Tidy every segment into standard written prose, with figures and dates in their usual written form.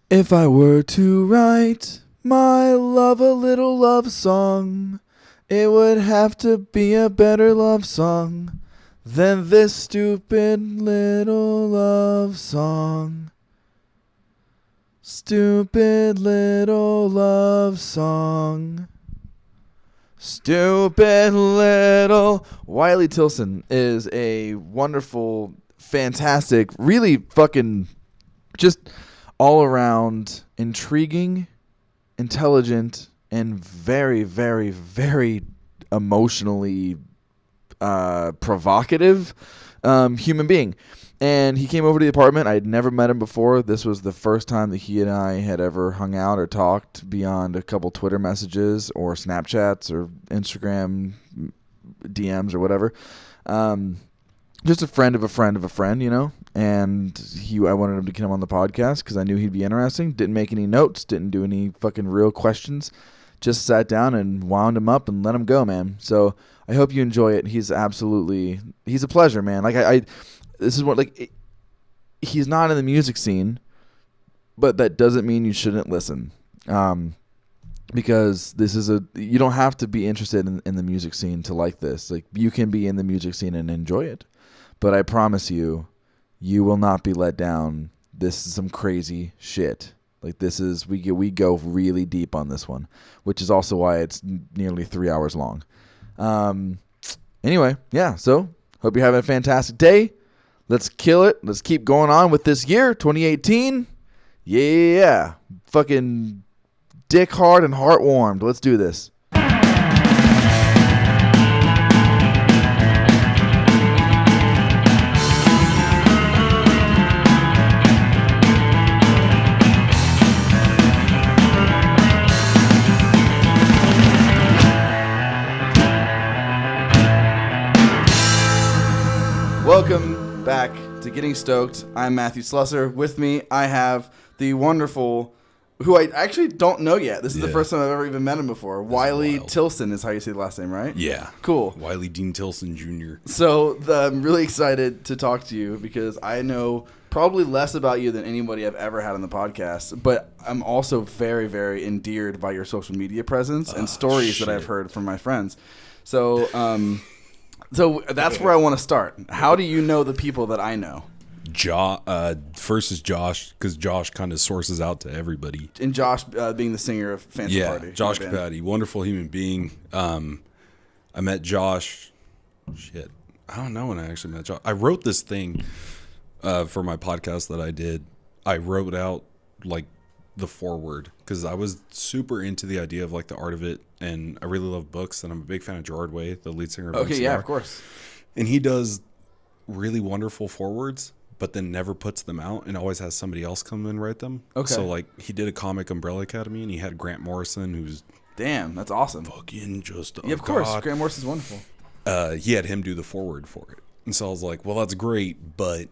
If I were to write my love a little love song, it would have to be a better love song than this stupid little love song. Stupid little love song. Stupid little... Wylie Tilson is a wonderful, fantastic, really fucking just all around intriguing, intelligent, and very, very, very emotionally provocative human being. And he came over to the apartment. I had never met him before. This was the first time that he and I had ever hung out or talked beyond a couple Twitter messages or Snapchats or Instagram DMs or whatever. Just a friend of a friend of a friend, you know. And I wanted him to come on the podcast because I knew he'd be interesting. Didn't make any notes. Didn't do any fucking real questions. Just sat down and wound him up and let him go, man. So I hope you enjoy it. He's a pleasure, man. Like this is what, like, he's not in the music scene, but that doesn't mean you shouldn't listen. Because you don't have to be interested in the music scene to like this. Like, you can be in the music scene and enjoy it. But I promise you, you will not be let down. This is some crazy shit. Like, we go really deep on this one, which is also why it's nearly 3 hours long. Anyway, yeah, so hope you're having a fantastic day. Let's kill it. Let's keep going on with this year, 2018. Yeah. Fucking dick hard and heart warmed. Let's do this. Welcome back to Getting Stoked. I'm Matthew Slusser. With me, I have the wonderful, who I actually don't know yet. This is the first time I've ever even met him before. Wylie Tilson is how you say the last name, right? Yeah. Cool. Wylie Dean Tilson Jr. So I'm really excited to talk to you because I know probably less about you than anybody I've ever had on the podcast, but I'm also very, very endeared by your social media presence and stories that I've heard from my friends. So that's where I want to start. How do you know the people that I know? First is Josh, because Josh kind of sources out to everybody. And Josh being the singer of Fancy Party. Yeah, Josh Capatti, wonderful human being. I met Josh. Shit, I don't know when I actually met Josh. I wrote this thing for my podcast that I did. I wrote out like the foreword because I was super into the idea of like the art of it, and I really love books, and I'm a big fan of Gerard Way, the lead singer of Okay, yeah, of course. And he does really wonderful forewords, but then never puts them out and always has somebody else come and write them. Okay. So like he did a comic Umbrella Academy, and he had Grant Morrison, who's that's awesome. fucking just of course. Grant Morrison's wonderful. He had him do the foreword for it. And so I was like, well, that's great, but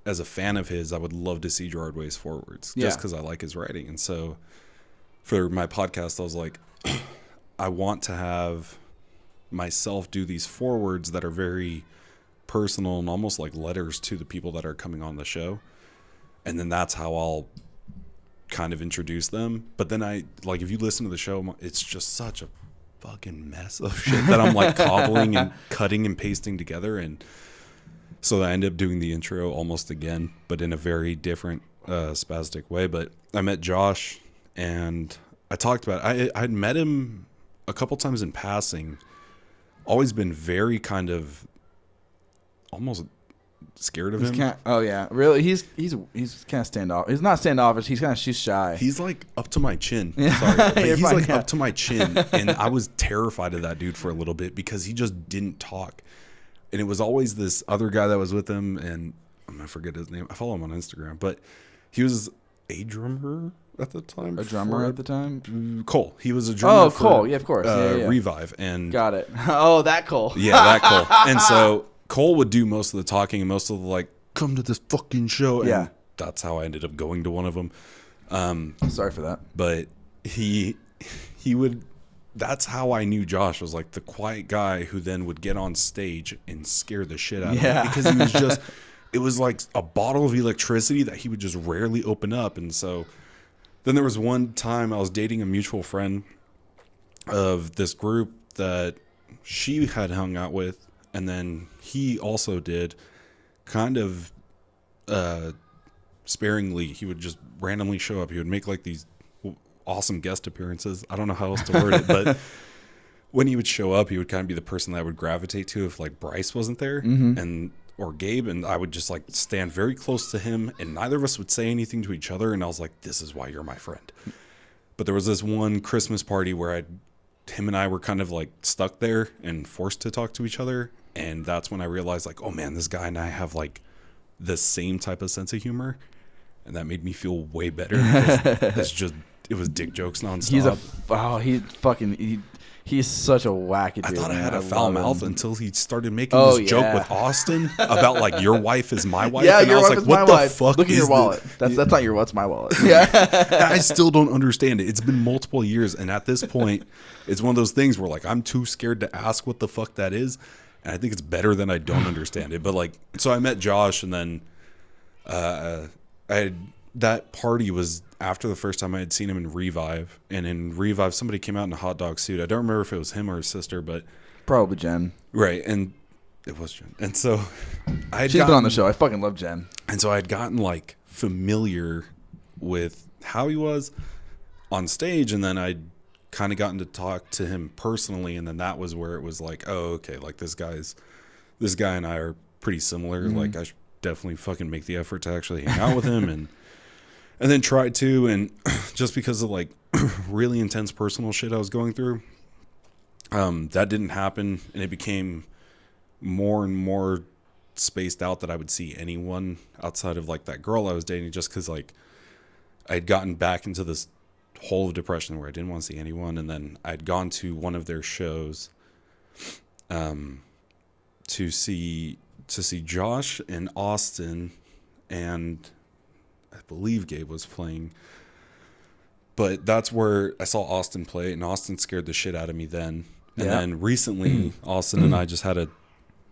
as a fan of his, I would love to see Gerard Way's forewords just because I like his writing. And so for my podcast, I was like, I want to have myself do these forewords that are very personal and almost like letters to the people that are coming on the show. And then that's how I'll kind of introduce them. But then if you listen to the show, it's just such a fucking mess of shit that I'm like cobbling and cutting and pasting together. And so I ended up doing the intro almost again, but in a very different spastic way. But I met Josh, and I talked about it. I'd met him a couple times in passing. Always been very kind of almost scared of him. Oh yeah, really? He's kind of standoffish. He's not standoffish. She's shy. He's like up to my chin. Yeah. Sorry, but he's fine, like up to my chin, and I was terrified of that dude for a little bit because he just didn't talk. And it was always this other guy that was with him, and I'm going to forget his name. I follow him on Instagram, but he was a drummer at the time. Cole. He was a drummer. Oh, Cole. Yeah, of course. Revive. And got it. Oh, that Cole. Yeah, that Cole. And so Cole would do most of the talking and most of the like, come to this fucking show. And that's how I ended up going to one of them. Sorry for that. But he would... That's how I knew Josh was like the quiet guy who then would get on stage and scare the shit out of me because he was just it was like a bottle of electricity that he would just rarely open up. And so then there was one time I was dating a mutual friend of this group that she had hung out with, and then he also did, kind of sparingly. He would just randomly show up. He would make like these awesome guest appearances. I don't know how else to word it, but when he would show up, he would kind of be the person that I would gravitate to if like Bryce wasn't there, and or Gabe, and I would just like stand very close to him, and neither of us would say anything to each other, and I was like, this is why you're my friend. But there was this one Christmas party where him and I were kind of like stuck there and forced to talk to each other, and that's when I realized like, oh man, this guy and I have like the same type of sense of humor, and that made me feel way better. It was dick jokes nonstop. He's such a wacky dude. I thought I had a foul mouth until he started making this joke with Austin about like, your wife is my wife. Yeah, and your I was wife like, is what my the wife. fuck Look at is your wallet. That's not your what's my wallet. Yeah. I still don't understand it. It's been multiple years, and at this point, it's one of those things where like I'm too scared to ask what the fuck that is, and I think it's better than I don't understand it. But like, so I met Josh, and then that party was after the first time I had seen him in Revive, and in Revive somebody came out in a hot dog suit. I don't remember if it was him or his sister, but probably Jen. Right, and it was Jen. And so she's been on the show. I fucking love Jen. And so I had gotten like familiar with how he was on stage, and then I'd kind of gotten to talk to him personally, and then that was where it was like, oh, okay, like this guy and I are pretty similar. Like I should definitely fucking make the effort to actually hang out with him, and then try to, and just because of like really intense personal shit I was going through, that didn't happen, and it became more and more spaced out that I would see anyone outside of like that girl I was dating, just because like I'd gotten back into this hole of depression where I didn't want to see anyone, and then I'd gone to one of their shows to see Josh and Austin, and I believe Gabe was playing, but that's where I saw Austin play, and Austin scared the shit out of me then. And then recently, Austin and I just had a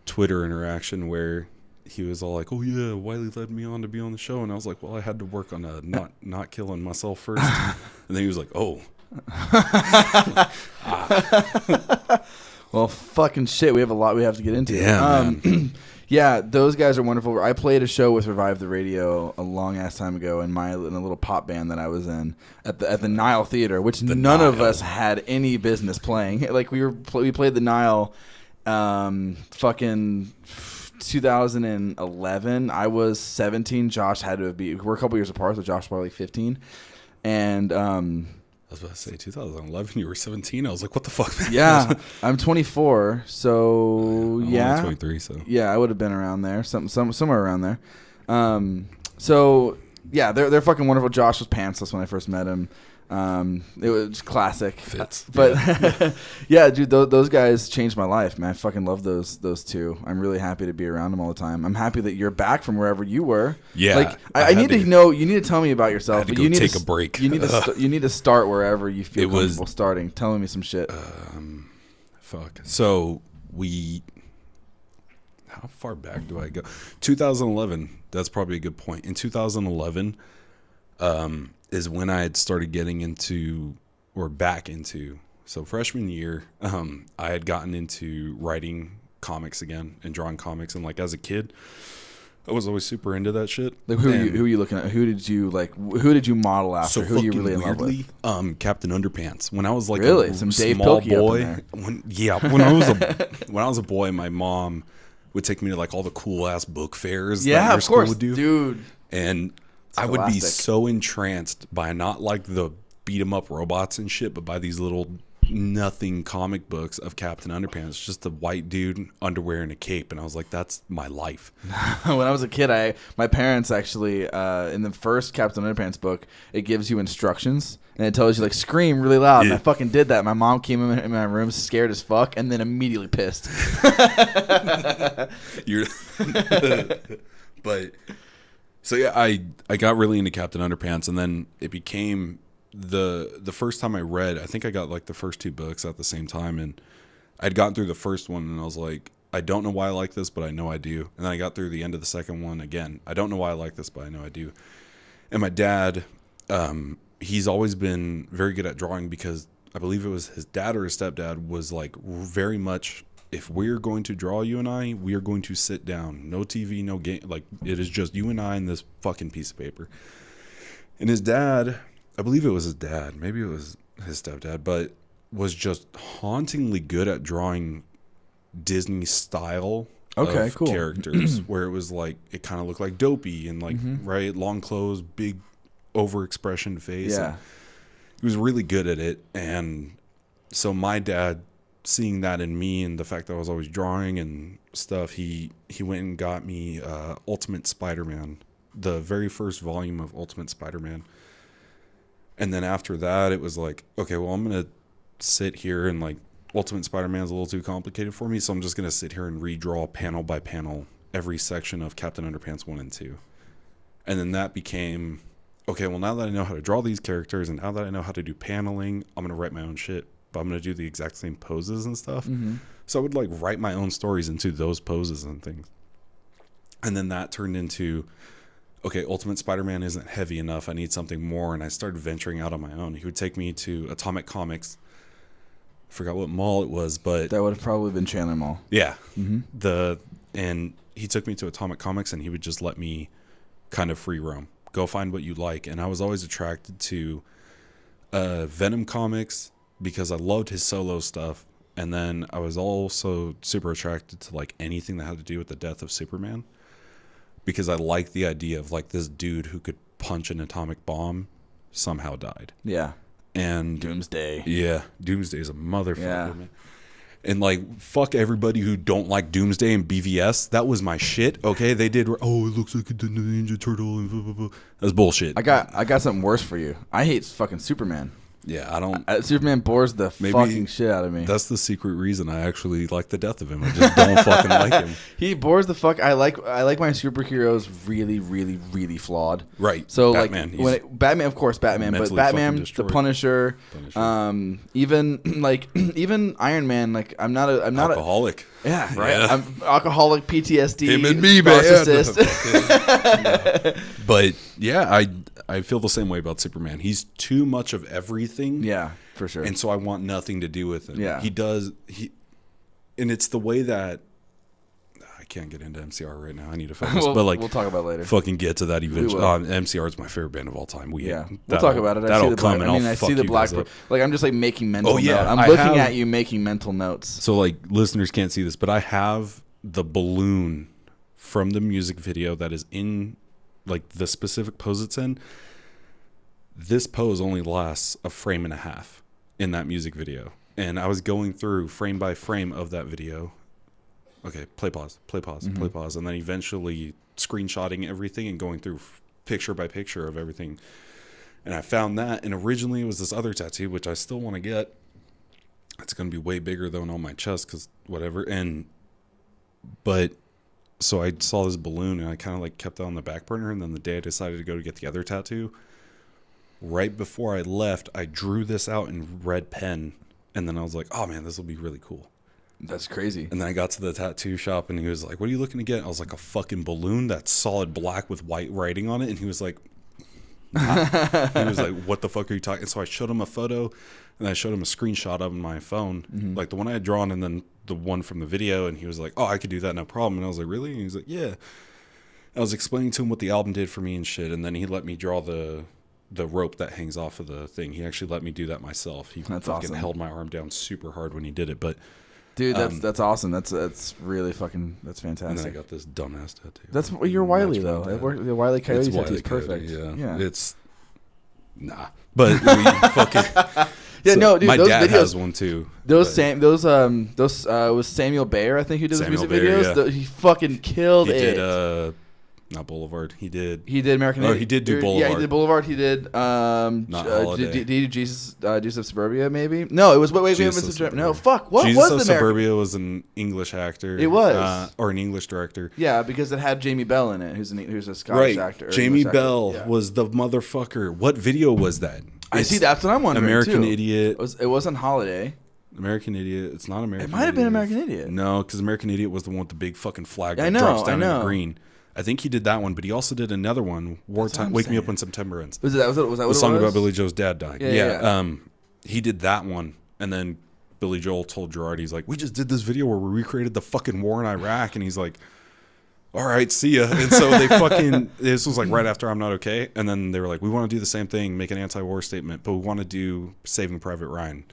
Twitter interaction where he was all like, "Oh yeah, Wylie led me on to be on the show," and I was like, "Well, I had to work on not killing myself first." And then he was like, "Oh." Well, fucking shit. We have a lot we have to get into. Yeah, man. Yeah, those guys are wonderful. I played a show with Revive the Radio a long ass time ago in a little pop band that I was in at the Nile Theater, which none of us had any business playing. Like we played the Nile, fucking 2011. I was 17. Josh had to be. We're a couple years apart, so Josh was probably like 15, and I was about to say 2011. You were 17. I was like, what the fuck, man? Yeah, I'm 24, so yeah. I'm 23, so yeah, I would have been around there, somewhere around there. So yeah, they're fucking wonderful. Josh was pantsless when I first met him. It was classic. Fits. But yeah, dude, those guys changed my life, man. I fucking love those two. I'm really happy to be around them all the time. I'm happy that you're back from wherever you were. Yeah. Like I need to know. You need to tell me about yourself. I had to go take a break. You need to you need to start wherever you feel comfortable starting. Telling me some shit. Fuck. So how far back do I go? 2011. That's probably a good point. In 2011, is when I had started getting into, or back into, so freshman year, I had gotten into writing comics again and drawing comics, and like as a kid, I was always super into that shit. Like who are you looking at? Who did you model after? So who are you really in love with? Captain Underpants. When I was like really some Dave small Pilkey boy, up in there. when I was a boy, my mom would take me to like all the cool ass book fairs that your school would do, dude. And I would be so entranced by not like the beat 'em up robots and shit, but by these little nothing comic books of Captain Underpants, just a white dude, underwear and a cape, and I was like, that's my life. When I was a kid, my parents actually in the first Captain Underpants book, it gives you instructions and it tells you like scream really loud. Yeah. And I fucking did that. My mom came in my room scared as fuck and then immediately pissed. But so yeah, I got really into Captain Underpants, and then it became the first time I read, I think I got like the first two books at the same time, and I'd gotten through the first one and I was like, I don't know why I like this, but I know I do. And then I got through the end of the second one again. I don't know why I like this, but I know I do. And my dad, he's always been very good at drawing because I believe it was his dad or his stepdad was like very much, if we're going to draw you and I, we are going to sit down. No TV, no game. Like, it is just you and I and this fucking piece of paper. And his dad, I believe it was his dad, maybe it was his stepdad, but was just hauntingly good at drawing Disney style of characters where it was like, it kind of looked like Dopey and like, right, long clothes, big overexpression face. Yeah. He was really good at it. And so my dad, seeing that in me and the fact that I was always drawing and stuff, he went and got me Ultimate Spider-Man, the very first volume of Ultimate Spider-Man. And then after that, it was like, okay, well, I'm going to sit here and like, Ultimate Spider-Man is a little too complicated for me, so I'm just going to sit here and redraw panel by panel every section of Captain Underpants 1 and 2. And then that became, okay, well, now that I know how to draw these characters and now that I know how to do paneling, I'm going to write my own shit. But I'm going to do the exact same poses and stuff. So I would like write my own stories into those poses and things. And then that turned into, okay, Ultimate Spider-Man isn't heavy enough. I need something more. And I started venturing out on my own. He would take me to Atomic Comics. I forgot what mall it was, but that would have probably been Chandler Mall. Yeah. And he took me to Atomic Comics and he would just let me kind of free roam. Go find what you like. And I was always attracted to Venom comics because I loved his solo stuff. And then I was also super attracted to like anything that had to do with the death of Superman because I liked the idea of like this dude who could punch an atomic bomb somehow died. Yeah. And Doomsday. Yeah, Doomsday is a motherfucker, man. And like, fuck everybody who don't like Doomsday and BVS. That was my shit. Okay, they did. Oh, it looks like a Ninja Turtle. And blah, blah, blah. That's bullshit. I got something worse for you. I hate fucking Superman. Yeah, I don't. Superman bores the fucking shit out of me. That's the secret reason I actually like the death of him. I just don't fucking like him. He bores the fuck. I like my superheroes really, really, really flawed. Right. So Batman, like Batman, of course, Batman, but Batman, the Punisher. Even Iron Man. Like I'm not alcoholic. Yeah, right. Yeah. I'm alcoholic, PTSD. Him and me, narcissist. Man. But yeah, I feel the same way about Superman. He's too much of everything. Yeah, for sure. And so I want nothing to do with him. Yeah. And it's the way that I can't get into MCR right now. I need to focus. But like, we'll talk about it later. Fucking get to that eventually. MCR is my favorite band of all time. We'll talk about it. I see the black. Like I'm just like making mental notes. I'm looking at you making mental notes. So like listeners can't see this, but I have the balloon from the music video that is in like the specific pose it's in. This pose only lasts a frame and a half in that music video. And I was going through frame by frame of that video. Okay, play pause, play pause, play pause. And then eventually screenshotting everything and going through picture by picture of everything. And I found that. And originally it was this other tattoo, which I still want to get. It's going to be way bigger though on my chest because whatever. But so I saw this balloon and I kind of like kept that on the back burner. And then the day I decided to go to get the other tattoo, right before I left, I drew this out in red pen. And then I was like, oh man, this will be really cool. That's crazy. And then I got to the tattoo shop and he was like, what are you looking to get? I was like, a fucking balloon that's solid black with white writing on it. And he was like, nah. He was like, what the fuck are you talking? And so I showed him a photo and I showed him a screenshot of my phone, like the one I had drawn and then the one from the video. And he was like, oh, I could do that, no problem. And I was like, really? And he was like, yeah. I was explaining to him what the album did for me and shit. And then he let me draw the rope that hangs off of the thing. He actually let me do that myself. He that's fucking awesome. Held my arm down super hard when he did it. But dude, that's awesome. That's really fucking, that's fantastic. And then I got this dumbass tattoo. That's you're Wylie though. The Wylie Coyote tattoo is perfect. Yeah. It's nah, but we fucking yeah. So no, dude. My those dad videos, has one too. Those was Samuel Bayer, I think, who did those music videos. Yeah. He fucking killed it. He did not Boulevard. He did American. Oh, he did do Boulevard. Yeah, he did Boulevard. He did not Holiday. Did he do Jesus of Suburbia? Maybe. No, it was no. Fuck. What Jesus was of the Suburbia was an English actor. It was or an English director. Yeah, because it had Jamie Bell in it, who's a Scottish actor. Jamie Bell was the motherfucker. What video was that? I see. That's what I'm wondering. American too. Idiot. It wasn't Holiday. American Idiot. It's not American. It might have been American Idiot. No, because American Idiot was the one with the big fucking flag that I know, drops down I in know. the green. I think he did that one, but he also did another one, Wartime. Wake Me Up When September Ends. Was that what the it song was? about Billy Joel's dad dying. Yeah. He did that one, and then Billy Joel told Gerard, he's like, we just did this video where we recreated the fucking war in Iraq, and he's like, all right, see ya. And so they fucking, this was like right after I'm Not Okay, and then they were like, we want to do the same thing, make an anti-war statement, but we want to do Saving Private Ryan.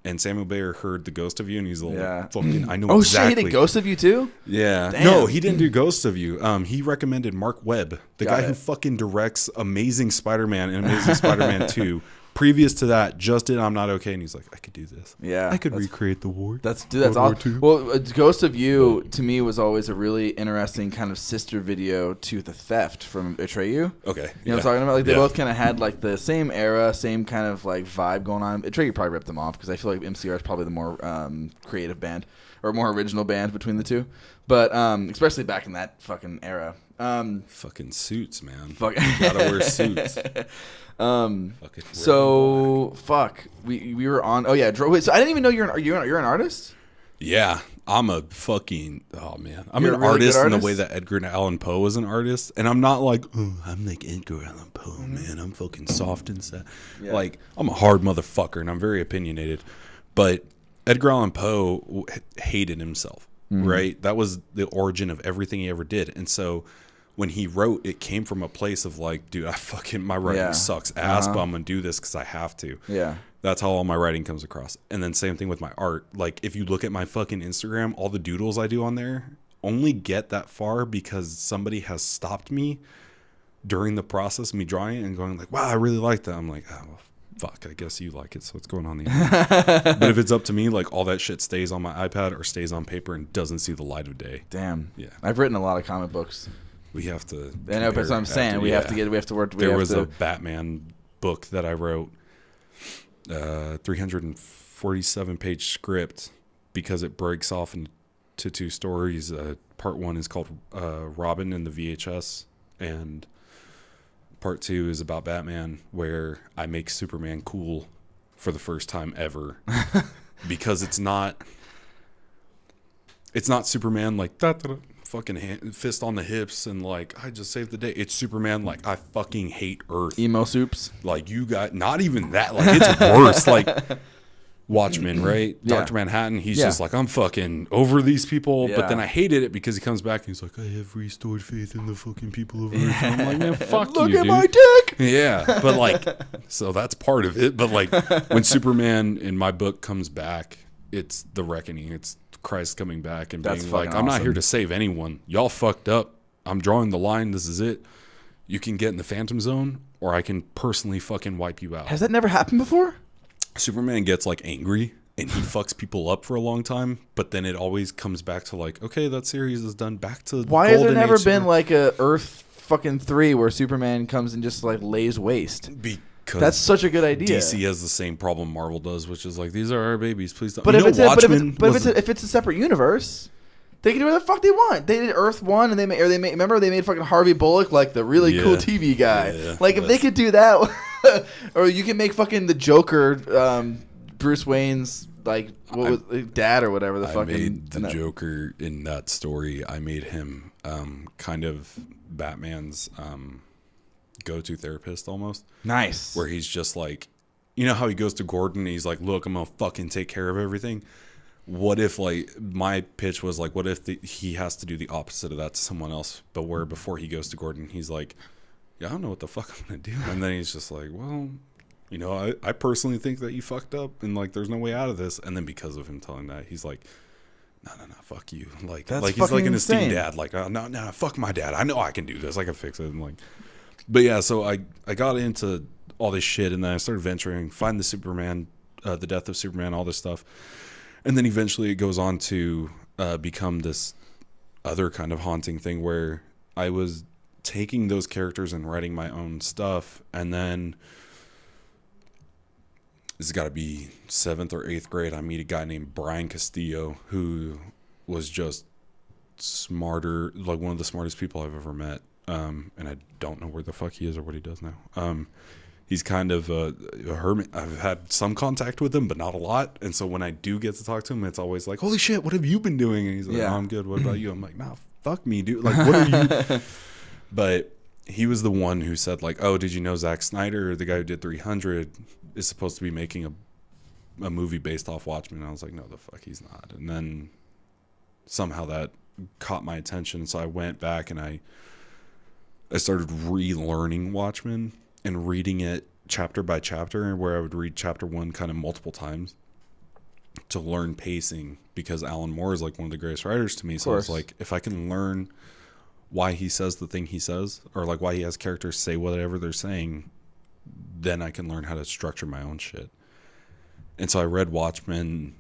And Samuel Bayer heard The Ghost of You, and he's like, fucking, I know oh, exactly. shit, he did Ghost of You too? Yeah. Damn. No, he didn't do Ghost of You. He recommended Mark Webb, the Got guy who fucking directs Amazing Spider-Man and Amazing Spider-Man 2. Previous to that, just did I'm Not Okay, and he's like, I could do this. Yeah. I could recreate the war. That's World War awesome. II. Well, Ghost of You, to me, was always a really interesting kind of sister video to The Theft from Atreyu. Okay. You know what I'm talking about? Like, they both kind of had, like, the same era, same kind of, like, vibe going on. Atreyu probably ripped them off, because I feel like MCR is probably the more creative band, or more original band between the two. But, especially back in that fucking era. Fucking suits, man. Gotta wear suits. So, fuck. We were on... Oh, yeah. Wait, so I didn't even know you're an artist? Yeah. I'm a fucking... Oh, man. I'm You're an a really artist good in the artist? way that Edgar Allan Poe was an artist. And I'm not like, oh, I'm like Edgar Allan Poe, man. I'm fucking soft and sad. Yeah. Like, I'm a hard motherfucker, and I'm very opinionated. But Edgar Allan Poe hated himself, right? That was the origin of everything he ever did. And so... when he wrote, it came from a place of like, dude, my writing sucks ass, but I'm going to do this because I have to. Yeah. That's how all my writing comes across. And then same thing with my art. Like, if you look at my fucking Instagram, all the doodles I do on there only get that far because somebody has stopped me during the process of me drawing it and going like, wow, I really like that. I'm like, oh, well, fuck, I guess you like it, so it's going on the internet. But if it's up to me, like, all that shit stays on my iPad or stays on paper and doesn't see the light of day. Damn. Yeah. I've written a lot of comic books. We have to. I know, that's what I'm saying. We have to work. There was a Batman book that I wrote, 347 page script, because it breaks off into two stories. Part one is called Robin and the VHS, and part two is about Batman, where I make Superman cool for the first time ever, because it's not Superman like da-da-da, fucking fist on the hips and like I just saved the day. It's Superman like I fucking hate Earth. Emo soups. Like you got not even that. Like it's worse. Like Watchmen, right? Yeah. Dr. Manhattan. He's just like I'm fucking over these people. Yeah. But then I hated it because he comes back and he's like I have restored faith in the fucking people of Earth. And I'm like man, fuck Look you, at dude. my dick. Yeah, but like so that's part of it. But like when Superman in my book comes back, it's the reckoning. It's Christ coming back and That's being like, fucking I'm not awesome. here to save anyone. Y'all fucked up. I'm drawing the line. This is it. You can get in the Phantom Zone, or I can personally fucking wipe you out. Has that never happened before? Superman gets like angry and he fucks people up for a long time, but then it always comes back to like, okay, that series is done. Back to Why has there Golden never Age been like a Earth fucking 3 where Superman comes and just like lays waste? Because That's such a good idea. DC has the same problem Marvel does, which is like, these are our babies. Please don't. But You if know it's Watchmen if it's a separate universe, they can do whatever the fuck they want. They did Earth 1 and they made remember they made fucking Harvey Bullock like the really cool TV guy. Yeah, like if they could do that, or you can make fucking the Joker, Bruce Wayne's like dad or whatever the I fucking. made the Joker in that story. I made him kind of Batman's go-to therapist almost. Nice. Where he's just like, you know how he goes to Gordon and he's like, look, I'm gonna fucking take care of everything. What if like my pitch was like, what if he has to do the opposite of that to someone else, but where before he goes to Gordon he's like, yeah, I don't know what the fuck I'm gonna do, and then he's just like, well, you know, I personally think that you fucked up and like there's no way out of this, and then because of him telling that, he's like, no, fuck you, like That's like he's like an insane. esteemed dad, like no, fuck my dad, I know I can do this, I can fix it, and like, but yeah, so I got into all this shit, and then I started venturing, find the Superman, the death of Superman, all this stuff, and then eventually it goes on to become this other kind of haunting thing where I was taking those characters and writing my own stuff, and then this has got to be 7th or 8th grade. I meet a guy named Brian Castillo who was just smarter, like one of the smartest people I've ever met. And I don't know where the fuck he is or what he does now. he's kind of a hermit. I've had some contact with him, but not a lot. And so when I do get to talk to him, it's always like, holy shit, what have you been doing? And he's like, oh, I'm good. What about you? I'm like, nah, fuck me, dude. Like, what are you? But he was the one who said, like, oh, did you know Zack Snyder, the guy who did 300, is supposed to be making a movie based off Watchmen? And I was like, no, the fuck, he's not. And then somehow that caught my attention. So I went back and I started relearning Watchmen and reading it chapter by chapter, where I would read chapter 1 kind of multiple times to learn pacing, because Alan Moore is like one of the greatest writers to me. So I was like, if I can learn why he says the thing he says, or like why he has characters say whatever they're saying, then I can learn how to structure my own shit. And so I read Watchmen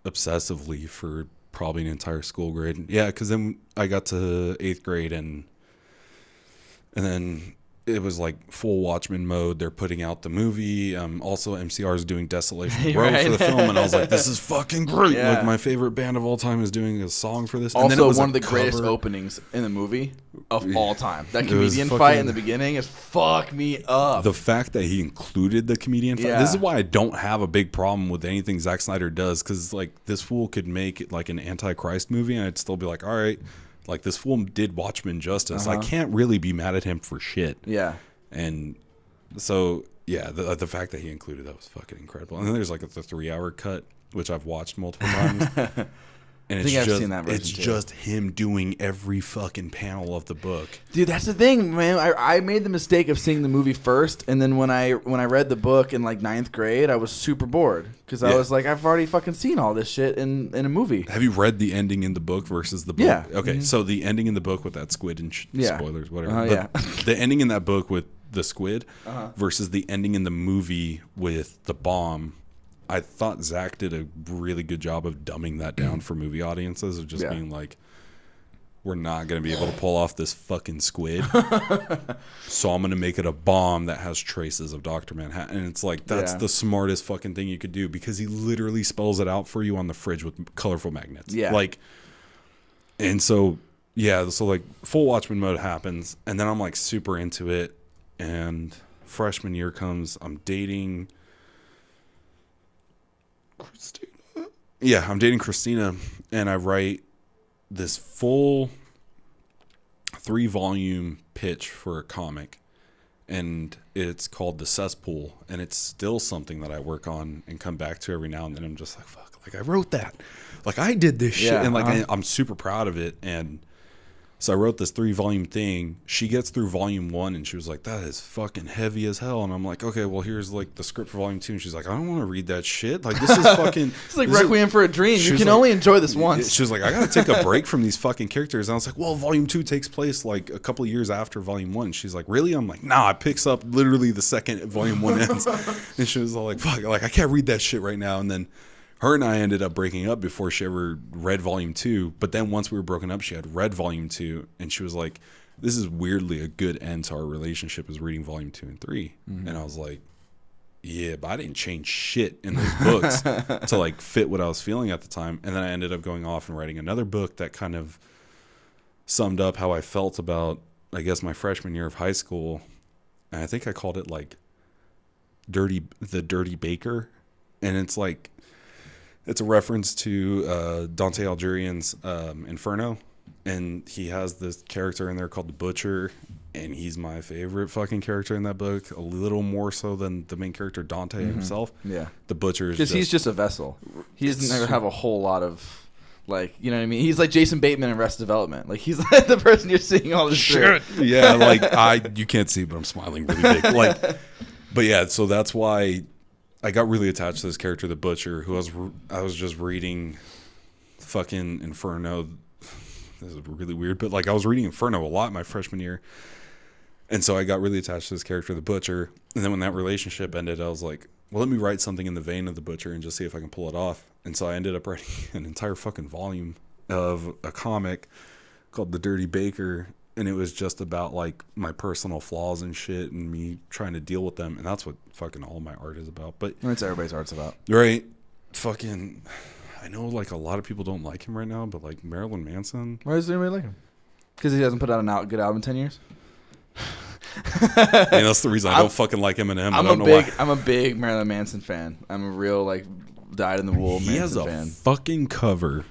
obsessively for probably an entire school grade. Yeah, because then I got to 8th grade and then it was like full Watchmen mode. They're putting out the movie. Also, MCR is doing Desolation Road for the film, and I was like, "This is fucking great!" Yeah. Like my favorite band of all time is doing a song for this. Also, and then it was one of the greatest openings in the movie of all time. That comedian fight in the beginning is fuck me up. The fact that he included the comedian fight. This is why I don't have a big problem with anything Zack Snyder does, because like this fool could make it like an Antichrist movie, and I'd still be like, all right. Like, this fool did Watchmen justice. I can't really be mad at him for shit. Yeah. And so, yeah, the fact that he included that was fucking incredible. And then there's, like, the 3-hour cut, which I've watched multiple times. And it's just him doing every fucking panel of the book. Dude, that's the thing, man. I made the mistake of seeing the movie first, and then when I read the book in like 9th grade, I was super bored because I was like, I've already fucking seen all this shit in a movie. Have you read the ending in the book versus the book? Yeah. Okay, so the ending in the book with that squid and spoilers, whatever. Yeah. The ending in that book with the squid versus the ending in the movie with the bomb. I thought Zach did a really good job of dumbing that down for movie audiences, of just being like, we're not going to be able to pull off this fucking squid. So I'm going to make it a bomb that has traces of Dr. Manhattan. And it's like, that's the smartest fucking thing you could do, because he literally spells it out for you on the fridge with colorful magnets. Yeah. Like, and so, so like full Watchmen mode happens. And then I'm like super into it. And freshman year comes, I'm dating Christina. Yeah, I'm dating Christina, and I write this full 3-volume pitch for a comic, and it's called The Cesspool, and it's still something that I work on and come back to every now and then. I'm just like, fuck, like I wrote that, like I did this shit, and like I'm super proud of it. And so I wrote this 3-volume thing. She gets through volume 1 and she was like, that is fucking heavy as hell. And I'm like, okay, well, here's like the script for volume 2. And she's like, I don't want to read that shit. Like, this is fucking. It's like Requiem for a Dream. You can only enjoy this once. She was like, I got to take a break from these fucking characters. And I was like, well, volume 2 takes place like a couple of years after volume 1. She's like, really? I'm like, nah, it picks up literally the second volume 1 ends. And she was all like, fuck, like I can't read that shit right now. And then her and I ended up breaking up before she ever read volume 2. But then once we were broken up, she had read volume 2. And she was like, this is weirdly a good end to our relationship, is reading volume 2 and 3. Mm-hmm. And I was like, yeah, but I didn't change shit in those books to like fit what I was feeling at the time. And then I ended up going off and writing another book that kind of summed up how I felt about, I guess, my freshman year of high school. And I think I called it like The Dirty Baker. And it's like, it's a reference to Dante Alighieri's Inferno, and he has this character in there called the Butcher, and he's my favorite fucking character in that book, a little more so than the main character Dante himself. Yeah, the Butcher is because he's just a vessel. He doesn't ever have a whole lot of, like, you know what I mean? He's like Jason Bateman in Arrested Development. Like, he's like the person you're seeing all this shit. Yeah, like you can't see, but I'm smiling really big. Like, but yeah, so that's why I got really attached to this character, the Butcher, who I was just reading fucking Inferno. This is really weird, but like I was reading Inferno a lot my freshman year. And so I got really attached to this character, the Butcher. And then when that relationship ended, I was like, well, let me write something in the vein of the Butcher and just see if I can pull it off. And so I ended up writing an entire fucking volume of a comic called The Dirty Baker. And it was just about like my personal flaws and shit and me trying to deal with them. And that's what fucking all my art is about. But that's everybody's art's about. Right. Fucking, I know like a lot of people don't like him right now, but like Marilyn Manson. Why does anybody like him? Because he hasn't put out a good album in 10 years? And that's the reason I don't fucking like Eminem. I don't know why. I'm a big Marilyn Manson fan. I'm a real like dyed in the wool Manson fan. He has a fucking cover.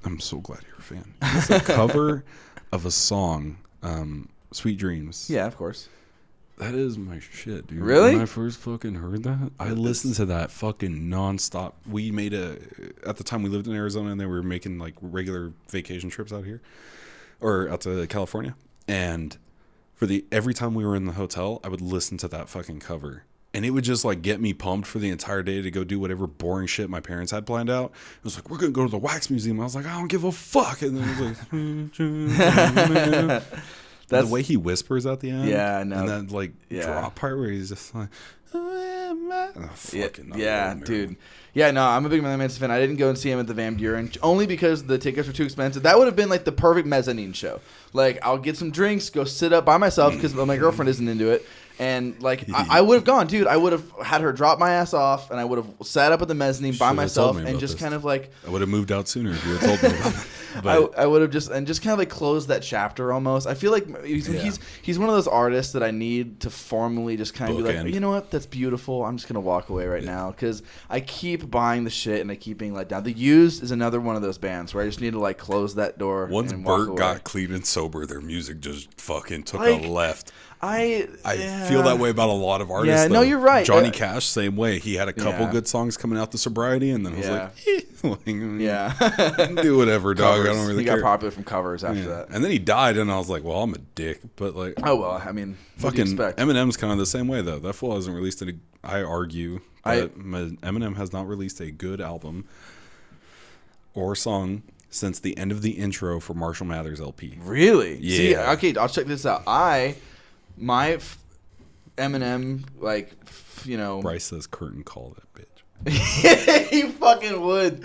I'm so glad you're a fan. He has a cover of a song, Sweet Dreams. Yeah, of course. That is my shit, dude. Really? When I first fucking heard that, I listened to that fucking nonstop. We made at the time we lived in Arizona, and then we were making like regular vacation trips out here, or out to California. And every time we were in the hotel, I would listen to that fucking cover. And it would just like get me pumped for the entire day to go do whatever boring shit my parents had planned out. It was like, we're going to go to the wax museum. I was like, I don't give a fuck. And then it was like, the way he whispers at the end. Yeah, I know. And that like drop part where he's just like, dude. Yeah, no, I'm a big Marilyn Manson fan. I didn't go and see him at the Van Buren only because the tickets were too expensive. That would have been like the perfect mezzanine show. Like, I'll get some drinks, go sit up by myself because my girlfriend isn't into it. And like, I would have gone, dude. I would have had her drop my ass off, and I would have sat up at the mezzanine by myself and just kind of like. I would have moved out sooner if you had told me about it. I would have just kind of like closed that chapter almost. I feel like he's one of those artists that I need to formally just kind of be like, you know what, that's beautiful. I'm just gonna walk away right now because I keep buying the shit and I keep being let down. The Used is another one of those bands where I just need to like close that door. Once Bert got clean and sober, their music just fucking took a left. I feel that way about a lot of artists. Yeah, no, you're right. Johnny Cash, same way. He had a couple good songs coming out to sobriety, and then was do whatever, dog. I don't really care. He got popular from covers after that. And then he died, and I was like, well, I'm a dick. But like, oh well, I mean, fucking Eminem's kind of the same way though. That fool hasn't released any. I argue that Eminem has not released a good album or song since the end of the intro for Marshall Mathers LP. Really? Yeah. See, okay, I'll check this out. My Eminem, like, you know. Bryce says curtain call that bitch. He fucking would.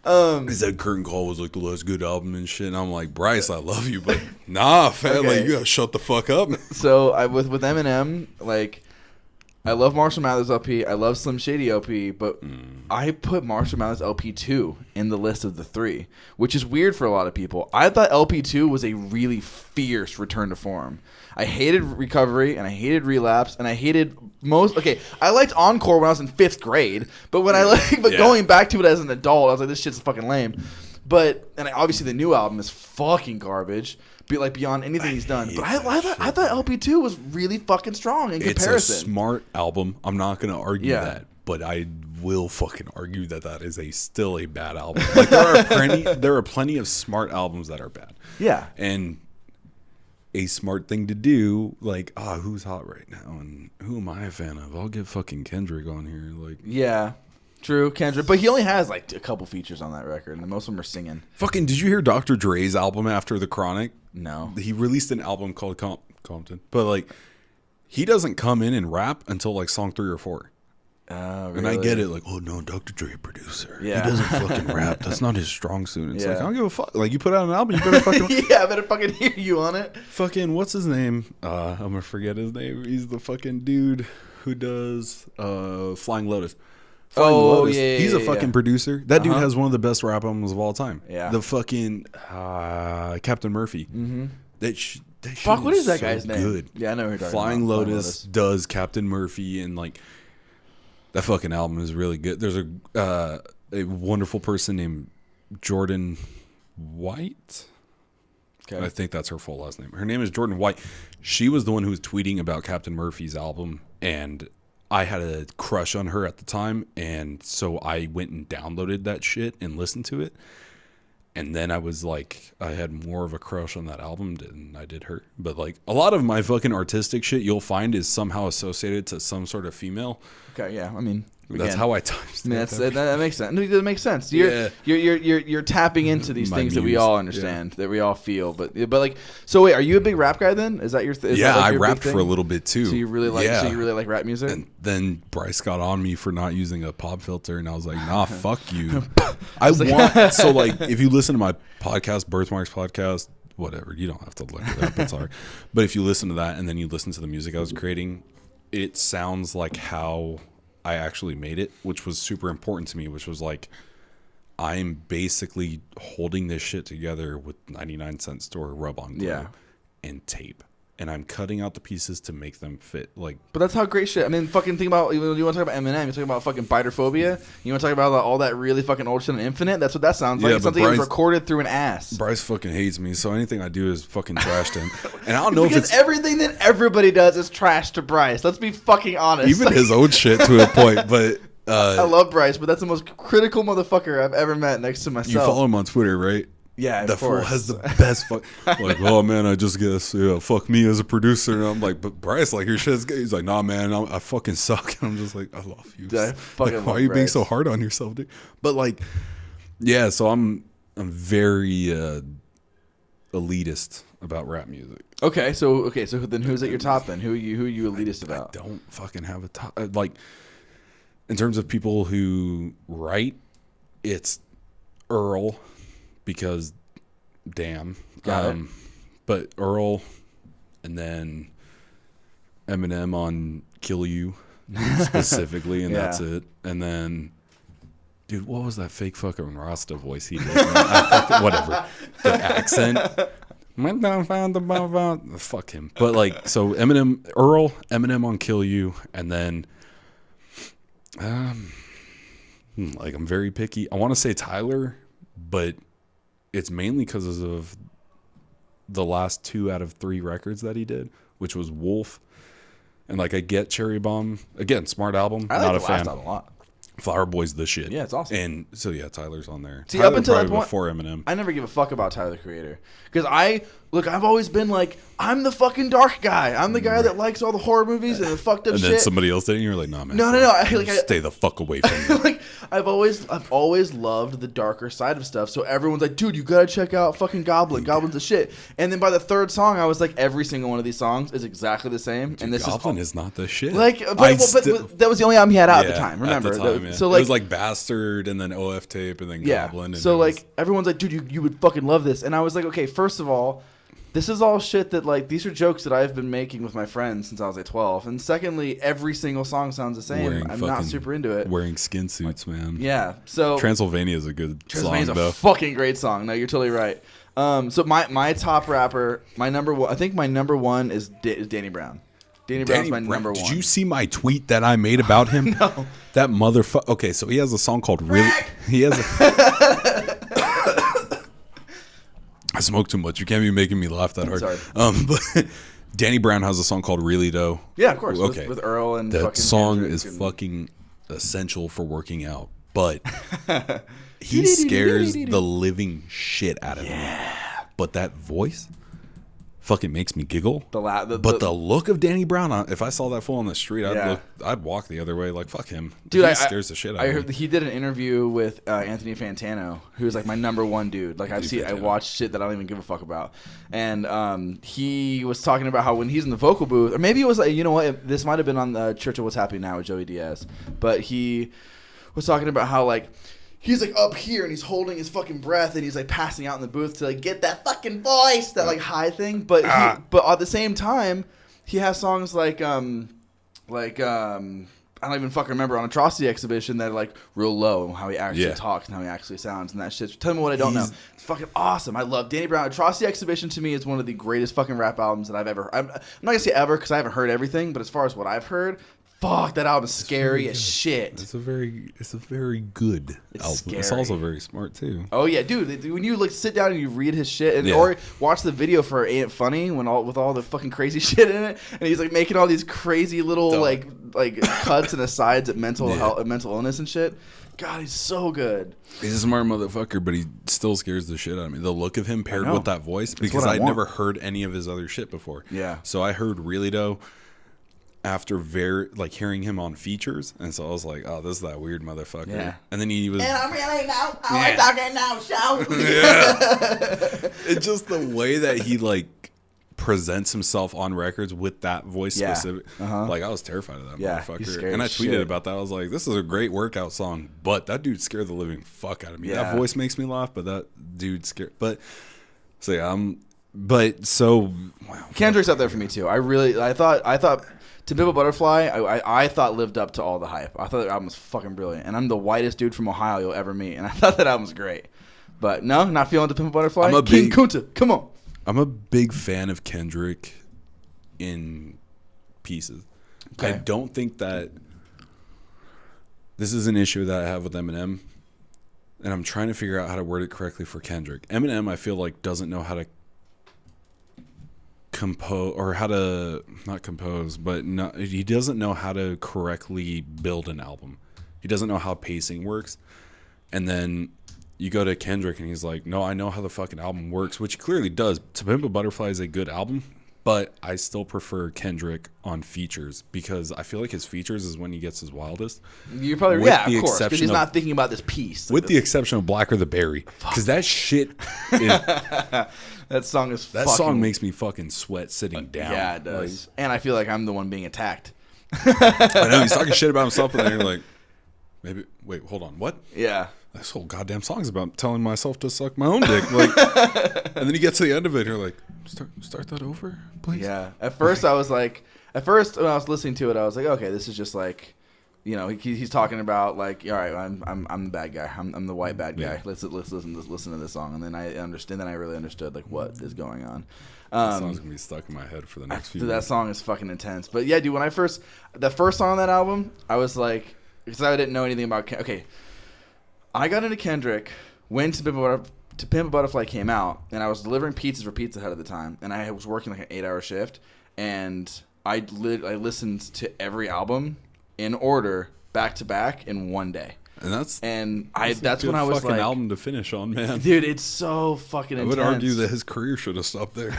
He said Curtain Call was like the last good album and shit. And I'm like, Bryce, I love you, but nah, fam, like, you gotta shut the fuck up. So with Eminem, like, I love Marshall Mathers LP. I love Slim Shady LP, but I put Marshall Mathers LP 2 in the list of the 3, which is weird for a lot of people. I thought LP 2 was a really fierce return to form. I hated Recovery, and I hated Relapse, and I hated most. Okay, I liked Encore when I was in 5th grade, but going back to it as an adult, I was like, this shit's fucking lame. And obviously the new album is fucking garbage. Beyond anything he's done. But I thought LP2 was really fucking strong in comparison. It's a smart album. I'm not going to argue that. But I will fucking argue that is still a bad album. Like, there are plenty of smart albums that are bad. Yeah. And a smart thing to do, like, who's hot right now? And who am I a fan of? I'll get fucking Kendrick on here. Like, yeah. True, Kendrick. But he only has like a couple features on that record, and most of them are singing. Fucking, did you hear Dr. Dre's album after The Chronic? No. He released an album called Compton. But like, he doesn't come in and rap until like song 3 or 4. Really? And I get it, like, oh no, Dr. Dre producer. Yeah. He doesn't fucking rap. That's not his strong suit. It's like, I don't give a fuck. Like, you put out an album, you better fucking I better fucking hear you on it. Fucking, what's his name? I'm gonna forget his name. He's the fucking dude who does Flying Lotus. Lotus. Yeah, he's a fucking producer. That dude has one of the best rap albums of all time. Yeah. The fucking Captain Murphy. Mm-hmm. Fuck, what is that guy's name? Good. Yeah, I know who you're talking Flying about. Lotus does Captain Murphy, and like, that fucking album is really good. There's a wonderful person named Jordan White. Okay. I think that's her full last name. Her name is Jordan White. She was the one who was tweeting about Captain Murphy's album, and I had a crush on her at the time, and so I went and downloaded that shit and listened to it. And then I was like, I had more of a crush on that album than I did her. But like, a lot of my fucking artistic shit you'll find is somehow associated to some sort of female. Okay, yeah. I mean, that's how I typed. I mean, that makes sense. No, that makes sense. You're tapping into these things that we all understand, that we all feel. But like, so wait, are you a big rap guy then? Is that your thing? Yeah, I rapped for a little bit too. So you really like rap music? And then Bryce got on me for not using a pop filter, and I was like, nah, fuck you. So like, if you listen to my podcast, Birthmarks podcast, whatever, you don't have to look it up. It's hard. But if you listen to that and then you listen to the music I was creating, it sounds like how I actually made it, which was super important to me, which was like, I'm basically holding this shit together with 99-cent store rub-on glue and tape. and I'm cutting out the pieces to make them fit. Like, but that's how great shit. I mean, fucking think about, you want to talk about Eminem, you talk about fucking Biterphobia, you want to talk about all that really fucking old shit on Infinite. That's what that sounds like. It's something that was recorded through an ass. Bryce fucking hates me, so anything I do is fucking trash to him. And I don't know if it's everything that everybody does is trash to Bryce. Let's be fucking honest. Even his old shit to a point, but. I love Bryce, but that's the most critical motherfucker I've ever met next to myself. You follow him on Twitter, right? Yeah, the fool has the best fuck. Like, oh man, I just guess fuck me as a producer. And I'm like, but Bryce, like your shit's good. He's like, nah, man, I fucking suck. And I'm just like, I love you. Dude, like, why are you being so hard on yourself, dude? But like, yeah. So I'm very elitist about rap music. Okay, so then who's at your top then? Who are you elitist about? I don't fucking have a top. Like, in terms of people who write, it's Earl, because damn. Got it. But Earl, and then Eminem on Kill You specifically, and that's it. And then, dude, what was that fake fucking Rasta voice he did? Whatever. The accent. Fuck him. But like, so Eminem on Kill You, and then like, I'm very picky. I want to say Tyler, but it's mainly because of the last 2 out of 3 records that he did, which was Wolf, and like, I get Cherry Bomb. Again, smart album. I like not the a fan. Last album a lot. Flower Boy's the shit. Yeah, it's awesome. And so yeah, Tyler's on there. See, Tyler up until that point, before Eminem. I never give a fuck about Tyler the Creator, because I've always been like, I'm the fucking dark guy. I'm the guy that likes all the horror movies and the fucked up shit. And then somebody else did it, and you're like, nah, man. No. Stay the fuck away from me. Like, I've always loved the darker side of stuff. So everyone's like, dude, you gotta check out fucking Goblin. Goblin's the shit. And then by the 3rd song, I was like, every single one of these songs is exactly the same. Dude, and this Goblin is not the shit. Like, but that was the only album he had out at the time. Remember? At the time, So like, it was like Bastard, and then OF Tape, and then Goblin. And so like, everyone's like, dude, you would fucking love this. And I was like, okay, first of all, this is all shit that, like, these are jokes that I've been making with my friends since I was like 12. And secondly, every single song sounds the same. I'm not super into it. Wearing skin suits, man. Yeah. So Transylvania is a good song, though. A fucking great song. No, you're totally right. So my top rapper, my number one is Danny Brown. Danny Brown's my number one. Did you see my tweet that I made about him? No. That motherfucker. Okay, so he has a song called Really. He has a. I smoke too much. You can't be making me laugh that hard. Sorry. But Danny Brown has a song called Really Though. Yeah, of course. Okay. With Earl and that song Kendrick is fucking essential for working out, but he scares the living shit out of me. But that voice fucking makes me giggle. But the look of Danny Brown, if I saw that fool on the street, I'd walk the other way. Like, fuck him. Dude, he scares the shit out of me. I heard he did an interview with Anthony Fantano, who's like my number one dude. Like, I watch shit that I don't even give a fuck about. And he was talking about how when he's in the vocal booth, or maybe it was like, you know what, this might have been on the Church of What's Happening Now with Joey Diaz, but he was talking about how, like, he's like up here and he's holding his fucking breath and he's like passing out in the booth to like get that fucking voice, that like high thing. But but at the same time, he has songs like I don't even fucking remember, on Atrocity Exhibition, that are like real low, and how he actually talks and how he actually sounds and that shit. Tell me what I don't know. It's fucking awesome. I love Danny Brown. Atrocity Exhibition to me is one of the greatest fucking rap albums that I've ever. I'm not gonna say ever because I haven't heard everything, but as far as what I've heard. Fuck, that album is scary as shit. It's a very good album. Scary. It's also very smart too. Oh yeah, dude. When you like sit down and you read his shit, and or watch the video for Ain't It Funny, with all the fucking crazy shit in it, and he's like making all these crazy little like cuts and asides at mental illness and shit. God, he's so good. He's a smart motherfucker, but he still scares the shit out of me. The look of him paired with that voice, because I'd never heard any of his other shit before. Yeah. So I heard Really Though after hearing him on features, and so I was like, oh, this is that weird motherfucker. Yeah. And then he was, and I'm really now, I'm talking now, show. Yeah. It's just the way that he like presents himself on records with that voice specific. Like, I was terrified of that motherfucker. And I tweeted about that. I was like, this is a great workout song, but that dude scared the living fuck out of me. That voice makes me laugh, but that dude scared. But so wow. Kendrick's up there for me too. I thought To Pimp a Butterfly, I thought lived up to all the hype. I thought that album was fucking brilliant. And I'm the whitest dude from Ohio you'll ever meet. And I thought that album was great. But no, not feeling To Pimp a Butterfly? King Kunta, come on. I'm a big fan of Kendrick in pieces. Okay. I don't think that this is an issue that I have with Eminem, and I'm trying to figure out how to word it correctly for Kendrick. Eminem, I feel like, doesn't know how to compose, or how to not compose, but he doesn't know how to correctly build an album. He doesn't know how pacing works. And then you go to Kendrick and he's like, no, I know how the fucking album works, which he clearly does. To Pimp a Butterfly is a good album, but I still prefer Kendrick on features because I feel like his features is when he gets his wildest. You're probably, With yeah, the of course, because he's exception not thinking about this piece. With the exception of Blacker the Berry. Because that shit is, that song is that song makes me fucking sweat sitting down. Yeah, it does. And I feel like I'm the one being attacked. I know, he's talking shit about himself, but then you're like, maybe, wait, hold on, what? Yeah. This whole goddamn song's about telling myself to suck my own dick. Like, and then you get to the end of it, and you're like, start that over, please. Yeah. At first, I was like, when I was listening to it, I was like, okay, this is just like, you know, he's talking about like, all right, I'm the bad guy. I'm the white bad guy. Yeah. Let's listen to this song, and then I understand. Then I really understood like what is going on. That song's gonna be stuck in my head for the next few. That song is fucking intense. But yeah, dude, when the first song on that album, I was like, because I didn't know anything about. Okay. I got into Kendrick when To Pimp a Butterfly came out, and I was delivering pizzas for Pizza Hut at the time, and I was working like an 8-hour shift, and I listened to every album in order, back to back, in one day. And that's when I was fucking like, album to finish on, man. Dude, it's so fucking intense. I would argue that his career should have stopped there.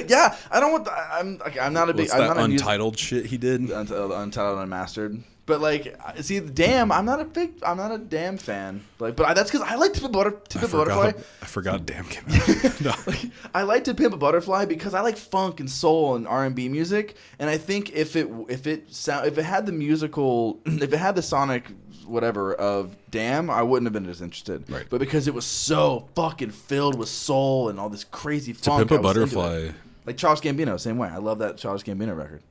Yeah, I don't want. I'm not a big. What's that Untitled shit he did? Untitled Unmastered. But like, see, Damn, I'm not a Damn fan. Like, but that's because I like To Pimp a Butterfly. I forgot Damn came out. No. Like, I like To Pimp a Butterfly because I like funk and soul and R&B music, and I think if it had the sonic whatever of Damn, I wouldn't have been as interested. Right. But because it was so fucking filled with soul and all this crazy To funk, Pimp a Butterfly, like Charles Gambino, same way. I love that Charles Gambino record.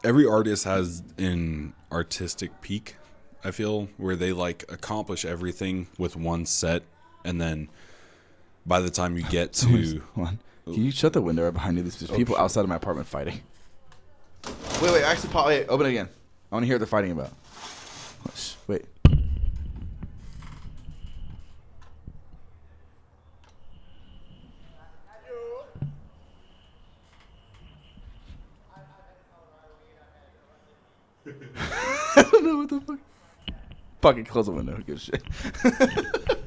Every artist has an artistic peak, I feel, where they like accomplish everything with one set, and then by the time you get to Can you shut the window right behind you? There's people outside of my apartment fighting. Wait, actually, Paul, wait, open it again. I want to hear what they're fighting about. Wait. I don't know what the fuck. Fucking close the window. Who gives a shit?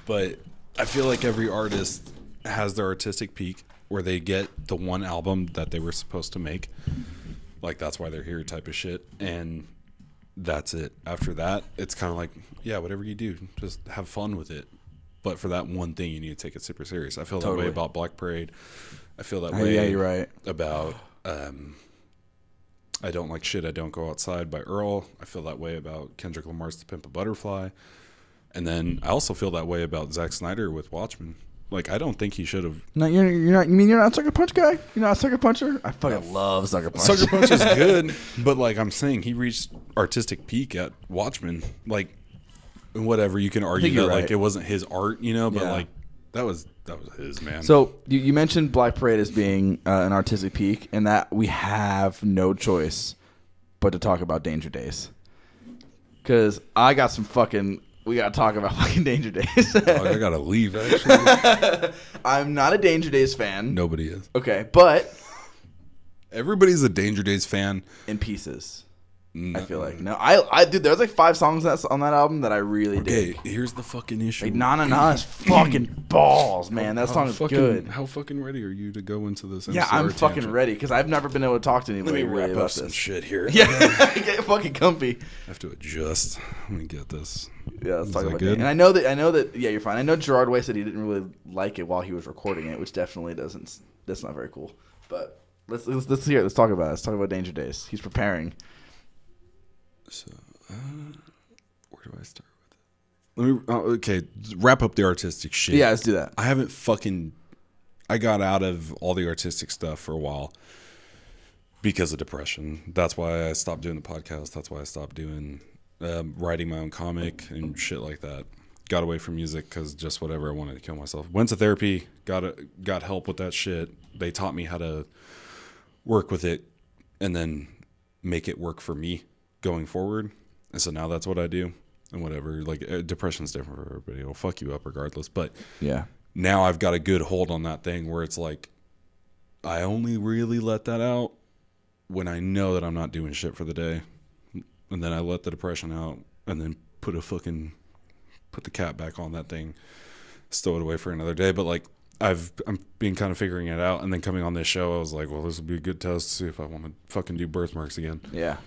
But I feel like every artist has their artistic peak where they get the one album that they were supposed to make. Like, that's why they're here type of shit. And that's it. After that, it's kind of like, yeah, whatever you do, just have fun with it. But for that one thing, you need to take it super serious. I feel that way about Black Parade. I feel that way yeah, you're right. about I Don't Like Shit, I Don't Go Outside by Earl. I feel that way about Kendrick Lamar's To Pimp a Butterfly. And then I also feel that way about Zack Snyder with Watchmen. Like, I don't think he should have. No, you're not. You mean you're not a Sucker Punch guy? You're not a Sucker Puncher? I fucking love Sucker Punch. Sucker Punch is good, but like I'm saying, he reached artistic peak at Watchmen. Like, whatever, you can argue that like it wasn't his art, you know, but like that was his, man. So you mentioned Black Parade as being an artistic peak, and that we have no choice but to talk about Danger Days, because I got some fucking. We gotta talk about fucking Danger Days. I gotta leave, actually. I'm not a Danger Days fan. Nobody is. Okay, but everybody's a Danger Days fan in pieces. No. I feel like I dude. There's like 5 songs on that album that I really dig. Okay, here's the fucking issue. Like Na Na Na is fucking balls, man. That song is good. How fucking ready are you to go into this? Yeah, I'm fucking ready because I've never been able to talk to anybody. Let me really wrap about up some this. shit here. Yeah, get fucking comfy. I have to adjust. Let me get this. Yeah, let's talk about good. it. And I know that. Yeah, you're fine. I know Gerard Way said he didn't really like it while he was recording it, which definitely doesn't. That's not very cool. But let's hear it. Let's talk about it. Let's talk about Danger Days. He's preparing. So, where do I start with it? Okay, wrap up the artistic shit. Yeah, let's do that. I got out of all the artistic stuff for a while because of depression. That's why I stopped doing the podcast. That's why I stopped doing writing my own comic and shit like that. Got away from music because just whatever, I wanted to kill myself. Went to therapy, got help with that shit. They taught me how to work with it and then make it work for me going forward. And so now that's what I do. And whatever, like depression's different for everybody. It'll fuck you up regardless. But yeah, now I've got a good hold on that thing where it's like I only really let that out when I know that I'm not doing shit for the day. And then I let the depression out and then put the cap back on that thing, stow it away for another day. But like I'm being kind of figuring it out. And then coming on this show, I was like, well, this will be a good test to see if I want to fucking do Birthmarks again. Yeah.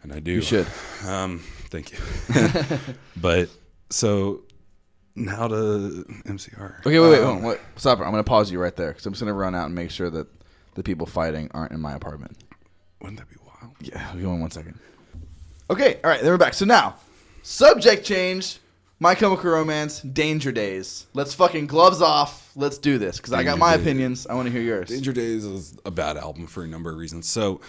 And I do. You should. Thank you. But so now to MCR. Okay, wait. Stop it. I'm going to pause you right there because I'm just going to run out and make sure that the people fighting aren't in my apartment. Wouldn't that be wild? Yeah, I'll go in 1 second. Okay, all right, then we're back. So now, subject change, My Chemical Romance, Danger Days. Let's fucking gloves off. Let's do this because I got my opinions. I want to hear yours. Danger Days is a bad album for a number of reasons. So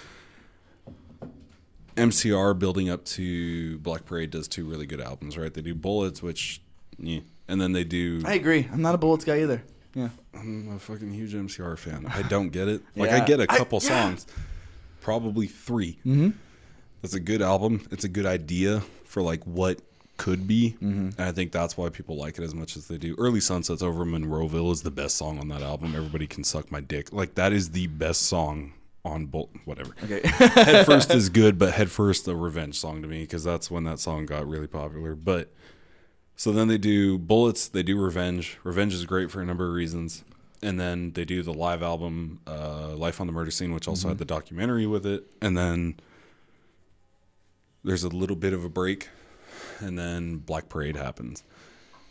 MCR building up to Black Parade does 2 really good albums, right? They do Bullets, which, and then they do... I agree. I'm not a Bullets guy either. Yeah, I'm a fucking huge MCR fan. I don't get it. Like, I get a couple songs. Probably 3. Mm-hmm. That's a good album. It's a good idea for, like, what could be. Mm-hmm. And I think that's why people like it as much as they do. Early Sunsets Over Monroeville is the best song on that album. Everybody Can Suck My Dick. Like, that is the best song on whatever. Okay. Head First is good, but Head First a revenge song to me because that's when that song got really popular. But so then they do Bullets, they do Revenge. Revenge is great for a number of reasons. And then they do the live album, Life on the Murder Scene, which also had the documentary with it. And then there's a little bit of a break, and then Black Parade happens.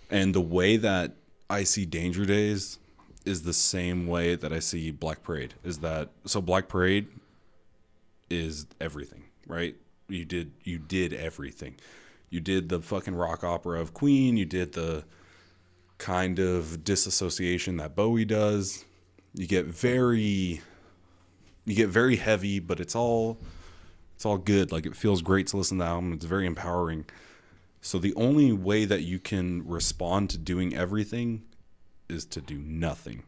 And the way that I see Danger Days is the same way that I see Black Parade. Is that so? Black Parade is everything, right? You did everything. You did the fucking rock opera of Queen. You did the kind of disassociation that Bowie does. You get very heavy, but it's all good. Like, it feels great to listen to the album. It's very empowering. So the only way that you can respond to doing everything is to do nothing.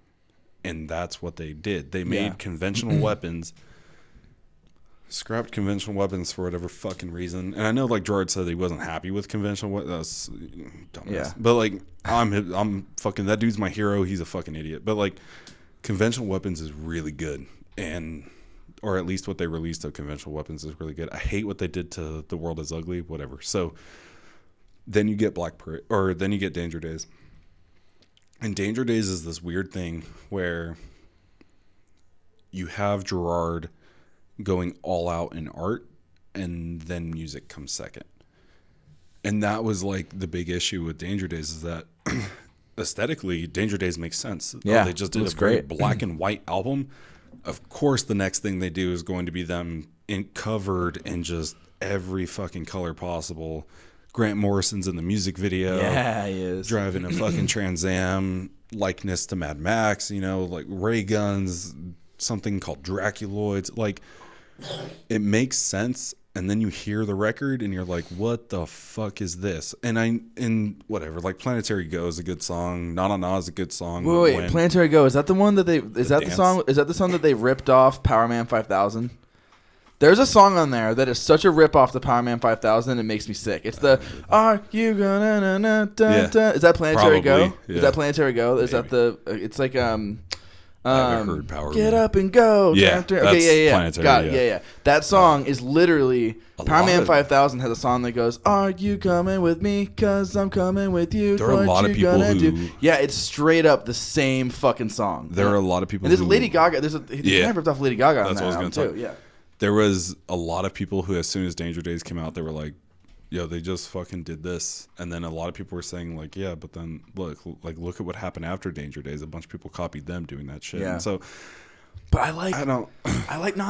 And that's what they did. They made conventional weapons, scrapped conventional weapons for whatever fucking reason. And I know, like, Gerard said he wasn't happy with conventional weapons. That's dumbass. Yeah. But, like, I'm fucking, that dude's my hero. He's a fucking idiot. But, like, conventional weapons is really good. And, or at least what they released of conventional weapons is really good. I hate what they did to The World Is Ugly, whatever. So then you get Black Parade, or then you get Danger Days. And Danger Days is this weird thing where you have Gerard going all out in art, and then music comes second. And that was like the big issue with Danger Days, is that aesthetically, Danger Days makes sense. Yeah, they just did a very black and white album. Of course, the next thing they do is going to be them covered in just every fucking color possible. Grant Morrison's in the music video. Yeah, he is. Driving a fucking Trans Am, likeness to Mad Max, like ray guns, something called Draculoids. Like, it makes sense. And then you hear the record and you're like, what the fuck is this? And whatever, like Planetary Go is a good song. Na Na Na is a good song. Wait, Planetary Go, is that the one that they, is that the song that they ripped off Power Man 5000? There's a song on there that is such a rip off the Power Man 5000, it makes me sick. It's the Are You Gonna Na Na Da Da? Is that Planetary Go? Yeah. Is that Planetary Go? Is that the? It's like I haven't heard Power Get Man. Up and Go. Yeah, okay, yeah. Planetary, Got it. Yeah. That song is literally Power Man 5000 has a song that goes, Are you coming with me? 'Cause I'm coming with you. There are a lot of people who. Yeah, it's straight up the same fucking song. There are a lot of people. And there's Lady Gaga. There's kind of ripped off Lady Gaga on that album too. Yeah. There was a lot of people who, as soon as Danger Days came out, they were like, yo, they just fucking did this. And then a lot of people were saying, like, yeah, but then look at what happened after Danger Days. A bunch of people copied them doing that shit. Yeah. And so, but I like Na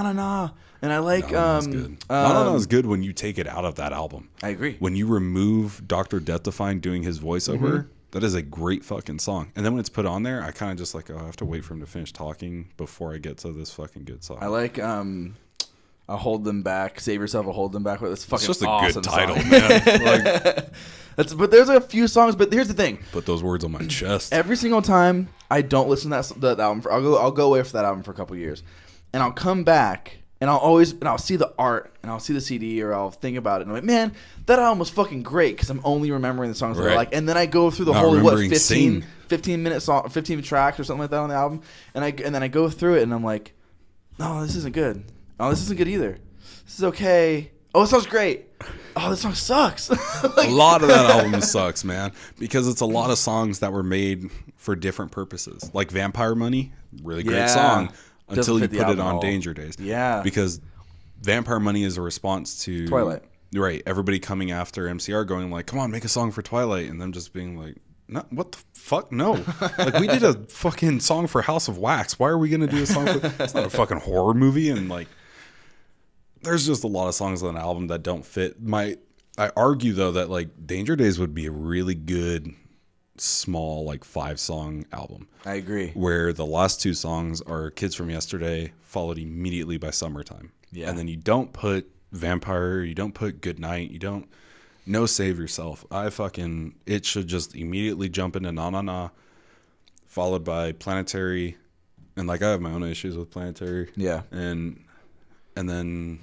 Na Na. And I like Na Na Na is good when you take it out of that album. I agree. When you remove Dr. Death Defying doing his voiceover, that is a great fucking song. And then when it's put on there, I kind of just like, I have to wait for him to finish talking before I get to this fucking good song. hold them back. Save yourself a hold them back. It's fucking It's just a awesome good title, song. man. Like, But there's a few songs. But here's the thing. put those words on my chest. Every single time I don't listen to that album, I'll go away for that album for a couple years, and I'll come back and I'll see the art and I'll see the CD or I'll think about it and I'm like, man, that album was fucking great because I'm only remembering the songs that I like, and then I go through the whole 15 minute song, 15 tracks or something like that on the album, and then I go through it and I'm like, no, this isn't good. Oh, this isn't good either. This is okay. Oh, this song's great. Oh, this song sucks. A lot of that album sucks, man, because it's a lot of songs that were made for different purposes. Like Vampire Money, really great song until you put it on Danger Days. Yeah. Because Vampire Money is a response to Twilight. Right. Everybody coming after MCR going like, come on, make a song for Twilight. And them just being like, no, what the fuck? No. Like, we did a fucking song for House of Wax. Why are we going to do a song for... It's not a fucking horror movie. And like... There's just a lot of songs on an album that don't fit. I argue though that like Danger Days would be a really good small like 5-song album. I agree. Where the last 2 songs are Kids From Yesterday, followed immediately by Summertime. Yeah. And then you don't put Vampire, you don't put Goodnight, you don't Save Yourself. It should just immediately jump into Na Na Na, followed by Planetary. And like I have my own issues with Planetary. Yeah. And then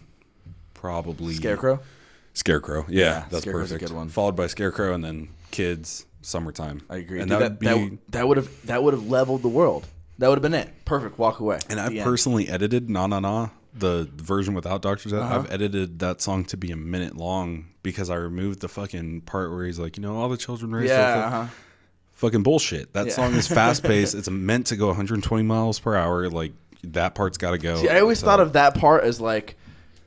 probably Scarecrow. Yeah, that's Scarecrow's perfect. a good one. Followed by Scarecrow and then Kids, Summertime. I agree. And Dude, that would have leveled the world. That would have been it. Perfect. Walk away. And I've personally edited Na Na Na, the version without Dr. Zed. Uh-huh. I've edited that song to be a minute long because I removed the fucking part where he's like, all the children raised fucking bullshit. That song is fast paced. It's meant to go 120 miles per hour. Like, that part's got to go. See, I always thought of that part as like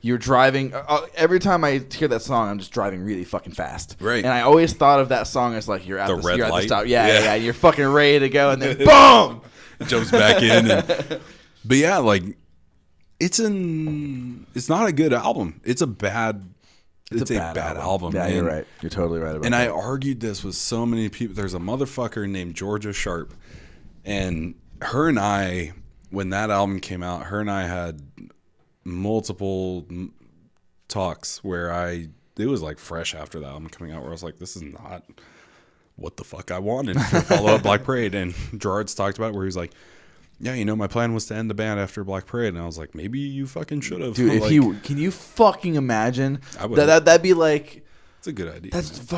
you're driving. Every time I hear that song, I'm just driving really fucking fast. Right. And I always thought of that song as like you're at the red light. At the stop. Yeah. You're fucking ready to go, and then boom, it jumps back in. But yeah, like it's not a good album. It's a bad album. Yeah, you're right. You're totally right about that. And I argued this with so many people. There's a motherfucker named Georgia Sharp, and her and I. When that album came out, her and I had multiple talks where it was like fresh after the album coming out where I was like, this is not what the fuck I wanted to follow up Black Parade. And Gerard's talked about it where he was like, yeah, my plan was to end the band after Black Parade. And I was like, maybe you fucking should have. Dude, can you fucking imagine? I would. That'd be like... It's a good idea. That's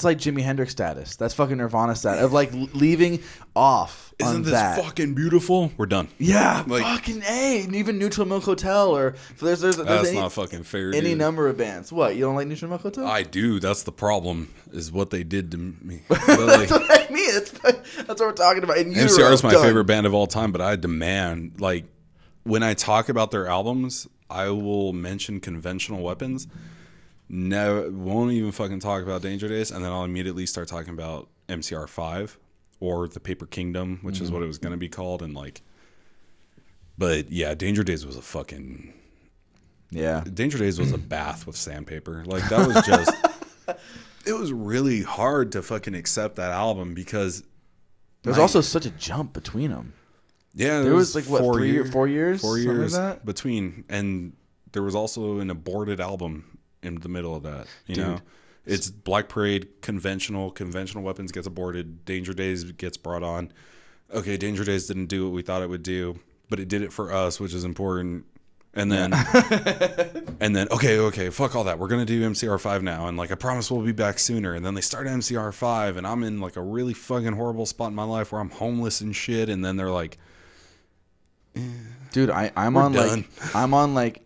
like Jimi Hendrix status. That's fucking Nirvana status of like leaving off. Isn't this fucking beautiful? We're done. Yeah, like, fucking A. And even Neutral Milk Hotel or there's that's not fucking fair. Any number of bands. What, you don't like Neutral Milk Hotel? I do. That's the problem. Is what they did to me. That's what I mean. That's what we're talking about. And MCR is my favorite band of all time, but I demand like when I talk about their albums, I will mention Conventional Weapons. No, won't even fucking talk about Danger Days, and then I'll immediately start talking about MCR 5 or The Paper Kingdom, which is what it was going to be called, and like, but yeah, Danger Days was a fucking Danger Days was a bath with sandpaper. Like that was just, it was really hard to fucking accept that album because there's also such a jump between them. Yeah, there was like what 4 years, 4 years like that? Between, and there was also an aborted album in the middle of that, you know, it's Black Parade, Conventional Weapons gets aborted, Danger Days gets brought on. Okay, Danger Days didn't do what we thought it would do, but it did it for us, which is important. And then, okay, fuck all that. We're gonna do MCR 5 now, and like I promise we'll be back sooner. And then they start MCR 5, and I'm in like a really fucking horrible spot in my life where I'm homeless and shit. And then they're like, dude, I'm on like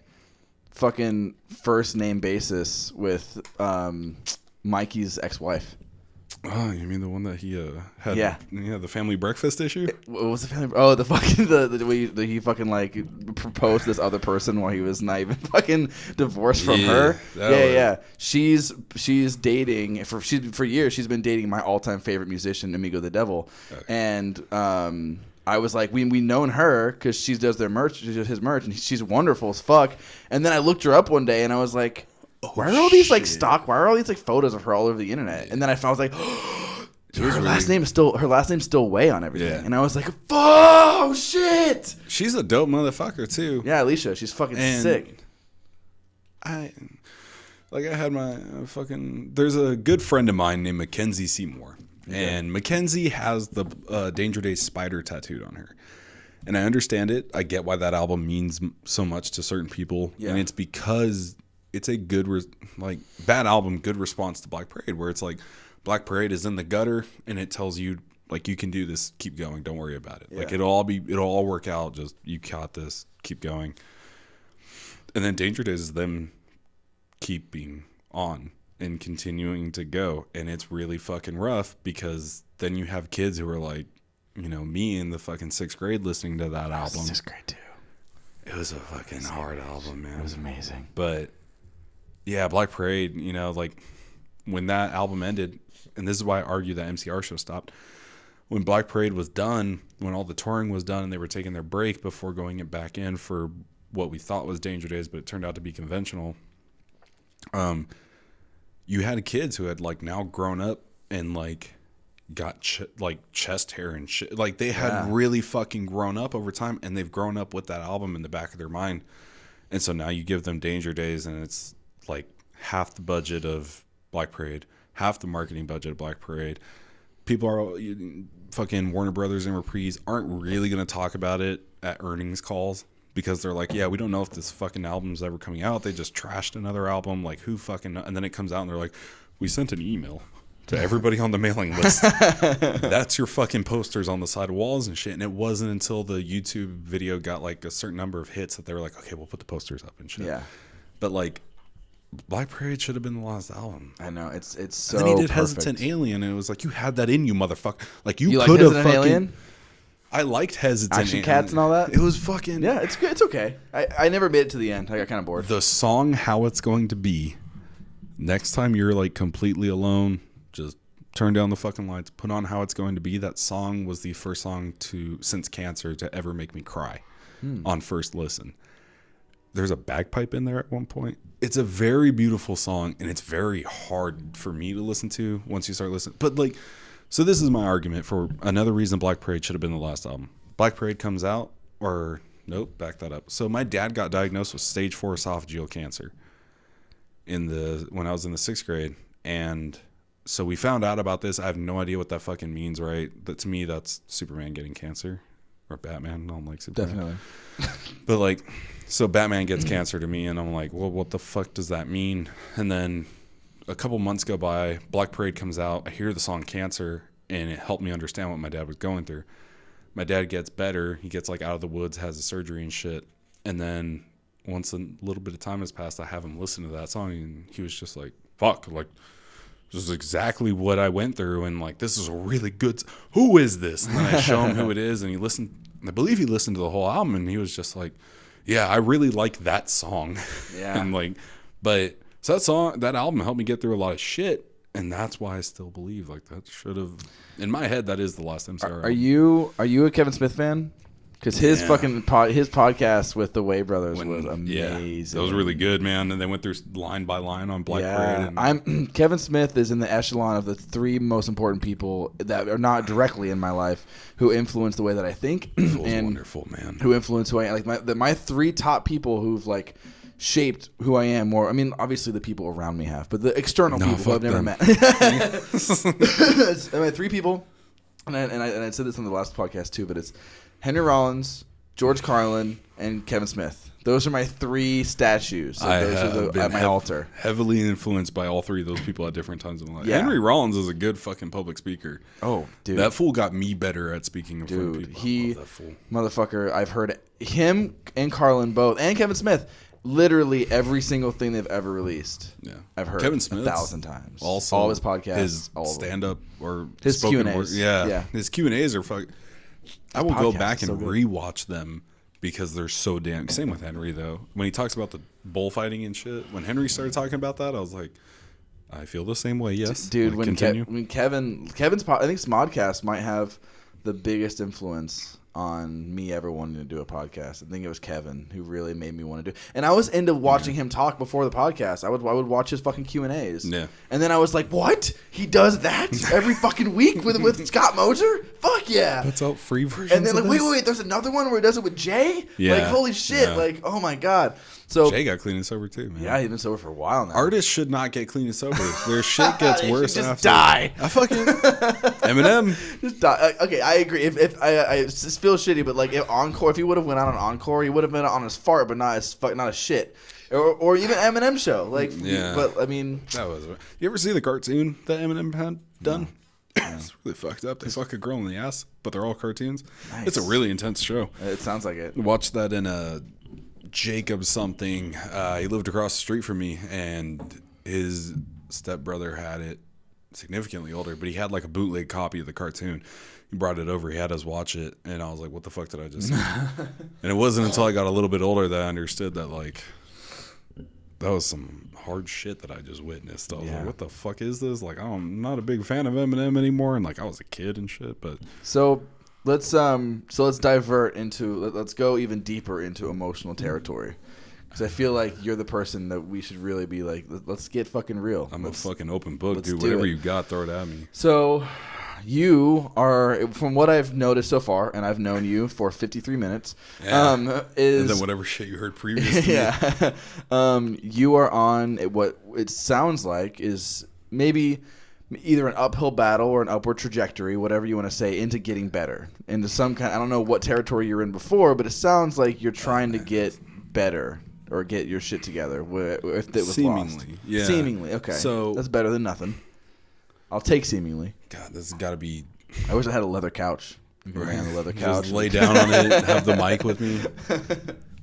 fucking first name basis with Mikey's ex-wife. Oh, you mean the one that he had? Yeah, the family breakfast issue. What was the family? Oh, the fucking the way he fucking like proposed to this other person while he was not even fucking divorced from her. Yeah. She's dating for years. She's been dating my all-time favorite musician, Amigo the Devil, and I was like, we known her because she does their merch, his merch, and she's wonderful as fuck. And then I looked her up one day, and I was like, why are all these like stock? Why are all these like photos of her all over the internet? And then I was like, her last name's still Way on everything. Yeah. And I was like, oh shit, she's a dope motherfucker too. Yeah, Alicia, she's fucking sick. I had my fucking. There's a good friend of mine named Mackenzie Seymour, and Mackenzie has the Danger Days spider tattooed on her, and I understand it. I get why that album means so much to certain people, and it's because it's a good bad album, good response to Black Parade, where it's like Black Parade is in the gutter, and it tells you like you can do this, keep going, don't worry about it. Like it'll all work out. Just you got this, keep going. And then Danger Days is them keeping on and continuing to go, and it's really fucking rough because then you have kids who are like, you know, me in the fucking 6th grade listening to that album. 6th grade too. It was a fucking hard album, man. It was amazing. But yeah, Black Parade, you know, like when that album ended, and this is why I argue that MCR show stopped. When Black Parade was done, when all the touring was done and they were taking their break before going it back in for what we thought was Danger Days, but it turned out to be conventional. You had kids who had like now grown up and like got chest hair and shit. Like they had really fucking grown up over time, and they've grown up with that album in the back of their mind. And so now you give them Danger Days, and it's like half the budget of Black Parade, half the marketing budget of Black Parade. People are fucking Warner Brothers and Reprise aren't really going to talk about it at earnings calls because they're like, yeah, we don't know if this fucking album's ever coming out. They just trashed another album. Like, who fucking... And then it comes out and they're like, we sent an email to everybody on the mailing list. That's your fucking posters on the side of walls and shit. And it wasn't until the YouTube video got like a certain number of hits that they were like, okay, we'll put the posters up and shit. Yeah. But like, Black Parade should have been the last album. I know, it's so. And then he did perfect. Hesitant Alien, and it was like, you had that in you, motherfucker. Like you like could have Hesitant fucking. Alien? I liked Hesitant Action Alien. Cats and all that. It was fucking. Yeah, it's good. It's okay. I never made it to the end. I got kind of bored. The song "How It's Going to Be." Next time you're like completely alone, just turn down the fucking lights, put on "How It's Going to Be." That song was the first song since Cancer to ever make me cry on first listen. There's a bagpipe in there at one point. It's a very beautiful song, and it's very hard for me to listen to once you start listening. But like, so this is my argument for another reason Black Parade should have been the last album. Black Parade comes out, or nope, back that up. So my dad got diagnosed with stage 4 esophageal cancer when I was in the 6th grade, and so we found out about this. I have no idea what that fucking means, right? But to me, that's Superman getting cancer, or Batman. I don't like Superman. Definitely. But like, so Batman gets cancer to me, and I'm like, well, what the fuck does that mean? And then a couple months go by, Black Parade comes out. I hear the song Cancer, and it helped me understand what my dad was going through. My dad gets better. He gets like out of the woods, has a surgery and shit. And then once a little bit of time has passed, I have him listen to that song, and he was just like, fuck, like, this is exactly what I went through, and like, this is a really good, who is this? And then I show him who it is, and he listened, I believe he listened to the whole album, and he was just like, yeah, I really like that song. Yeah. And like, but so that album helped me get through a lot of shit, and that's why I still believe like that should have, in my head, that is the last MCR album. Are you a Kevin Smith fan? Because his fucking his podcast with the Way Brothers was amazing. Yeah, that was really good, man. And they went through line by line on Black Parade. And Kevin Smith is in the echelon of the 3 most important people that are not directly in my life who influence the way that I think. And wonderful, man. Who influence who I am. Like my 3 top people who've like shaped who I am more. I mean, obviously the people around me have, but the external people who I've never met. And my 3 people, and I said this on the last podcast too, but it's Henry Rollins, George Carlin, and Kevin Smith. Those are my 3 statues. Those are at my altar. Heavily influenced by all 3 of those people at different times in my life. Yeah. Henry Rollins is a good fucking public speaker. Oh, dude. That fool got me better at speaking in front of people. He, I love that fool. Motherfucker, I've heard him and Carlin both, and Kevin Smith, literally every single thing they've ever released. Yeah. I've heard Kevin Smith 1,000 times. Also, all his podcasts, his all stand-up or his Q&As. Yeah. His Q&As are fucking... I will go back and so rewatch them because they're so damn... Same with Henry, though. When he talks about the bullfighting and shit, when Henry started talking about that, I was like, I feel the same way, yes. Dude, like, when Kevin's... I think Smodcast might have the biggest influence on me ever wanting to do a podcast. I think it was Kevin who really made me want to do. And I was into watching him talk before the podcast. I would watch his fucking Q&As. Yeah. And then I was like, what? He does that every fucking week with Scott Moser? Fuck yeah. Puts out free versions. And then like, of wait, there's another one where he does it with Jay? Yeah. Like, holy shit. Yeah. Like, oh my God. So Jay got clean and sober too, man. yeah, he's been sober for a while now. Artists should not get clean and sober. Their shit gets They worse should just after. die. I fucking Eminem. Just die. Okay, I agree. If I just feel shitty, but like if he would have went out on Encore, he would have been on his fart, but not as shit. Or even Eminem show. Like, Yeah. But I mean, That was. You ever see the cartoon that Eminem had done? No. It's really fucked up. They fuck a girl in the ass, but they're all cartoons. Nice. It's a really intense show. it sounds like it. Watch that in a Jacob something. He lived across the street from me, and his stepbrother had it significantly older, but he had like a bootleg copy of the cartoon. He brought it over. He had us watch it, and I was like, "What the fuck did I just?" And it wasn't until I got a little bit older that I understood that like that was some hard shit that I just witnessed. I was like, "What the fuck is this?" Like, I'm not a big fan of Eminem anymore, and like I was a kid and shit, but So let's divert into let's go even deeper into emotional territory. Because I feel like you're the person that we should really be like, let's get fucking real. I'm a fucking open book, let's dude. do Whatever it. you got, throw it at me. So you are, from what I've noticed so far, and I've known you for 53 minutes, Yeah. is And then whatever shit you heard previously. yeah, you are on what it sounds like is maybe either an uphill battle or an upward trajectory, whatever you want to say, into getting better, into some kind. I don't know what territory you're in before, but it sounds like you're trying to get better or get your shit together. If it was lost, Seemingly, yeah. Seemingly, okay. So that's better than nothing. I'll take seemingly. God, this has got to be. I wish I had a leather couch. You can lay on the leather couch. Just lay down on it, have the mic with me.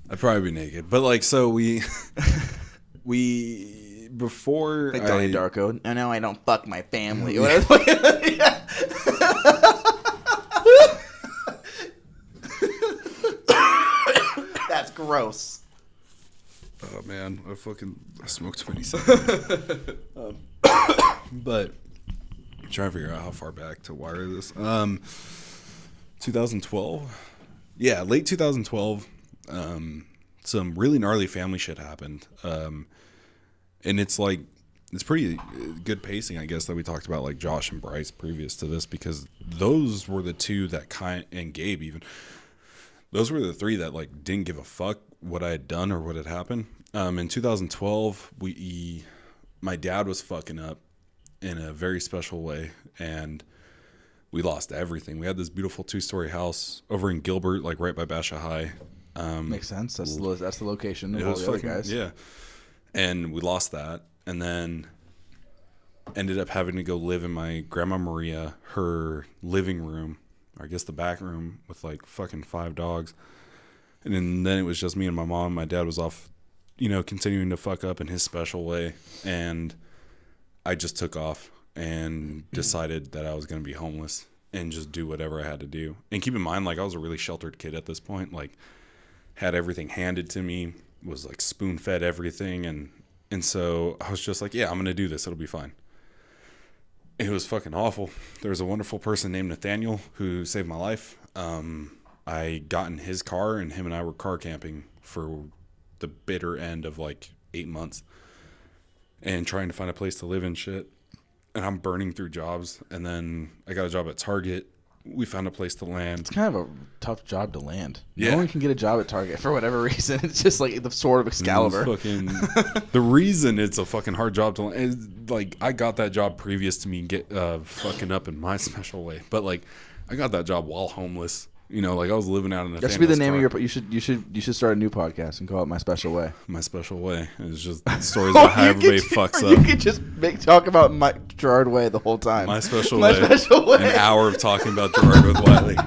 I'd probably be naked. But like, so we before Like Donnie Darko. No, I don't fuck my family. That's gross. Oh man, I smoked too many cigarettes. But I'm trying to figure out how far back to wire this. 2012. Yeah, late 2012. Some really gnarly family shit happened. And it's like it's pretty good pacing, I guess, that we talked about like Josh and Bryce previous to this, because those were the two that and Gabe even. Those were the three that like didn't give a fuck what I had done or what had happened. In 2012, my dad was fucking up in a very special way, and we lost everything. We had this beautiful 2-story house over in Gilbert, like right by Basha High. Makes sense. That's the location of It all was the other fucking, guys. yeah. And we lost that, and then ended up having to go live in my grandma Maria, her living room, or I guess the back room, with like fucking 5 dogs. And then it was just me and my mom. My dad was off, continuing to fuck up in his special way. And I just took off and decided that I was going to be homeless and just do whatever I had to do. And keep in mind, like, I was a really sheltered kid at this point. Like, had everything handed to me, was like spoon-fed everything. And so I was just like, yeah, I'm going to do this. It'll be fine. It was fucking awful. There was a wonderful person named Nathaniel who saved my life. I got in his car, and him and I were car camping for the bitter end of like 8 months and trying to find a place to live and shit. And I'm burning through jobs. And then I got a job at Target. We found a place to land. It's kind of a tough job to land. Yeah. No one can get a job at Target for whatever reason. It's just like the sword of Excalibur. The reason it's a fucking hard job to land is, like, I got that job previous to me fucking up in my special way. But like, I got that job while homeless. Like I was living out in a. That should be the name of your. You should start a new podcast and call it My Special Way. My Special Way. It's just stories about how everybody fucks up. You could just talk about my Gerard Way the whole time. My Special My Way. Special Way. An hour of talking about Gerard with Wylie.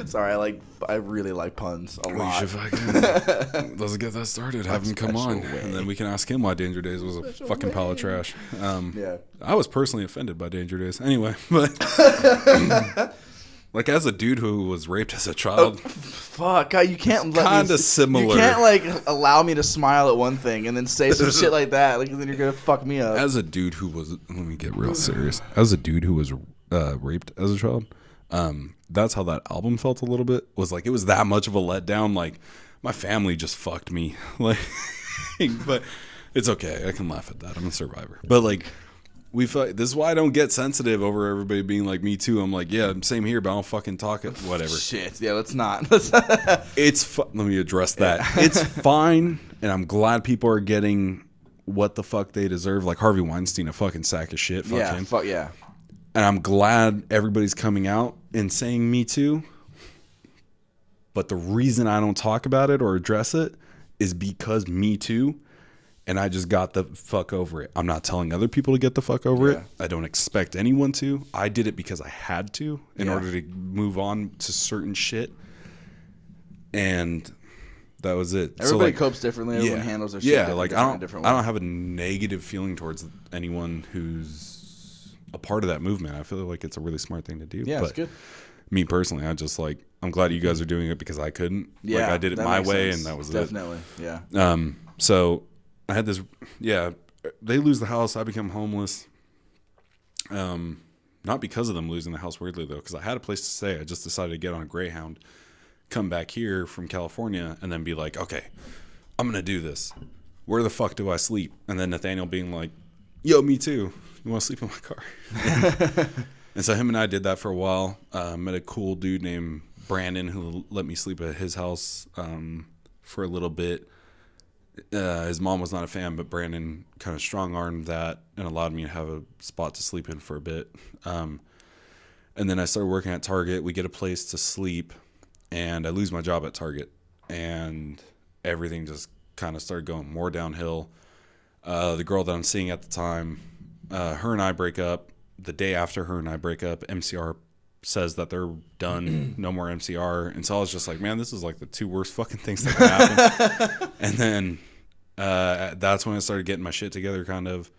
Sorry, I really like puns a lot. Let's get that started. Have him come on, and then we can ask him why Danger Days was a fucking pile of trash. Yeah. I was personally offended by Danger Days. Anyway, but. Like, as a dude who was raped as a child. Fuck, God, you can't let kind of similar. You can't, like, allow me to smile at one thing and then say some shit like that. Like, then you're going to fuck me up. As a dude who was... Let me get real serious. As a dude who was raped as a child, That's how that album felt a little bit. Was like it was that much of a letdown. Like my family just fucked me. Like, but it's okay. I can laugh at that. I'm a survivor. But like this is why I don't get sensitive over everybody being like me too. I'm like, yeah, same here, but I don't fucking talk it. Whatever. Shit. Yeah, let's not. It's let me address that. It's fine, and I'm glad people are getting what the fuck they deserve. Like Harvey Weinstein, a fucking sack of shit. Fuck him. Fuck yeah. And I'm glad everybody's coming out and saying me too. But the reason I don't talk about it or address it is because me too. And I just got the fuck over it. I'm not telling other people to get the fuck over it. I don't expect anyone to. I did it because I had to in order to move on to certain shit. And that was it. Everybody copes differently. Everyone handles their shit like I don't have a negative feeling towards anyone who's a part of that movement. I feel like it's a really smart thing to do. Yeah, but it's good. Me personally, I just like, I'm glad you guys are doing it because I couldn't. Yeah, like I did it my way sense. And that was Definitely. Yeah. So I had this, they lose the house. I become homeless. Not because of them losing the house, weirdly though, because I had a place to stay. I just decided to get on a Greyhound, come back here from California, and then be like, okay, I'm going to do this. Where the fuck do I sleep? And then Nathaniel being like, yo, me too. You want to sleep in my car? And so him and I did that for a while. Met a cool dude named Brandon who let me sleep at his house for a little bit. His mom was not a fan, but Brandon kind of strong-armed that and allowed me to have a spot to sleep in for a bit. And then I started working at Target. We get a place to sleep, and I lose my job at Target. And everything just kind of started going more downhill. The girl that I'm seeing at the time, her and I break up. The day after her and I break up, MCR says that they're done, no more MCR. And so I was just like, man, this is like the two worst fucking things that can happen. And then that's when I started getting my shit together, kind of.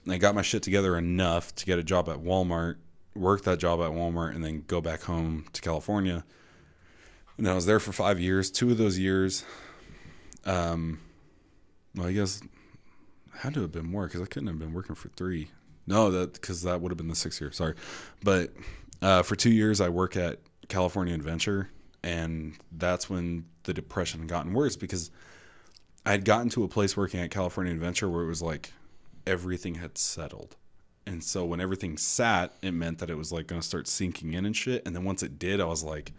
And I got my shit together enough to get a job at Walmart, work that job at Walmart, and then go back home to California. And I was there for 5 years. 2 of those years, well, I guess it had to have been more because I couldn't have been working for 3. No, because that would have been the 6th year. Sorry. But for 2 years, I work at California Adventure, and that's when the depression had gotten worse because I had gotten to a place working at California Adventure where it was like everything had settled. And so when everything sat, it meant that it was like going to start sinking in and shit. And then once it did, I was like,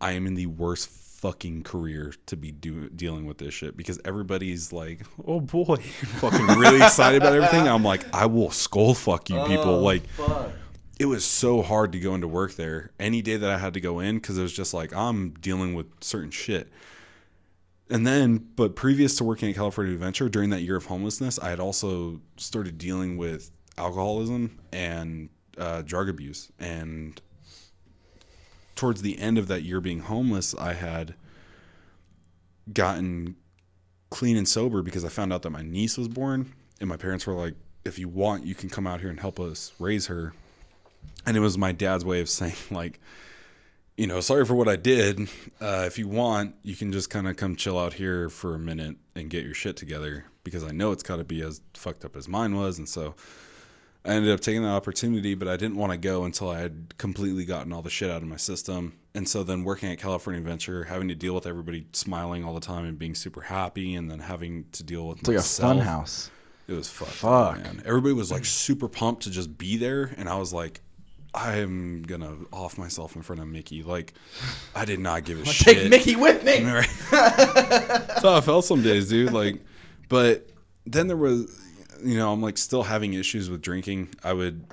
I am in the worst fucking career to be dealing with this shit because everybody's like, oh boy, fucking really excited about everything. I'm like, I will skull fuck you people. Like, fuck. It was so hard to go into work there any day that I had to go in because it was just like, I'm dealing with certain shit. And then, but previous to working at California Adventure, during that year of homelessness, I had also started dealing with alcoholism and drug abuse. And towards the end of that year being homeless, I had gotten clean and sober because I found out that my niece was born. And my parents were like, if you want, you can come out here and help us raise her. And it was my dad's way of saying, like, you know, sorry for what I did. If you want, you can just kind of come chill out here for a minute and get your shit together because I know it's got to be as fucked up as mine was. And so I ended up taking that opportunity, but I didn't want to go until I had completely gotten all the shit out of my system. And so then working at California Adventure, having to deal with everybody smiling all the time and being super happy, and then having to deal with myself. It's like a fun house. It was fuck, man. Everybody was like super pumped to just be there, and I was like, I am gonna off myself in front of Mickey. Like, I did not give a shit. Take Mickey with me. That's how I felt some days, dude. Like, but then there was, you know, I'm like still having issues with drinking. I would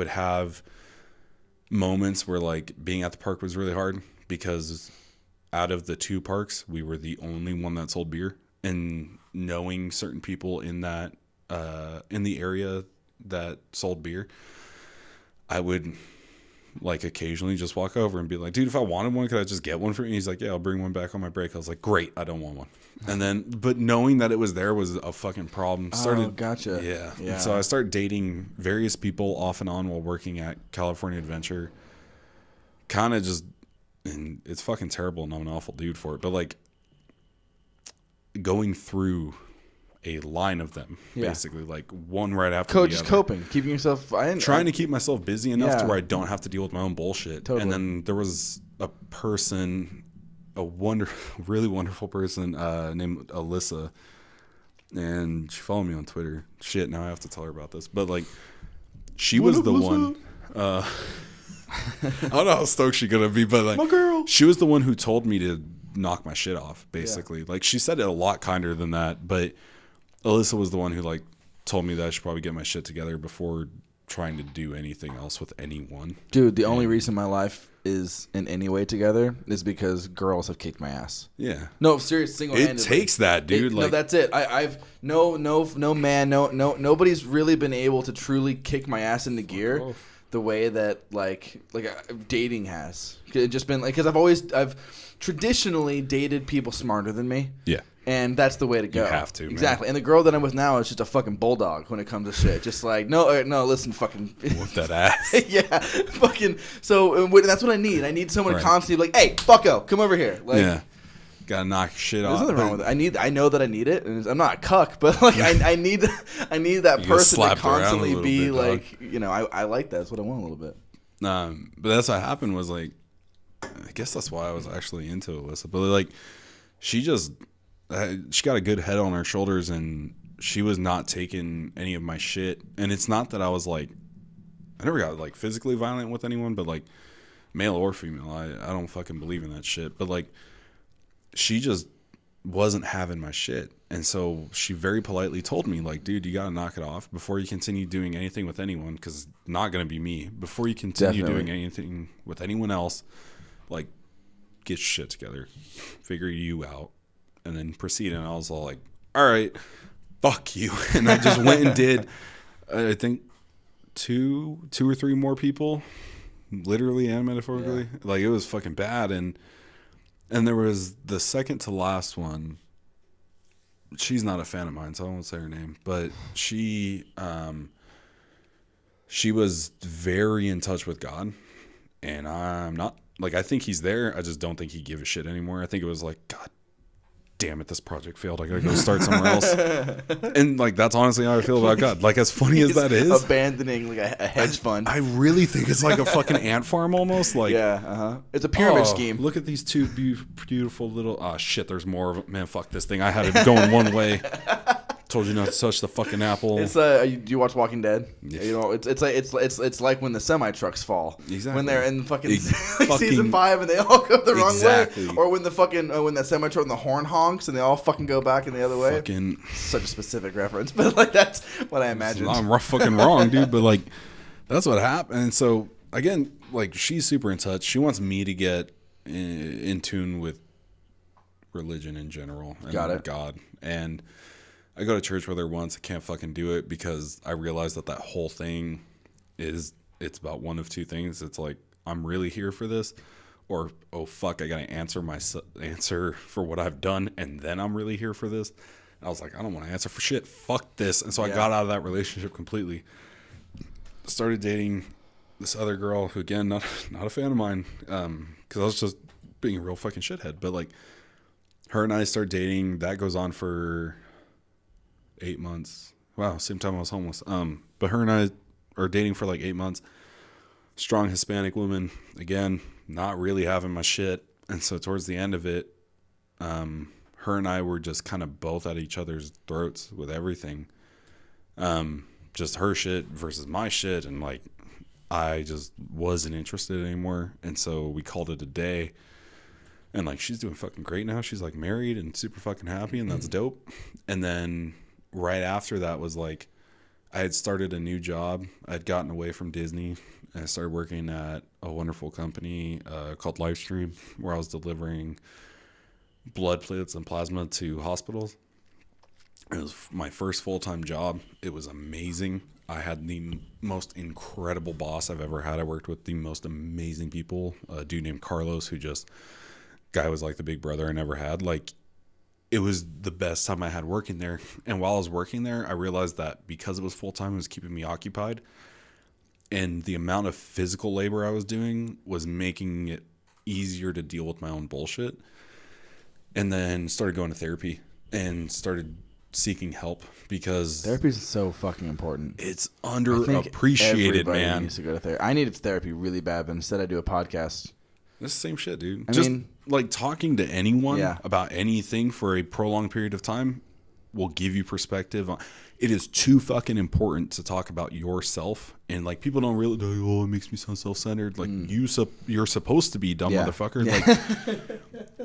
have moments where like being at the park was really hard because out of the 2 parks, we were the only one that sold beer, and knowing certain people in that in the area that sold beer, I would like occasionally just walk over and be like, dude, if I wanted one, could I just get one for you? And he's like, yeah, I'll bring one back on my break. I was like, great, I don't want one. And then, but knowing that it was there was a fucking problem. Gotcha. Yeah. And so I started dating various people off and on while working at California Adventure. Kind of just, and it's fucking terrible and I'm an awful dude for it, but like going through a line of them, basically, like one right after Coach the is other. coping, keeping yourself. Trying to keep myself busy enough to where I don't have to deal with my own bullshit. Totally. And then there was a person, really wonderful person named Alyssa, and she followed me on Twitter. Shit, now I have to tell her about this. But like, she was the one. I don't know how stoked she's gonna be, but like, my girl. She was the one who told me to knock my shit off. Basically, like she said it a lot kinder than that, but Alyssa was the one who like told me that I should probably get my shit together before trying to do anything else with anyone. Dude, the only reason my life is in any way together is because girls have kicked my ass. Yeah. No, serious, single-handedly. It takes that, dude. No, that's it. I've no man, nobody's really been able to truly kick my ass into gear the way that like dating has. It just been like, because I've traditionally dated people smarter than me. Yeah. And that's the way to go. You have to, man. Exactly. And the girl that I'm with now is just a fucking bulldog when it comes to shit. Just like, no, listen, fucking. Whoop that ass. Yeah. Fucking. So that's what I need. I need someone to constantly be like, hey, fucko, come over here. Like, yeah. Gotta knock shit off. There's nothing wrong with it. I know that I need it. And I'm not a cuck, but like, I need that person to constantly be bit, like, you know, I like that. That's what I want a little bit. But that's what happened was like, I guess that's why I was actually into Alyssa. But like, she got a good head on her shoulders, and she was not taking any of my shit. And it's not that I was like, I never got like physically violent with anyone, but like male or female, I don't fucking believe in that shit. But like, she just wasn't having my shit. And so she very politely told me like, dude, you got to knock it off before you continue doing anything with anyone. 'Cause it's not going to be me. Before you continue doing anything with anyone else, like, get your shit together, figure you out, and then proceed. And I was all like, all right, fuck you. And I just went and did, I think, two or three more people, literally and metaphorically. Yeah. Like, it was fucking bad. And there was the second to last one. She's not a fan of mine, so I won't say her name. But she was very in touch with God, and I'm not. Like, I think he's there. I just don't think he gives a shit anymore. I think it was like, God damn it, this project failed. I gotta go start somewhere else. And like, that's honestly how I feel about God. Like, as funny as that is, abandoning like a hedge fund. I really think it's like a fucking ant farm almost. Like, yeah, it's a pyramid scheme. Look at these two beautiful little. Shit, there's more of it. Man, fuck this thing. I had it going one way. Told you not to touch the fucking apple. It's do you watch Walking Dead? Yeah. You know, it's like when the semi trucks fall. Exactly. When they're in fucking season 5 and they all go the wrong way, or when the fucking when that semi truck and the horn honks and they all fucking go back in the other way. Fucking such a specific reference, but like that's what I imagined. I'm fucking wrong, dude. But like, that's what happened. And so again, like, she's super in touch. She wants me to get in tune with religion in general and God. And I go to church with her once. I can't fucking do it because I realized that whole thing it's about one of two things. It's like, I'm really here for this, or, oh fuck, I gotta answer for what I've done, and then I'm really here for this. And I was like, I don't want to answer for shit. Fuck this. And so I got out of that relationship completely. Started dating this other girl who, again, not a fan of mine, because I was just being a real fucking shithead. But like, her and I started dating. That goes on for 8 months. Wow, same time I was homeless. But her and I are dating for like 8 months. Strong Hispanic woman, again, not really having my shit. And so towards the end of it, her and I were just kind of both at each other's throats with everything. Just her shit versus my shit. And like, I just wasn't interested anymore. And so we called it a day. And like, she's doing fucking great now. She's like married and super fucking happy, and that's dope. And then right after that was like, I had started a new job. I'd gotten away from Disney, and I started working at a wonderful company called Livestream, where I was delivering blood platelets and plasma to hospitals. It was my first full-time job. It was amazing. I had the most incredible boss I've ever had. I worked with the most amazing people. A dude named Carlos, guy was like the big brother I never had. Like, it was the best time I had working there. And while I was working there, I realized that because it was full-time, it was keeping me occupied. And the amount of physical labor I was doing was making it easier to deal with my own bullshit. And then started going to therapy and started seeking help, because therapy is so fucking important. It's underappreciated, man. Needs to go to therapy. I needed therapy really bad, but instead I do a podcast. It's the same shit, dude. I mean, like talking to anyone about anything for a prolonged period of time will give you perspective. It is too fucking important to talk about yourself, and like people don't really like, oh, it makes me sound self-centered. Like you're supposed to be, dumb motherfucker. Like,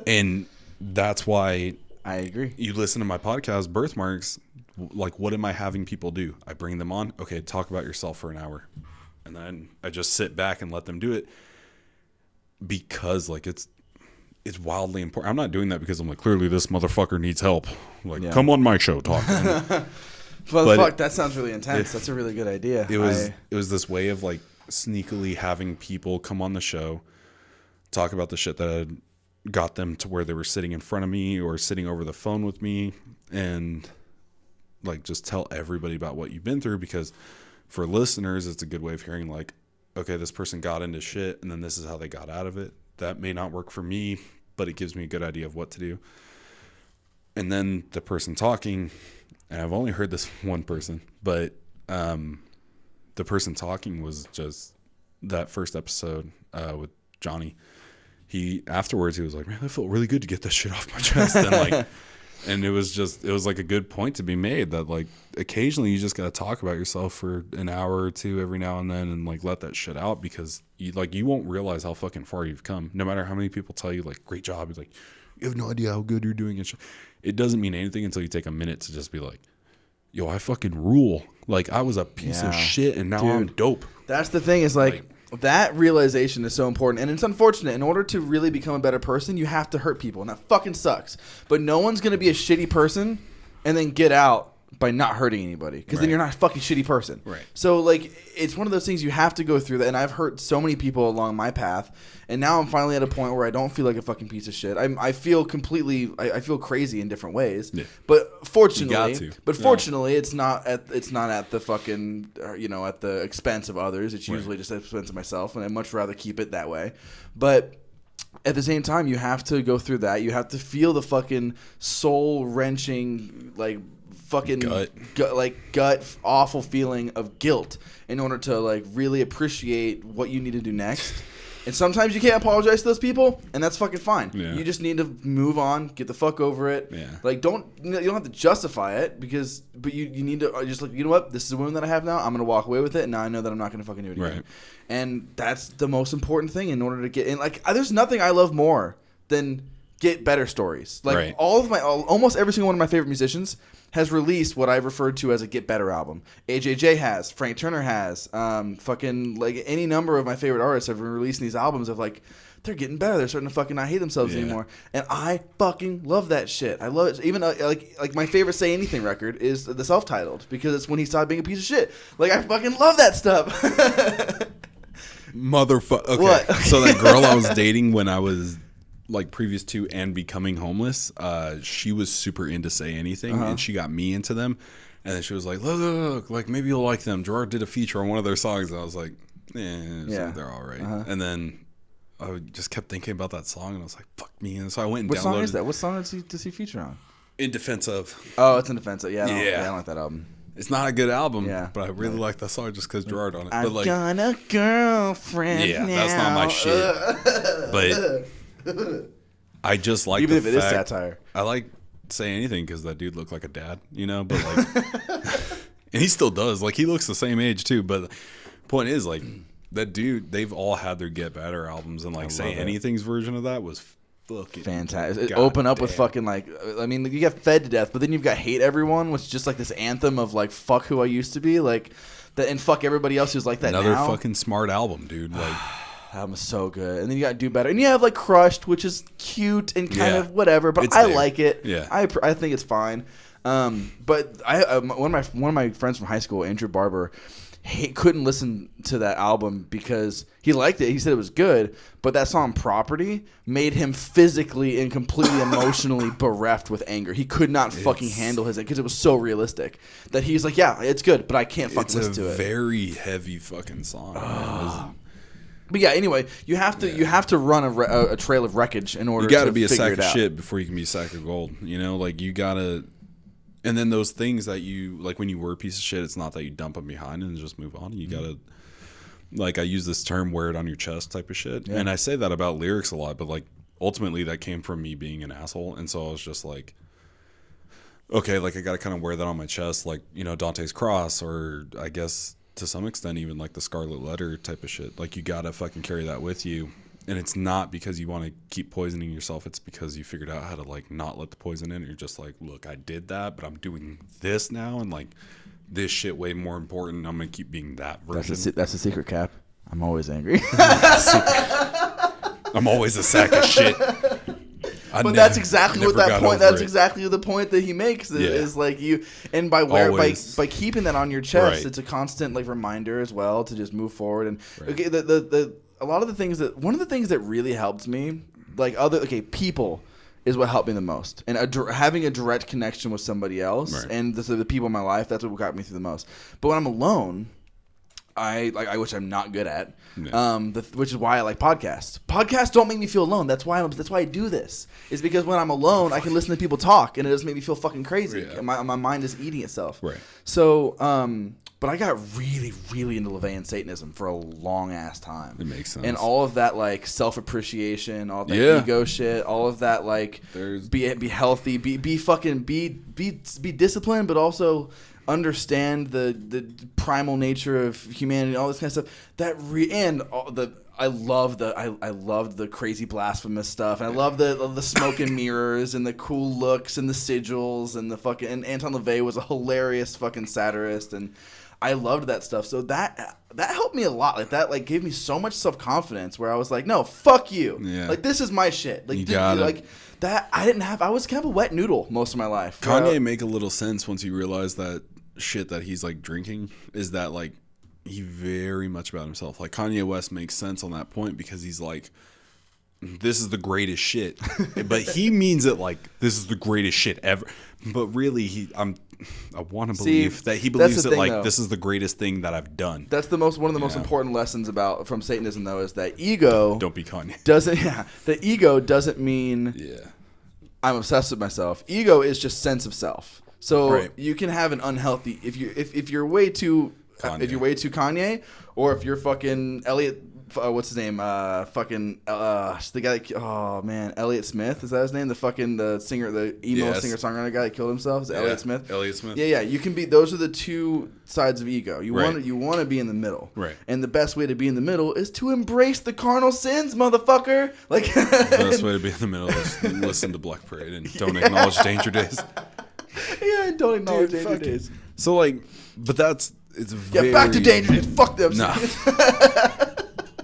and that's why I agree. You listen to my podcast, Birthmarks. Like, what am I having people do? I bring them on. Okay, talk about yourself for an hour, and then I just sit back and let them do it, because like it's wildly important. I'm not doing that because I'm like, clearly this motherfucker needs help. Like, come on my show, talk. But fuck, that sounds really intense. That's a really good idea. It was this way of like sneakily having people come on the show, talk about the shit that had got them to where they were sitting in front of me or sitting over the phone with me, and like just tell everybody about what you've been through, because for listeners it's a good way of hearing like, okay, this person got into shit and then this is how they got out of it. That may not work for me, but it gives me a good idea of what to do. And then the person talking, and I've only heard this one person, but the person talking was just that first episode with Johnny. Afterwards he was like, man, I felt really good to get that shit off my chest. And like, and it was like a good point to be made that like occasionally you just got to talk about yourself for an hour or two every now and then, and like let that shit out, because you won't realize how fucking far you've come. No matter how many people tell you like, great job, you're like, you have no idea how good you're doing. And shit. It doesn't mean anything until you take a minute to just be like, yo, I fucking rule. Like, I was a piece of shit and now I'm dope. That's the thing, is like that realization is so important, and it's unfortunate. In order to really become a better person, you have to hurt people, and that fucking sucks. But no one's going to be a shitty person and then get out by not hurting anybody, because then you're not a fucking shitty person. Right. So like, it's one of those things you have to go through that, and I've hurt so many people along my path, and now I'm finally at a point where I don't feel like a fucking piece of shit. I feel completely, I feel crazy in different ways. Yeah. But fortunately, it's not at the fucking, at the expense of others. It's usually just at the expense of myself, and I'd much rather keep it that way. But at the same time, you have to go through that. You have to feel the fucking soul wrenching, like, fucking gut awful feeling of guilt in order to like really appreciate what you need to do next. And sometimes you can't apologize to those people, and that's fucking fine. Yeah. You just need to move on, get the fuck over it. Yeah. Like, you don't have to justify it, but you need to just like, you know what, this is a wound that I have now. I'm gonna walk away with it, and now I know that I'm not gonna fucking do it again. Right. And that's the most important thing in order to get in. Like, there's nothing I love more than get better stories. Like almost every single one of my favorite musicians has released what I've referred to as a get better album. AJJ has, Frank Turner has, fucking like any number of my favorite artists have been releasing these albums of like, they're getting better. They're starting to fucking not hate themselves anymore. And I fucking love that shit. I love it. Even like my favorite Say Anything record is the self-titled, because it's when he stopped being a piece of shit. Like, I fucking love that stuff. Motherfucker. Okay. What? So that girl I was dating when I was like previous to and becoming homeless, she was super into Say Anything, and she got me into them, and then she was like, look, like maybe you'll like them. Gerard did a feature on one of their songs, and I was like, they're all right. And then I just kept thinking about that song, and I was like, fuck me. And so I went and downloaded. What song is that? What song does he feature on? In Defense Of. Oh, it's In Defense Of. Yeah, I don't like that album. It's not a good album, but I really like that song just because Gerard on it. I've got a girlfriend now. That's not my shit. But I just like even if it is satire. I like Say Anything because that dude looked like a dad, but like, and he still does. Like, he looks the same age too. But the point is, like, that dude, they've all had their Get Better albums, and like Say Anything's version of that was fucking fantastic. Open up with fucking like, I mean, you got Fed to Death, but then you've got Hate Everyone, which is just like this anthem of like, fuck who I used to be, like that, and fuck everybody else who's like that. Another fucking smart album, dude. Like. That album is so good. And then you got to Do Better. And you have like Crushed, which is cute and kind of whatever, but I like it. Yeah. I think it's fine. But one of my friends from high school, Andrew Barber, he couldn't listen to that album because he liked it. He said it was good, but that song Property made him physically and completely emotionally bereft with anger. He could not fucking handle his, because it was so realistic that he's like, yeah, it's good, but I can't fucking listen to it. It's a very heavy fucking song. But yeah, anyway, you have to run a trail of wreckage in order to figure it out. You got to be a sack of shit before you can be a sack of gold. Like, you got to And then those things that you, like when you were a piece of shit, it's not that you dump them behind and just move on. You gotta, like I use this term, wear it on your chest type of shit. Yeah. And I say that about lyrics a lot, but like ultimately that came from me being an asshole. And so I was just like, okay, like I gotta kind of wear that on my chest, like, you know, Dante's Cross, or I guess to some extent even like the Scarlet Letter type of shit. Like you gotta fucking carry that with you. And it's not because you want to keep poisoning yourself. It's because you figured out how to like not let the poison in. You're just like, look, I did that, but I'm doing this now, and like this shit way more important. I'm gonna keep being that version. That's a secret, Cap. I'm always angry. I'm always a sack of shit. But that's exactly what that point. That's exactly the point that he makes. Is like you, and by keeping that on your chest, it's a constant like reminder as well to just move forward. And okay, a lot of the things one of the things that really helped me, like people is what helped me the most, and having a direct connection with somebody else, and the people in my life, that's what got me through the most. But when I'm alone, which I'm not good at, which is why I like podcasts. Podcasts don't make me feel alone. That's why I do this. Is because when I'm alone, I can listen to people talk, and it doesn't make me feel fucking crazy. Yeah. And my mind is eating itself. Right. So, but I got really, really into LaVeyan Satanism for a long ass time. It makes sense. And all of that like self appreciation, all that ego shit, all of that like be healthy, be disciplined, but also understand the primal nature of humanity, all this kind of stuff. I loved the crazy blasphemous stuff. And I love the smoke and mirrors and the cool looks and the sigils and the fucking. And Anton LaVey was a hilarious fucking satirist, and I loved that stuff. So that helped me a lot. Like that like gave me so much self-confidence where I was like, no, fuck you. Yeah. Like this is my shit. Like that I was kind of a wet noodle most of my life. Kanye make a little sense once you realize that shit that he's like drinking is that like he very much about himself. Like Kanye West makes sense on that point because he's like, this is the greatest shit. But he means it like this is the greatest shit ever. But really I want to believe that he believes it like though. This is the greatest thing that I've done. That's one of the most important lessons from Satanism though, is that ego don't be Kanye. The ego doesn't mean I'm obsessed with myself. Ego is just sense of self. So you can have an unhealthy if you're way too Kanye, or if you're fucking Elliot. What's his name? The guy that, Elliot Smith, is that his name? The singer, the emo singer-songwriter guy that killed himself? Is it Elliot Smith? Elliot Smith. Yeah. You can be. Those are the two sides of ego. You want to be in the middle. Right. And the best way to be in the middle is to embrace the carnal sins, motherfucker. Like the best way to be in the middle is to listen to Black Parade and don't acknowledge Danger Days. Yeah, and don't acknowledge Danger Days. So but that's back to Danger Days. Fuck them. Nah.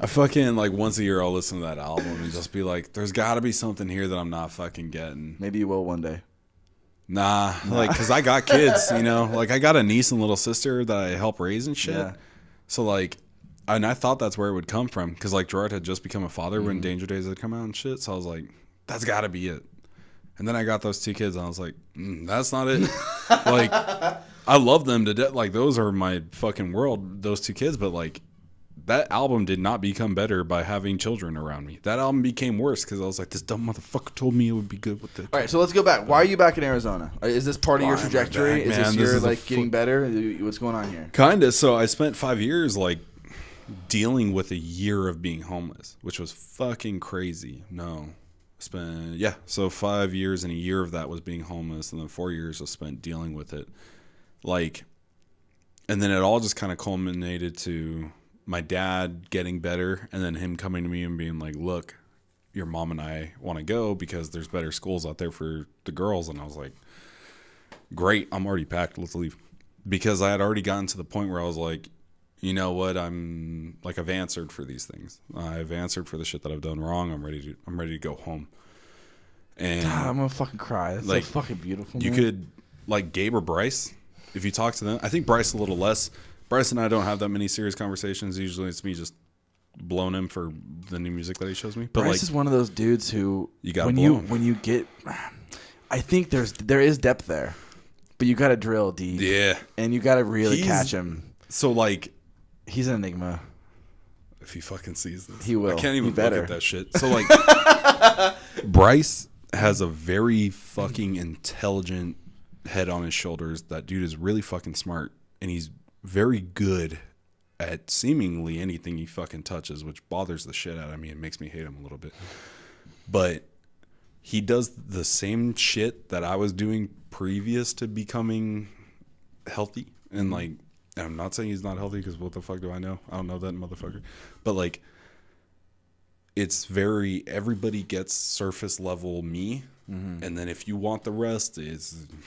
I fucking once a year I'll listen to that album and just be like, there's got to be something here that I'm not fucking getting. Maybe you will one day. Nah. Because I got kids, you know, I got a niece and little sister that I help raise and shit. Yeah. So and I thought that's where it would come from because Gerard had just become a father when Danger Days had come out and shit. So I was like, that's got to be it. And then I got those two kids and I was like, that's not it. I love them to death. Those are my fucking world, those two kids. But that album did not become better by having children around me. That album became worse because I was like, this dumb motherfucker told me it would be good with it. All right, so let's go back. Why are you back in Arizona? Is this part of your trajectory? Is this getting better? What's going on here? Kinda. So I spent 5 years dealing with a year of being homeless, which was fucking crazy. So 5 years and a year of that was being homeless, and then 4 years was spent dealing with it. And then it all just kind of culminated to my dad getting better, and then him coming to me and being like, look, your mom and I want to go because there's better schools out there for the girls. And I was like, great, I'm already packed, let's leave. Because I had already gotten to the point where I was like, you know what, I've answered for these things. I've answered for the shit that I've done wrong. I'm ready to go home. And God, I'm gonna fucking cry. That's so fucking beautiful. You could Gabe or Bryce, if you talk to them. I think Bryce a little less. Bryce and I don't have that many serious conversations. Usually it's me just blowing him for the new music that he shows me. But Bryce is one of those dudes who when you get, I think there is depth there, but you got to drill deep. Yeah, and you got to really catch him. So he's an enigma. If he fucking sees this, he will. I can't even look at that shit. So Bryce has a very fucking intelligent head on his shoulders. That dude is really fucking smart, and he's very good at seemingly anything he fucking touches, which bothers the shit out of me and makes me hate him a little bit. But he does the same shit that I was doing previous to becoming healthy. And like, I'm not saying he's not healthy, because what the fuck do I know? I don't know that motherfucker. But like, it's very, everybody gets surface level me. Mm-hmm. And then if you want the rest, you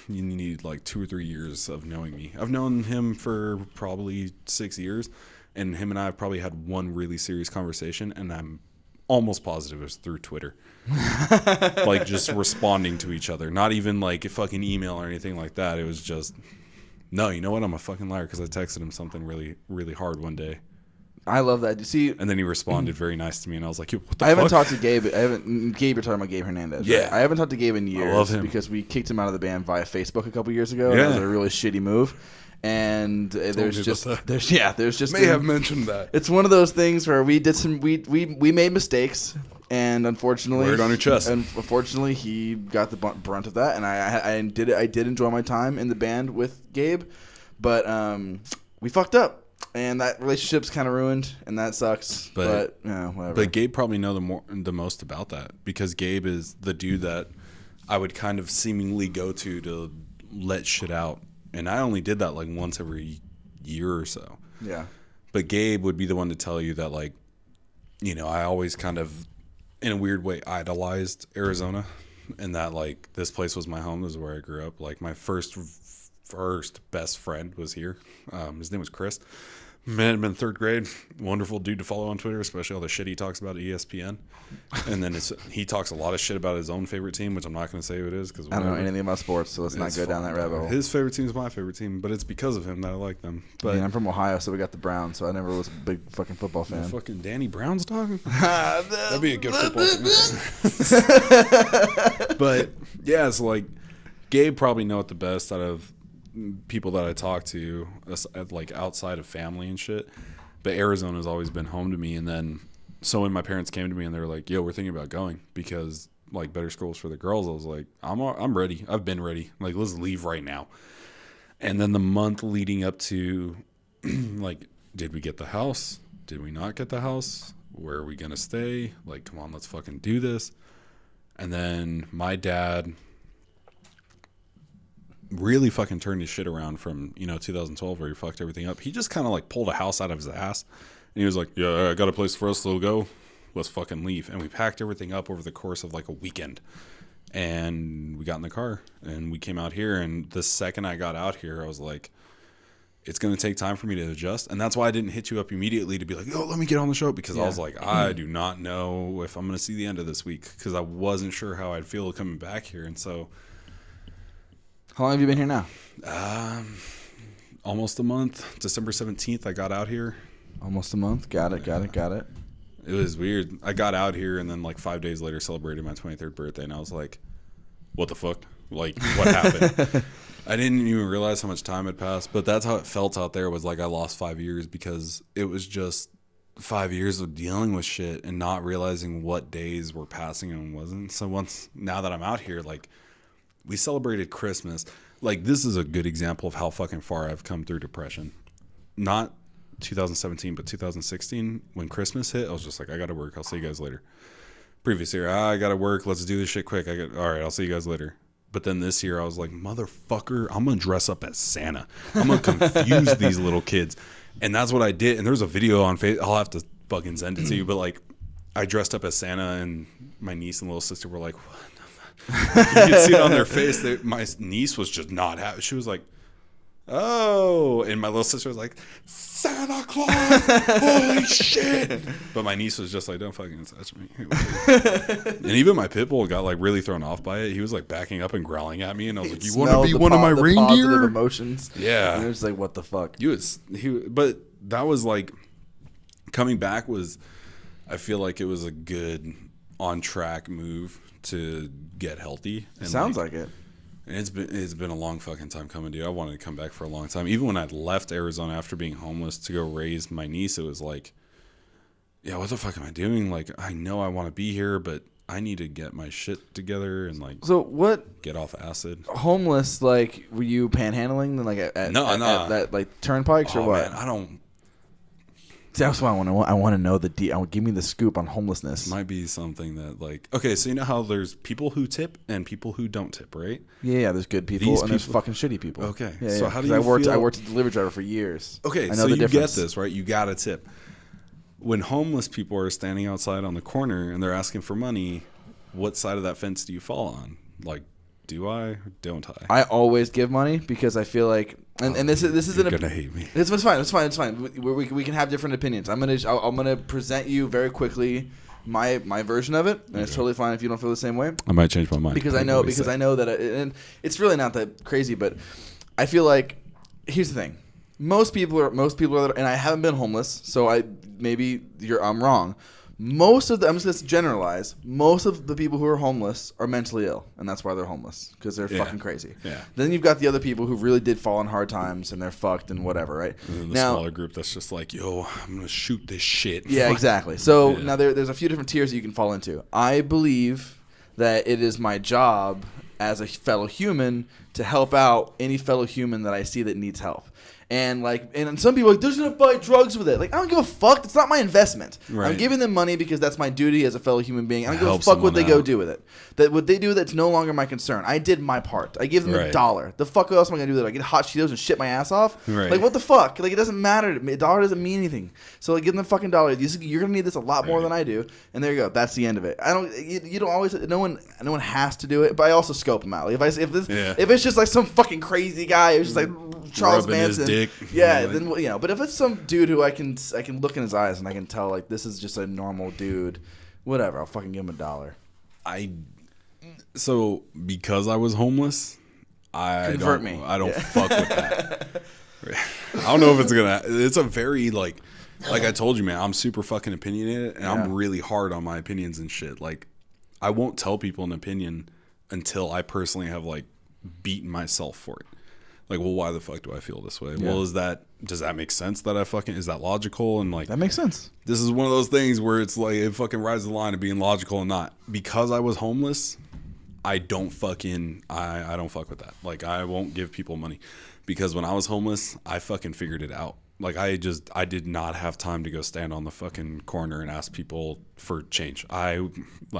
need like 2 or 3 years of knowing me. I've known him for probably 6 years, and him and I have probably had one really serious conversation, and I'm almost positive it was through Twitter. Like, just responding to each other. Not even like a fucking email or anything like that. It was just, no, you know what? I'm a fucking liar, because I texted him something really, really hard one day. I love that. You see, and then he responded very nice to me, and I was like, "What the fuck?" I haven't talked to Gabe. Gabe, you're talking about Gabe Hernandez. Yeah. Right? I haven't talked to Gabe in years. I love him. Because we kicked him out of the band via Facebook a couple years ago. Yeah. It was a really shitty move. And there's just may have mentioned that. It's one of those things where we made mistakes, and unfortunately, wear it on your chest. And unfortunately, he got the brunt of that. And I did enjoy my time in the band with Gabe, but we fucked up. And that relationship's kind of ruined, and that sucks. But whatever. But Gabe probably know the most about that, because Gabe is the dude that I would kind of seemingly go to let shit out. And I only did that like once every year or so. Yeah. But Gabe would be the one to tell you that, like, you know, I always kind of, in a weird way, idolized Arizona, and that like this place was my home. This is where I grew up. Like, my first best friend was here. His name was Chris. Met him in 3rd grade. Wonderful dude to follow on Twitter, especially all the shit he talks about at ESPN. And then he talks a lot of shit about his own favorite team, which I'm not going to say who it is, because I don't know anything about sports, so let's not go down that rabbit hole. His favorite team is my favorite team, but it's because of him that I like them. But I mean, I'm from Ohio, so we got the Browns, so I never was a big fucking football fan. Fucking Danny Brown's dog? That'd be a good football team. But yeah, it's like Gabe probably know it the best out of people that I talk to, like outside of family and shit. But Arizona's always been home to me. And then so when my parents came to me and they were like, yo, we're thinking about going because like better schools for the girls, I was like, I'm ready. I've been ready. Like, let's leave right now. And then the month leading up to like, did we get the house? Did we not get the house? Where are we gonna stay? Like, come on, let's fucking do this. And then my dad really fucking turned his shit around from, 2012, where he fucked everything up. He just kind of like pulled a house out of his ass, and he was like, yeah, I got a place for us to go. Let's fucking leave. And we packed everything up over the course of like a weekend, and we got in the car and we came out here. And the second I got out here, I was like, it's going to take time for me to adjust. And that's why I didn't hit you up immediately to be like, oh, let me get on the show, because I was like, I do not know if I'm going to see the end of this week, because I wasn't sure how I'd feel coming back here. And so, how long have you been here now? Almost a month. December 17th, I got out here. Almost a month. Got it. It was weird. I got out here, and then like 5 days later celebrated my 23rd birthday, and I was like, what the fuck? Like, what happened? I didn't even realize how much time had passed, but that's how it felt out there. Was like I lost 5 years, because it was just 5 years of dealing with shit and not realizing what days were passing and wasn't. So now that I'm out here, like, we celebrated Christmas. Like, this is a good example of how fucking far I've come through depression. Not 2017, but 2016, when Christmas hit, I was just like, I gotta work. I'll see you guys later. Previous year, I gotta work. Let's do this shit quick. All right, I'll see you guys later. But then this year, I was like, motherfucker, I'm gonna dress up as Santa. I'm gonna confuse these little kids. And that's what I did. And there's a video on Facebook. I'll have to fucking send it to you. But like, I dressed up as Santa, and my niece and little sister were like, what? You could see it on their face. My niece was just not happy. She was like, oh. And my little sister was like, Santa Claus, holy shit. But my niece was just like, don't fucking touch me. And even my pit bull got like really thrown off by it. He was like backing up and growling at me, and I was like, you want to be one of my reindeer? Positive emotions. Yeah. And it was like, what the fuck? But that was like, coming back was, I feel like it was a good on track move to get healthy. And sounds like it. And it's been a long fucking time coming, dude. I wanted to come back for a long time. Even when I left Arizona after being homeless to go raise my niece, it was like, yeah, what the fuck am I doing? Like, I know I want to be here, but I need to get my shit together and like. So what? Get off acid. Homeless, like, were you panhandling then, like at that like turnpikes or what? Man, I don't. See, that's why I want to know give me the scoop on homelessness. Might be something that like, okay, so you know how there's people who tip and people who don't tip, right? Yeah, there's good people and there's fucking shitty people. Okay, yeah, so how do you feel? I worked as a delivery driver for years. Okay, I know so the you difference. get this, right? You got to tip. When homeless people are standing outside on the corner and they're asking for money, what side of that fence do you fall on? Like, do I or don't I? I always give money because I feel like, and this is you're gonna hate me. It's fine. We can have different opinions. I'm gonna present you very quickly my version of it, and it's totally fine if you don't feel the same way. I might change my mind because I know that and it's really not that crazy, but I feel like here's the thing. Most people are, and I haven't been homeless, so I'm wrong. I'm just going to generalize. Most of the people who are homeless are mentally ill, and that's why they're homeless, because they're fucking crazy. Yeah. Then you've got the other people who really did fall on hard times, and they're fucked and whatever, right? And then the smaller group that's just like, yo, I'm going to shoot this shit. Yeah, exactly. So now there's a few different tiers that you can fall into. I believe that it is my job as a fellow human to help out any fellow human that I see that needs help. And some people are like, they're just gonna buy drugs with it. Like, I don't give a fuck. It's not my investment. Right. I'm giving them money because that's my duty as a fellow human being. I don't give a fuck what they go do with it. That what they do with it's no longer my concern. I did my part. I give them $1. The fuck else am I gonna do with it? I get hot Cheetos and shit my ass off? Right. Like, what the fuck? Like, it doesn't matter to me. $1 doesn't mean anything. So like, give them the fucking $1. You're gonna need this a lot more than I do. And there you go. That's the end of it. You don't always. No one has to do it. But I also scope them out. Like, if it's just like some fucking crazy guy who's just like Charles rubbing Manson. His dick. Yeah. Then but if it's some dude who I can look in his eyes and I can tell like this is just a normal dude, whatever, I'll fucking give him $1. So because I was homeless, I don't fuck with that. I don't know if it's a very like I told you, man, I'm super fucking opinionated and I'm really hard on my opinions and shit. Like, I won't tell people an opinion until I personally have like beaten myself for it. Like, well, why the fuck do I feel this way? Yeah. Well, does that make sense that is that logical? And like, that makes sense. This is one of those things where it's like, it fucking rides the line of being logical and not. Because I was homeless, I don't fuck with that. Like, I won't give people money because when I was homeless, I fucking figured it out. Like, I did not have time to go stand on the fucking corner and ask people for change. I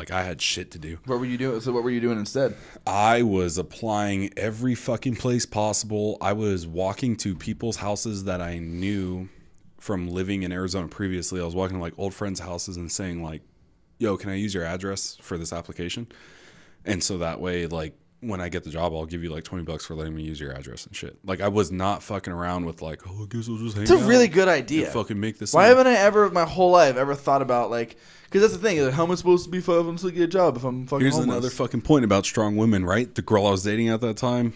had shit to do. What were you doing? So what were you doing instead? I was applying every fucking place possible. I was walking to people's houses that I knew from living in Arizona previously. I was walking to like old friends' houses and saying like, yo, can I use your address for this application? And so that way, like, when I get the job, I'll give you like $20 for letting me use your address and shit. Like, I was not fucking around with like, oh, I guess I'll just hang out. It's a really good idea. Fucking make this. Why haven't I ever, my whole life, ever thought about like, because that's the thing. Like, how am I supposed to be if I'm supposed to get a job if I'm fucking Here's homeless? Another fucking point about strong women, right? The girl I was dating at that time,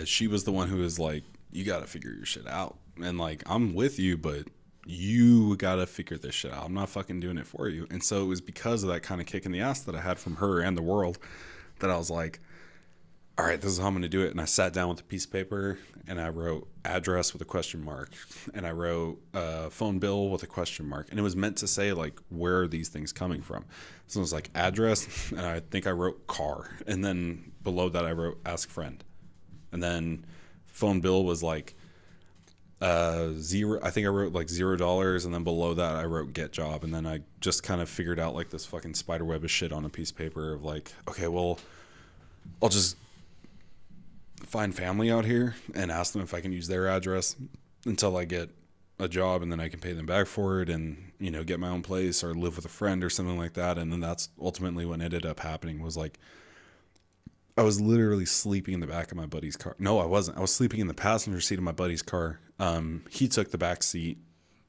she was the one who was like, you got to figure your shit out. And like, I'm with you, but you got to figure this shit out. I'm not fucking doing it for you. And so it was because of that kind of kick in the ass that I had from her and the world that I was like, all right, this is how I'm going to do it. And I sat down with a piece of paper and I wrote address with a question mark. And I wrote phone bill with a question mark. And it was meant to say, like, where are these things coming from? So it was like address. And I think I wrote car. And then below that, I wrote ask friend. And then phone bill was like zero. I think I wrote like $0. And then below that, I wrote get job. And then I just kind of figured out like this fucking spider web of shit on a piece of paper of like, okay, well, I'll just find family out here and ask them if I can use their address until I get a job, and then I can pay them back for it and, you know, get my own place or live with a friend or something like that. And then that's ultimately what ended up happening was like, I was literally sleeping in the back of my buddy's car. No, I wasn't. I was sleeping in the passenger seat of my buddy's car. He took the back seat.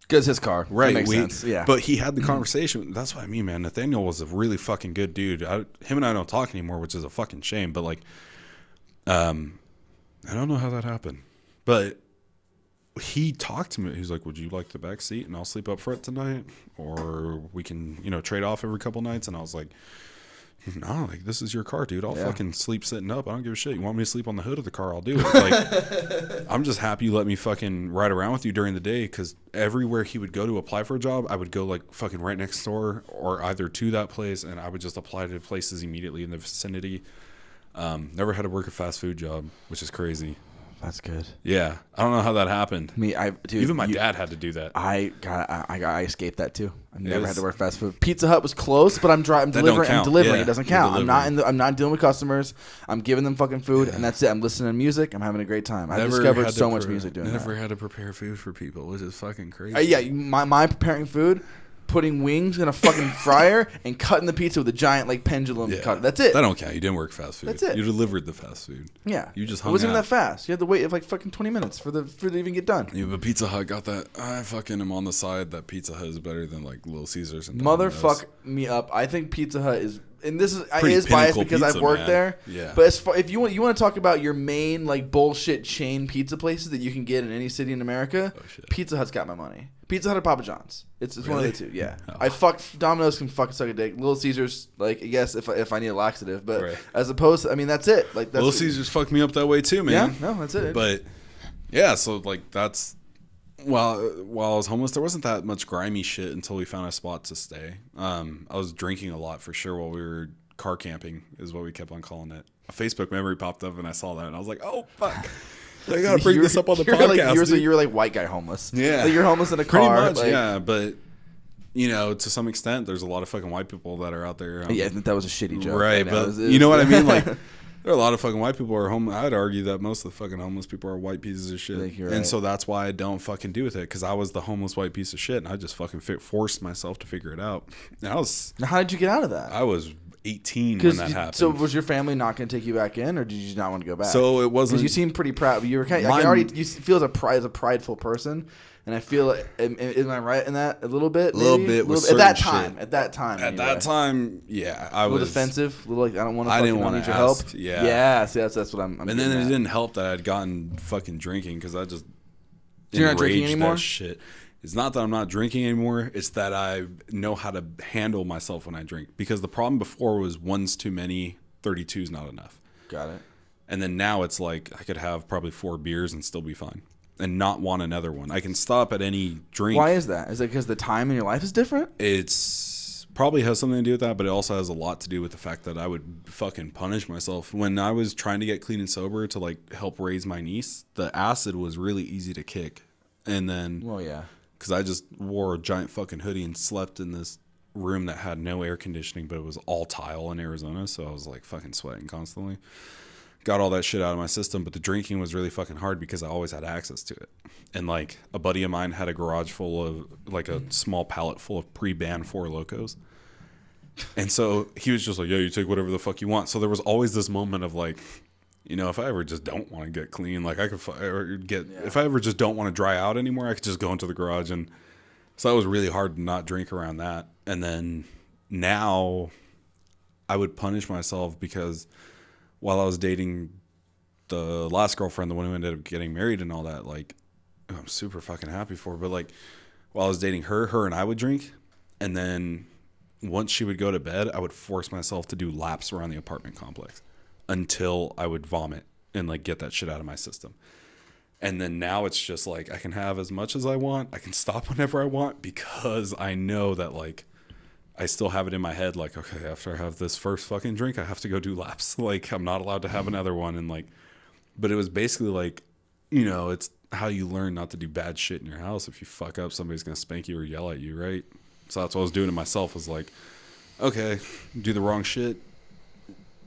Because his car. Right. That makes sense. Yeah. But he had the conversation. That's what I mean, man. Nathaniel was a really fucking good dude. Him and I don't talk anymore, which is a fucking shame. But like, I don't know how that happened, but he talked to me. He's like, would you like the back seat and I'll sleep up front tonight? Or we can, you know, trade off every couple nights. And I was like, No, like, this is your car, dude. I'll fucking sleep sitting up. I don't give a shit. You want me to sleep on the hood of the car? I'll do it. Like, I'm just happy you let me fucking ride around with you during the day, because everywhere he would go to apply for a job, I would go like fucking right next door or either to that place, and I would just apply to places immediately in the vicinity. Never had to work a fast food job, which is crazy. That's good. Yeah, I don't know how that happened. Dude, even my dad had to do that. I escaped that too. I never had to work fast food. Pizza Hut was close, but I'm delivering. Yeah, it doesn't count. I'm not dealing with customers. I'm giving them fucking food, and that's it. I'm listening to music. I'm having a great time. I discovered so much music doing that. Never had to prepare food for people, which is fucking crazy. My preparing food. Putting wings in a fucking fryer and cutting the pizza with a giant like pendulum cut. That's it. That don't count. You didn't work fast food. That's it. You delivered the fast food. Yeah. You just hung It wasn't out. even that fast. You had to wait like fucking 20 minutes for the food to even get done. Yeah, but Pizza Hut got that. I fucking am on the side that Pizza Hut is better than like Little Caesars and Motherfuck me up. I think Pizza Hut is, and this is biased because pizza, I've worked there. Yeah. But as far, if you want to talk about your main like bullshit chain pizza places that you can get in any city in America, Pizza Hut's got my money. Pizza Hut or Papa John's. It's really? One of the two. Yeah. Oh. Domino's can fucking suck a dick. Little Caesars, like, I guess if I need a laxative, but as opposed to, I mean, that's it. Like, Little Caesars fucked me up that way too, man. Yeah, no, that's it. But yeah, so like that's while I was homeless, there wasn't that much grimy shit until we found a spot to stay. I was drinking a lot for sure while we were car camping, is what we kept on calling it. A Facebook memory popped up and I saw that and I was like, oh fuck. I gotta bring this up on the podcast. You're like white guy homeless. Yeah, like you're homeless in a car. Pretty much, like, yeah. But you know, to some extent, there's a lot of fucking white people that are out there. Yeah, I think that was a shitty joke. Right, but you know what I mean? Like, there are a lot of fucking white people who are homeless. I'd argue that most of the fucking homeless people are white pieces of shit. And so that's why I don't fucking do with it, because I was the homeless white piece of shit, and I just fucking forced myself to figure it out. And Now, how did you get out of that? I was 18 when that happened. So was your family not going to take you back in, or did you not want to go back? So it wasn't. Because you seem pretty proud. You were kind of, you feel as a prideful person, and I feel like, am I right in that a little bit? A little bit at that time. At that time, yeah, I was a little defensive. A little like I don't want to. I didn't want to need your help. Yeah, yeah. See, that's what I'm. And then it didn't help that I'd gotten fucking drinking, because I just you're not drinking anymore. That shit. It's not that I'm not drinking anymore. It's that I know how to handle myself when I drink. Because the problem before was one's too many, 32's not enough. Got it. And then now it's like I could have probably 4 beers and still be fine and not want another one. I can stop at any drink. Why is that? Is it because the time in your life is different? It's probably has something to do with that, but it also has a lot to do with the fact that I would fucking punish myself. When I was trying to get clean and sober to like help raise my niece, the acid was really easy to kick. And then... Well, yeah. Because I just wore a giant fucking hoodie and slept in this room that had no air conditioning, but it was all tile in Arizona. So I was like fucking sweating constantly. Got all that shit out of my system, but the drinking was really fucking hard because I always had access to it. And like a buddy of mine had a garage full of like a small pallet full of pre-banned Four Locos. And so he was just like, yeah, you take whatever the fuck you want. So there was always this moment of like, you know, if I ever just don't want to get clean, like I could if I ever just don't want to dry out anymore, I could just go into the garage. And so that was really hard to not drink around that. And then now I would punish myself because while I was dating the last girlfriend, the one who ended up getting married and all that, like I'm super fucking happy for her. But like while I was dating her and I would drink. And then once she would go to bed, I would force myself to do laps around the apartment complex until I would vomit and like get that shit out of my system. And then now it's just like I can have as much as I want. I can stop whenever I want because I know that like I still have it in my head like, okay, after I have this first fucking drink, I have to go do laps. Like I'm not allowed to have another one. And like, but it was basically like, you know, it's how you learn not to do bad shit in your house. If you fuck up, somebody's going to spank you or yell at you, right? So that's what I was doing to myself, was like, okay, do the wrong shit,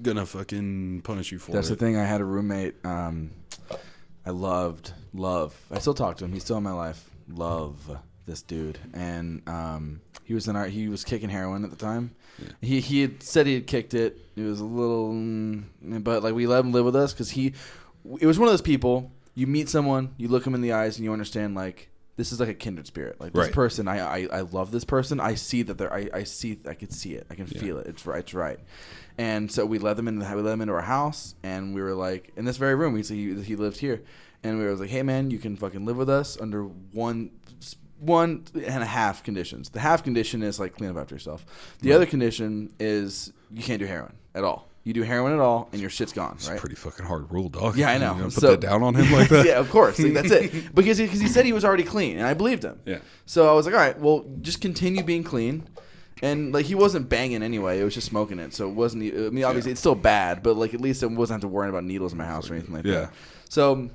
gonna fucking punish you for it. That's the thing. I had a roommate I loved. I still talk to him. He's still in my life. Love this dude. And he was kicking heroin at the time. Yeah. He had said he had kicked it. It was a little, but like we let him live with us because it was one of those people, you meet someone, you look them in the eyes and you understand like, this is like a kindred spirit. Like this person, I love this person. I see that I could see it. I can feel it. It's right. And so we let them into our house, and we were like, in this very room, he lived here, and we were like, hey man, you can fucking live with us under one one and a half conditions. The half condition is like clean up after yourself. The other condition is you can't do heroin at all. You do heroin at all, and your shit's gone. It's a pretty fucking hard rule, dog. Yeah, I know. You gonna put that down on him like that? Yeah, of course. Like, that's it. Because he said he was already clean, and I believed him. Yeah. So I was like, all right, well, just continue being clean. And like he wasn't banging anyway; it was just smoking it. So it wasn't. I mean, obviously it's still bad, but like at least I wasn't have to worry about needles in my house or anything like that. So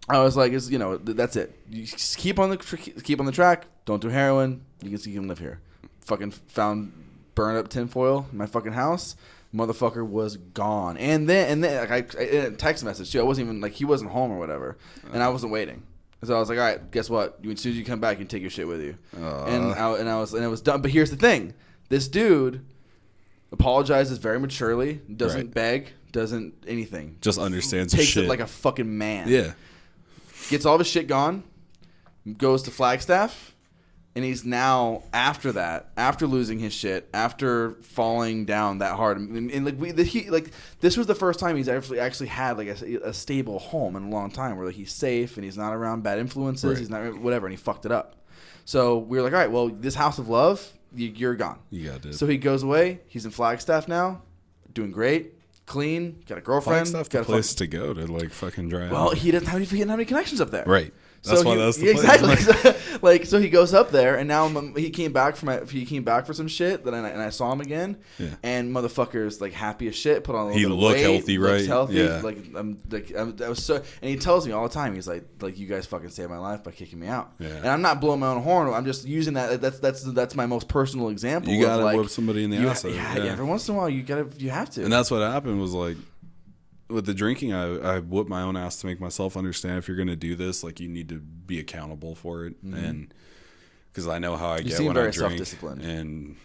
I was like, that's it. You just keep on the track. Don't do heroin. You can live here. Fucking found burned up tinfoil in my fucking house. Motherfucker was gone. And then like I text message too. I wasn't even like he wasn't home or whatever, and I wasn't waiting. So I was like, all right, guess what? As soon as you come back, you can take your shit with you. And it was done. But here's the thing. This dude apologizes very maturely, doesn't beg, doesn't anything. Just understands takes shit. It like a fucking man. Yeah. Gets all of his shit gone, goes to Flagstaff, and he's now, after that, after losing his shit, after falling down that hard, and like this was the first time he's actually had like a stable home in a long time where like he's safe and he's not around bad influences, he's not whatever, and he fucked it up. So we were like, all right, well, this house of love, you're gone. You got it. So he goes away. He's in Flagstaff now, doing great, clean, got a girlfriend. Flagstaff, got a place to go to like fucking dry out. Well, he didn't have any connections up there. Right. That's why that's the exactly. So he goes up there, and now he came back for some shit. Then I saw him again, and motherfucker's like happy as shit. Put on a little bit of weight. Healthy, right? Looks healthy. Yeah. I was so, and he tells me all the time. He's like you guys fucking saved my life by kicking me out. Yeah. And I'm not blowing my own horn. I'm just using that. That's my most personal example. You gotta whip somebody in the ass. Yeah. Every once in a while, you have to. And that's what happened. Was like. With the drinking, I whooped my own ass to make myself understand if you're going to do this, like you need to be accountable for it, and because I know how I get when I drink. Self-disciplined. And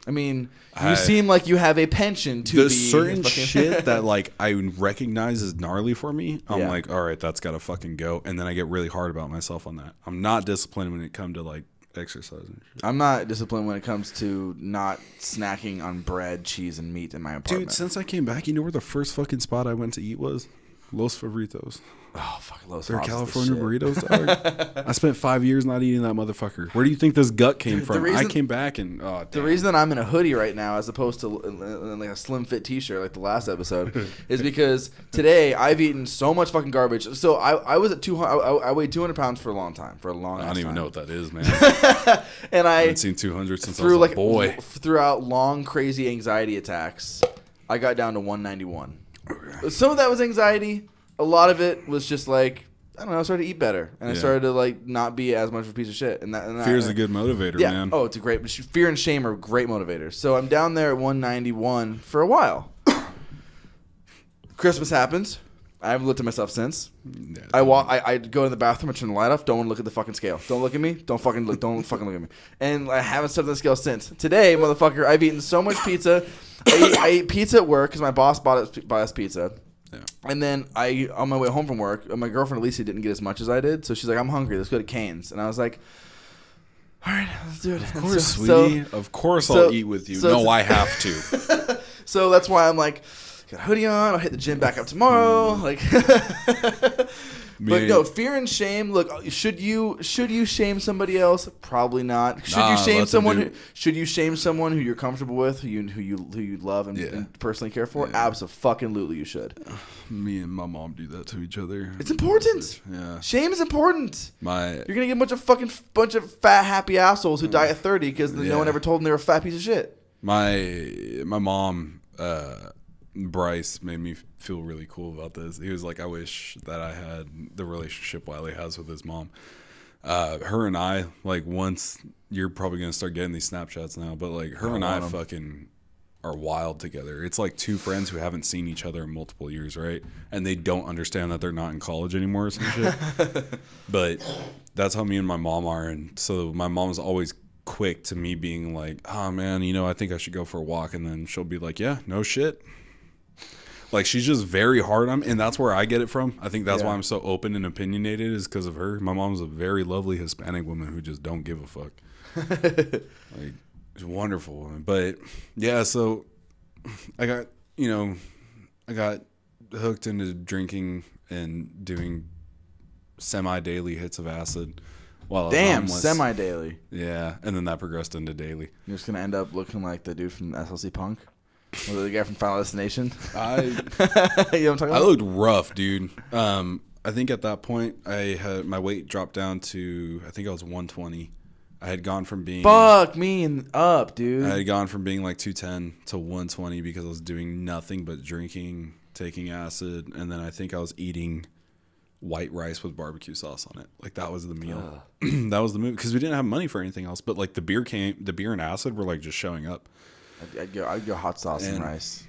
I mean, you seem like you have a penchant to be certain shit that like I recognize as gnarly for me. I'm like, all right, that's got to fucking go, and then I get really hard about myself on that. I'm not disciplined when it comes to like exercise and shit. I'm not disciplined when it comes to not snacking on bread, cheese, and meat in my apartment. Dude, since I came back, you know where the first fucking spot I went to eat was? Los Favoritos. Oh, fuck, Los Favoritos. They're California burritos, dog. I spent 5 years not eating that motherfucker. Where do you think this gut came from? I came back and the reason that I'm in a hoodie right now as opposed to like a slim fit t-shirt like the last episode is because today I've eaten so much fucking garbage. So I was at 200. I weighed 200 pounds for a long time. I don't even know what that is, man. And I haven't seen 200 since I was a boy. Throughout long crazy anxiety attacks, I got down to 191. Okay. Some of that was anxiety. A lot of it was just like, I don't know, I started to eat better. And I started to like not be as much of a piece of shit. And fear's a good motivator, man. Oh, it's a great, fear and shame are great motivators. So I'm down there at 191 for a while. Christmas happens. I haven't looked at myself since. Yeah, I go to the bathroom, I turn the light off, don't want to look at the fucking scale. Don't look at me. Don't fucking look at me. And I haven't stepped on the scale since. Today, motherfucker, I've eaten so much pizza. I ate pizza at work because my boss bought us pizza. Yeah. And then on my way home from work, my girlfriend Alicia didn't get as much as I did, so she's like, "I'm hungry. Let's go to Cane's." And I was like, "All right, let's do it." Of course, sweetie. Of course, I'll eat with you. No, I have to. So that's why I'm like, got a hoodie on. I'll hit the gym back up tomorrow. Like, but no, fear and shame. Look, should you shame somebody else? Probably not. Should you shame someone? Should you shame someone who you're comfortable with, who you love and personally care for? Yeah. Absolutely, you should. Me and my mom do that to each other. It's important. Yeah, shame is important. You're gonna get a bunch of fat happy assholes who die at 30 because no one ever told them they were a fat piece of shit. My mom. Bryce made me feel really cool about this. He was like, I wish that I had the relationship Wylie has with his mom. Her and I, like, once, you're probably going to start getting these Snapchats now, but like her and I fucking are wild together. It's like two friends who haven't seen each other in multiple years, right? And they don't understand that they're not in college anymore or some shit. But that's how me and my mom are. And so my mom's always quick to me being like, oh man, I think I should go for a walk. And then she'll be like, yeah, no shit. Like, she's just very hard on me, and that's where I get it from. I think that's why I'm so open and opinionated, is because of her. My mom's a very lovely Hispanic woman who just don't give a fuck. Like, she's a wonderful woman. But, yeah, so I got hooked into drinking and doing semi-daily hits of acid. while I was Damn, homeless. semi-daily. Yeah, and then that progressed into daily. You're just gonna end up looking like the dude from SLC Punk, or the guy from Final Destination. You know what I'm talking about? I looked rough, dude. I think at that point I had my weight dropped down to, I think I was 120. I had gone from being Fuck me and up, dude. I had gone from being like 210 to 120 because I was doing nothing but drinking, taking acid, and then I think I was eating white rice with barbecue sauce on it. Like that was the meal. That was the move because we didn't have money for anything else. But like the beer and acid were like just showing up. I'd go hot sauce and rice.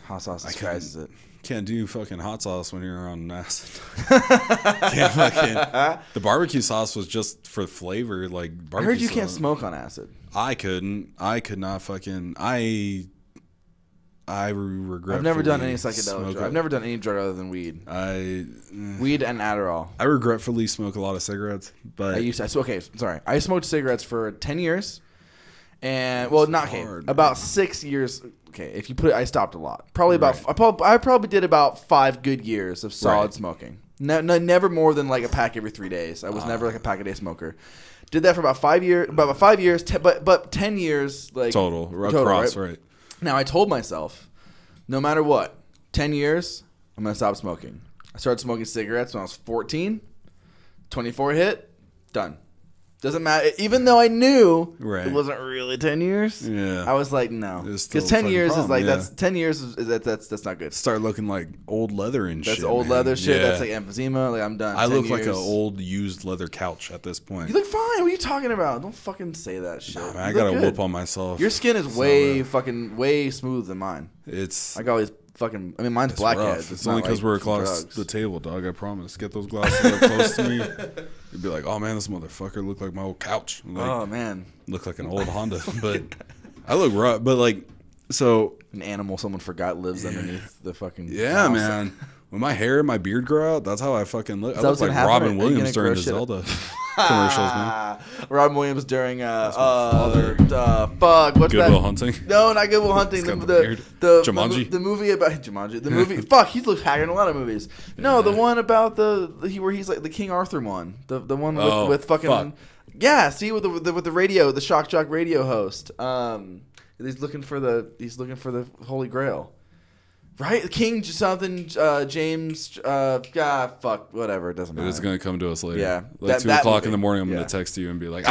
Hot sauce disguises it. Can't do fucking hot sauce when you're on acid. The barbecue sauce was just for flavor. Like barbecue I heard you sauce. can't smoke on acid. I couldn't. I could not fucking. I regret. I've never done any psychedelic drug. I've never done any drug other than weed. Weed and Adderall. I regretfully smoke a lot of cigarettes, but I smoked cigarettes for 10 years. And well, not hard, about 6 years. Okay, if you put it, I stopped a lot. Probably about I probably did about 5 good years of solid smoking. No, never more than like a pack every 3 days. I was never like a pack a day smoker. Did that for about 5 years. But 10 years like total across, right? Now I told myself, no matter what, 10 years, I'm gonna stop smoking. I started smoking cigarettes when I was 14. 24 hit, done. Doesn't matter. Even though I knew it wasn't really 10 years, I was like, no. Because 10 years is like, that's 10 years is that's not good. Start looking like old leather and shit. That's old leather shit. Yeah. That's like emphysema. Like, I'm done. I look like an old used leather couch at this point. You look fine. What are you talking about? Don't fucking say that shit. Nah, man, I got a whoop on myself. Your skin is way smooth than mine. I got all these fucking, I mean, mine's blackheads. It's only because we're across the table, dog. I promise. Get those glasses up close to me. You'd be like, oh man, this motherfucker looked like my old couch. Like, oh man, look like an old Honda. But I look rough. But like, so an animal someone forgot lives underneath the fucking house. Man. When my hair and my beard grow out, that's how I fucking look. I look like Robin Williams during the Zelda commercials, man. Robin Williams during fuck, what's Good Will that? Hunting? No, not Good Will Hunting. The Jumanji? The movie about Jumanji. The movie. Fuck, he looks haggard in a lot of movies. No, the one about where he's like the King Arthur one. The one with fucking. Fuck. Yeah, see with the radio, the shock jock radio host. He's looking for the Holy Grail. Right? King something, James, fuck, whatever, it doesn't matter. It's going to come to us later. Yeah. Like 2 o'clock in the morning, I'm going to text you and be like,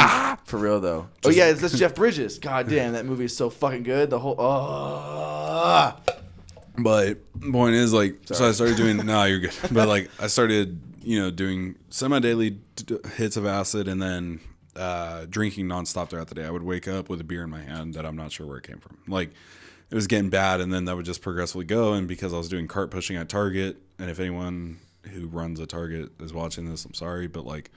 For real, though. That's Jeff Bridges. God damn, that movie is so fucking good. The whole, But, point is, like, so I started doing, no, you're good. But, like, I started, doing semi-daily hits of acid and then drinking nonstop throughout the day. I would wake up with a beer in my hand that I'm not sure where it came from. Like, it was getting bad, and then that would just progressively go. And because I was doing cart pushing at Target, and if anyone who runs a Target is watching this, I'm sorry, but like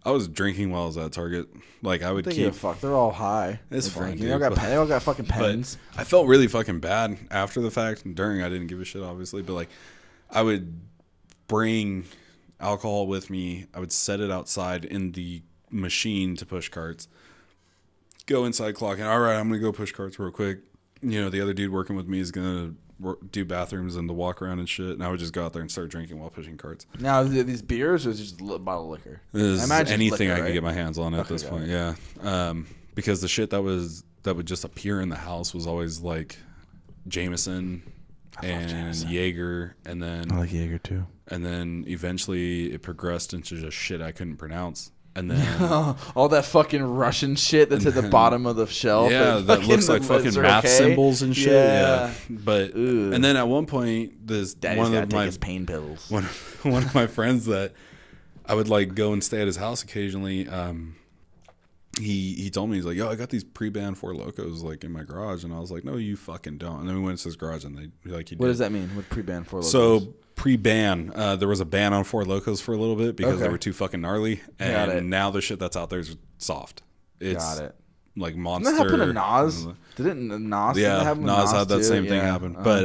I was drinking while I was at Target. Like I would keep. Fuck, they're all high. It's fine. They all got fucking pens. I felt really fucking bad after the fact. And during, I didn't give a shit, obviously, but like I would bring alcohol with me. I would set it outside in the machine to push carts. Go inside, clock in. All right, I'm gonna go push carts real quick. The other dude working with me is going to do bathrooms and to walk around and shit. And I would just go out there and start drinking while pushing carts. Now, these beers or is it just a bottle of liquor? This is anything liquor, I could get my hands on at this point, yeah. Because the shit that would just appear in the house was always like Jameson and Jaeger. And then I like Jaeger too. And then eventually it progressed into just shit I couldn't pronounce. And then all that fucking Russian shit that's at the bottom of the shelf. Yeah, that looks like fucking math symbols and shit. Yeah. But and then at one point, one of my pain pills. One of my friends that I would like go and stay at his house occasionally. He told me, he's like, yo, I got these pre-banned Four Locos like in my garage, and I was like, no, you fucking don't. And then we went to his garage, and he What does that mean? What pre-banned Four Locos? So pre-ban, there was a ban on Four Locos for a little bit because they were too fucking gnarly, and now the shit that's out there is soft. It's like Monster. Didn't that happen to Nas? Didn't Nas? Yeah, Nas had that same thing happen. But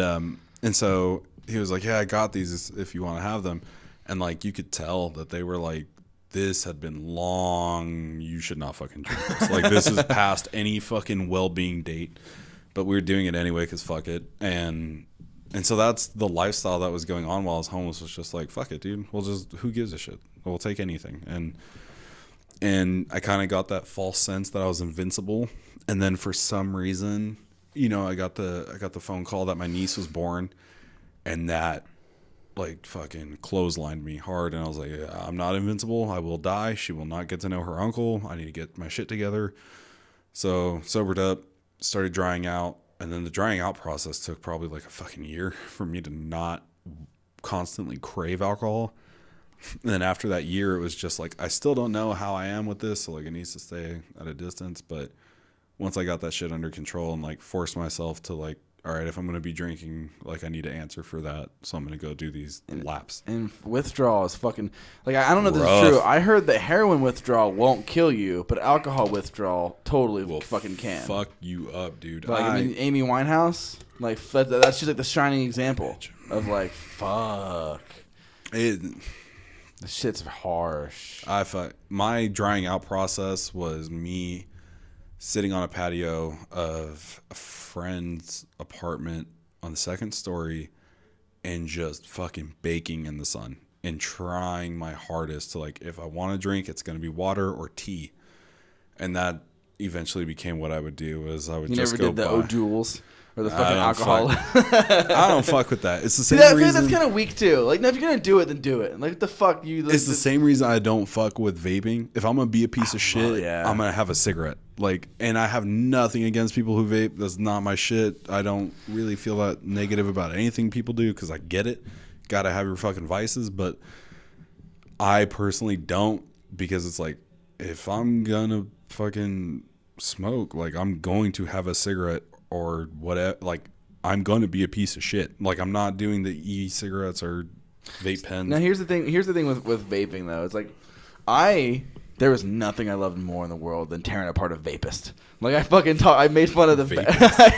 and so he was like, yeah, I got these if you want to have them, and like you could tell that they were like, this had been long. You should not fucking drink this. Like this is past any fucking well-being date, but we were doing it anyway because fuck it. And so that's the lifestyle that was going on while I was homeless. Was just like fuck it, dude. We'll just who gives a shit. We'll take anything. And And I kind of got that false sense that I was invincible. And then for some reason, I got the phone call that my niece was born, and that like fucking clotheslined me hard. And I was like, yeah, I'm not invincible. I will die. She will not get to know her uncle. I need to get my shit together. So sobered up, started drying out. And then the drying out process took probably like a fucking year for me to not constantly crave alcohol. And then after that year, it was just like, I still don't know how I am with this. So like it needs to stay at a distance. But once I got that shit under control and like forced myself to like, all right, if I'm going to be drinking, like I need to answer for that. So I'm going to go do these laps. And withdrawal is fucking, like, I don't know if this Rough. is true. I heard that heroin withdrawal won't kill you, but alcohol withdrawal totally fucking can. Fuck you up, dude. Like, I mean, Amy Winehouse, like, that's just like the shining example of like, fuck. The shit's harsh. My drying out process was me sitting on a patio of a friend's apartment on the second story and just fucking baking in the sun and trying my hardest to, like, if I want to drink, it's going to be water or tea. And that eventually became what I would do. Is I would just go buy. You never did the O'Douls or the fucking alcohol. I don't fuck with that. It's the same reason. That's kind of weak too. Like, no, if you're gonna do it, then do it. Like, what the fuck you? It's the same reason I don't fuck with vaping. If I'm gonna be a piece of shit, I'm gonna have a cigarette. Like, and I have nothing against people who vape. That's not my shit. I don't really feel that negative about anything people do because I get it. Gotta have your fucking vices, but I personally don't, because it's like, if I'm gonna fucking smoke, like, I'm going to have a cigarette or whatever. Like, I'm going to be a piece of shit. Like, I'm not doing the e-cigarettes or vape pens. Now, here's the thing with vaping, though. It's like, there was nothing I loved more in the world than tearing apart a vapist. Like, I made fun of the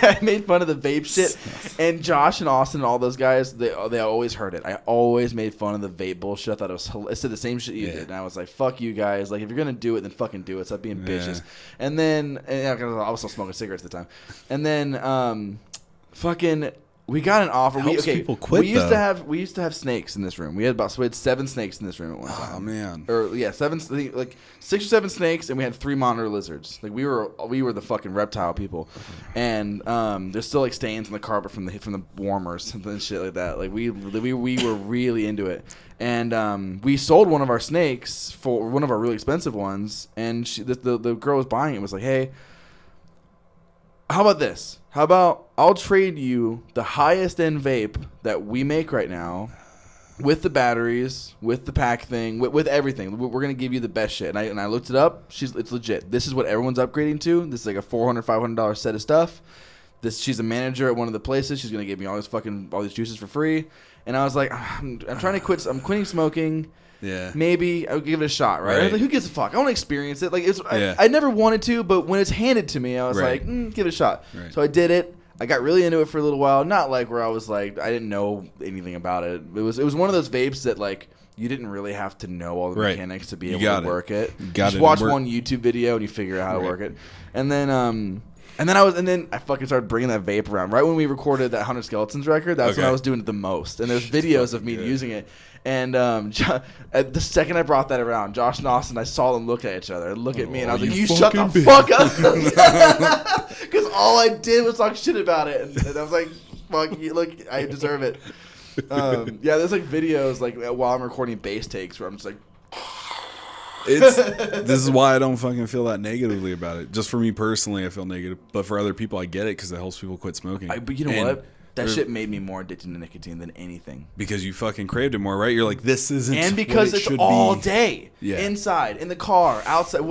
I made fun of the vape shit, and Josh and Austin and all those guys, they always heard it. I always made fun of the vape bullshit. I thought it was, I said the same shit you did, and I was like, fuck you guys. Like, if you're gonna do it, then fucking do it. Stop being bitches. And then, I was still smoking cigarettes at the time. And then, we got an offer. People quit, we used to have snakes in this room. We had 7 snakes in this room at one time. Oh man. Or 7, like 6 or 7 snakes, and we had 3 monitor lizards. Like, we were the fucking reptile people, and there's still like stains on the carpet from the warmers and shit like that. Like, we were really into it, and we sold one of our snakes for one of our really expensive ones, and the girl was buying it was like, hey, how about this? How about I'll trade you the highest end vape that we make right now, with the batteries, with the pack thing, with everything. We're gonna give you the best shit. And I looked it up. It's legit. This is what everyone's upgrading to. This is like a $400-$500 set of stuff. She's a manager at one of the places. She's gonna give me all these juices for free. And I was like, I'm trying to quit. I'm quitting smoking. Yeah. Maybe I'll give it a shot, right? I was like, who gives a fuck? I want to experience it. Like, I never wanted to, but when it's handed to me, I was like, give it a shot. Right. So I did it. I got really into it for a little while. Not like where I was like, I didn't know anything about it. It was one of those vapes that, like, you didn't really have to know all the mechanics to be able to work it. You just watch one YouTube video and you figure out how to work it. And then I fucking started bringing that vape around. Right when we recorded that 100 Skeletons record, that's when I was doing it the most. And there's videos of me using it. And at the second I brought that around, Josh and Austin, I saw them look at each other and look at me, and I was like, "You shut the fuck up!" Because all I did was talk shit about it, and I was like, "Fuck you! Look, I deserve it." There's like videos like while I'm recording bass takes where I'm just like. This is why I don't fucking feel that negatively about it. Just for me personally, I feel negative, but for other people, I get it because it helps people quit smoking. But you know what? That shit made me more addicted to nicotine than anything. Because you fucking craved it more, right? You're like, this isn't. And because it's all day, yeah. Inside, in the car, outside,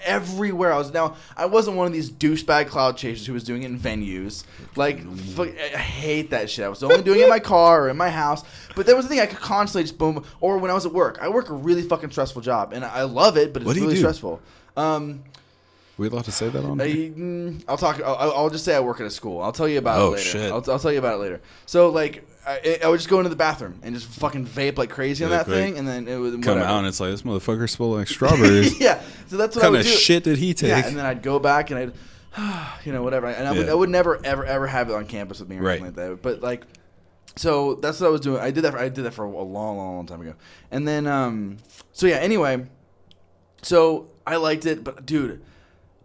everywhere. I wasn't one of these douchebag cloud chasers who was doing it in venues. Like, I hate that shit. I was only doing it in my car or in my house. But there was a thing I could constantly just boom. Or when I was at work, I work a really fucking stressful job, and I love it, but it's really stressful. Are we allowed to say that on? I'll talk. I'll just say I work at a school. I'll tell you about it later. Shit. I'll tell you about it later. So, like, I would just go into the bathroom and just fucking vape like crazy on that thing, and then it would come out and it's like, this motherfucker smelled like strawberries. Yeah, so that's what I would do. What kind of shit did he take? Yeah, and then I'd go back and I'd, whatever. And I would never ever have it on campus with me or anything like that. But like, so that's what I was doing. I did that for a long time ago. And then, anyway, so I liked it, but dude,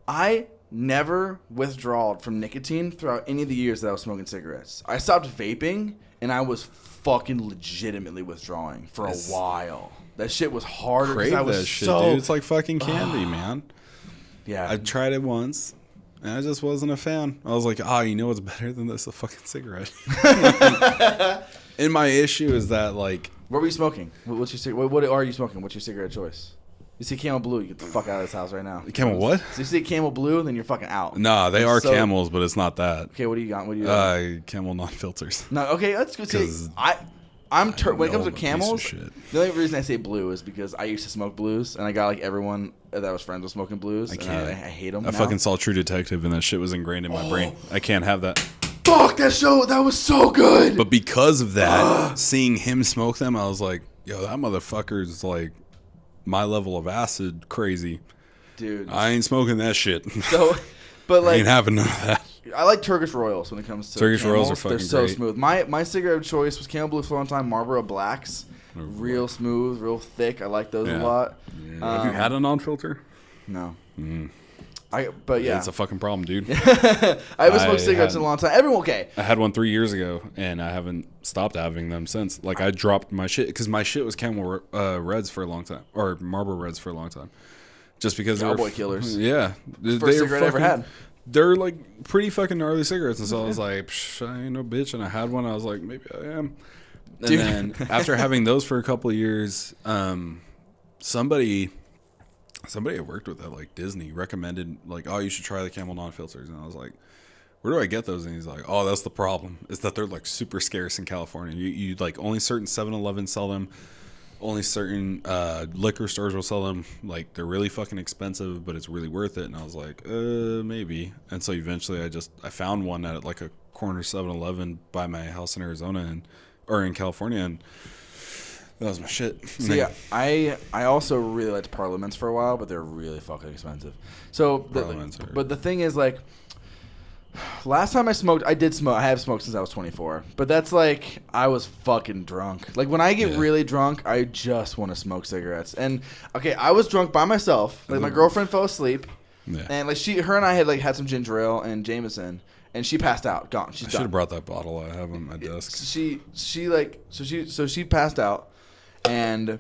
I never withdrawed from nicotine throughout any of the years that I was smoking cigarettes. I stopped vaping, and I was fucking legitimately withdrawing for a while. That shit was harder. Crave I was that shit, dude. It's like fucking candy, man. Yeah. I tried it once, and I just wasn't a fan. I was like, you know what's better than this? A fucking cigarette. And my issue is that, like... What were you smoking? What's your what are you smoking? What's your cigarette choice? You see Camel Blue, you get the fuck out of this house right now. Camel what? So you see Camel Blue, then you're fucking out. Nah, they are camels, but it's not that. Okay, what do you got? What do you got? Camel non-filters. No, okay, let's go see. When it comes to camels, the only reason I say blue is because I used to smoke blues, and I got like everyone that was friends with smoking blues. I can't. I hate them. I fucking saw True Detective, and that shit was ingrained in my brain. I can't have that. Fuck that show! That was so good. But because of that, seeing him smoke them, I was like, yo, that motherfucker's like my level of acid crazy. Dude. I ain't smoking that shit. So, but like, I ain't having none of that. I like Turkish Royals when it comes to Turkish Camels. Royals are fucking They're so great. smooth. My cigarette of choice was Camel Blue for a long time. Marlboro Blacks, real smooth, real thick. I like those a lot. Yeah. Have you had a non-filter? No. But yeah, it's a fucking problem, dude. I haven't smoked cigarettes in a long time. Everyone okay? I had one 3 years ago, and I haven't stopped having them since. Like I dropped my shit because my shit was Camel Reds for a long time, or Marlboro Reds for a long time, just because cowboy killers. Yeah, first cigarette I ever had. They're like pretty fucking gnarly cigarettes, and so I was like, I ain't no bitch, and I had one. I was like, maybe I am. And then after having those for a couple of years, somebody I worked with at like Disney recommended like, you should try the Camel non-filters, and I was like, where do I get those? And he's like, that's the problem, is that they're like super scarce in California. You like only certain 7-Eleven sell them, only certain liquor stores will sell them. Like they're really fucking expensive, but it's really worth it. And I was like, maybe. And so eventually I found one at like a corner 7-Eleven by my house in Arizona or in California, and that was my shit. So yeah, I also really liked Parliaments for a while, but they're really fucking expensive. So, but the thing is, like, last time I smoked, I did smoke. I have smoked since I was 24, but that's like I was fucking drunk. Like when I get really drunk, I just want to smoke cigarettes. And okay, I was drunk by myself. Like my girlfriend fell asleep, and like her and I had some ginger ale and Jameson. And she passed out, gone. She's I should have brought that bottle. I have on my desk. She passed out. And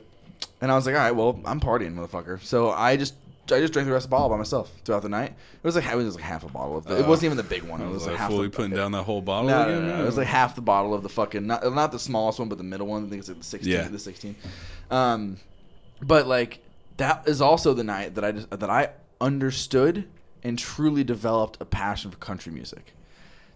I was like, all right, well, I'm partying, motherfucker. So I just drank the rest of the bottle by myself throughout the night. It was like half a bottle of it wasn't even the big one. It was like half. Fully putting down that whole bottle. No. It was like half the bottle of the fucking not the smallest one, but the middle one. I think it's like the 16. Yeah. The 16. But like that is also the night that I understood and truly developed a passion for country music.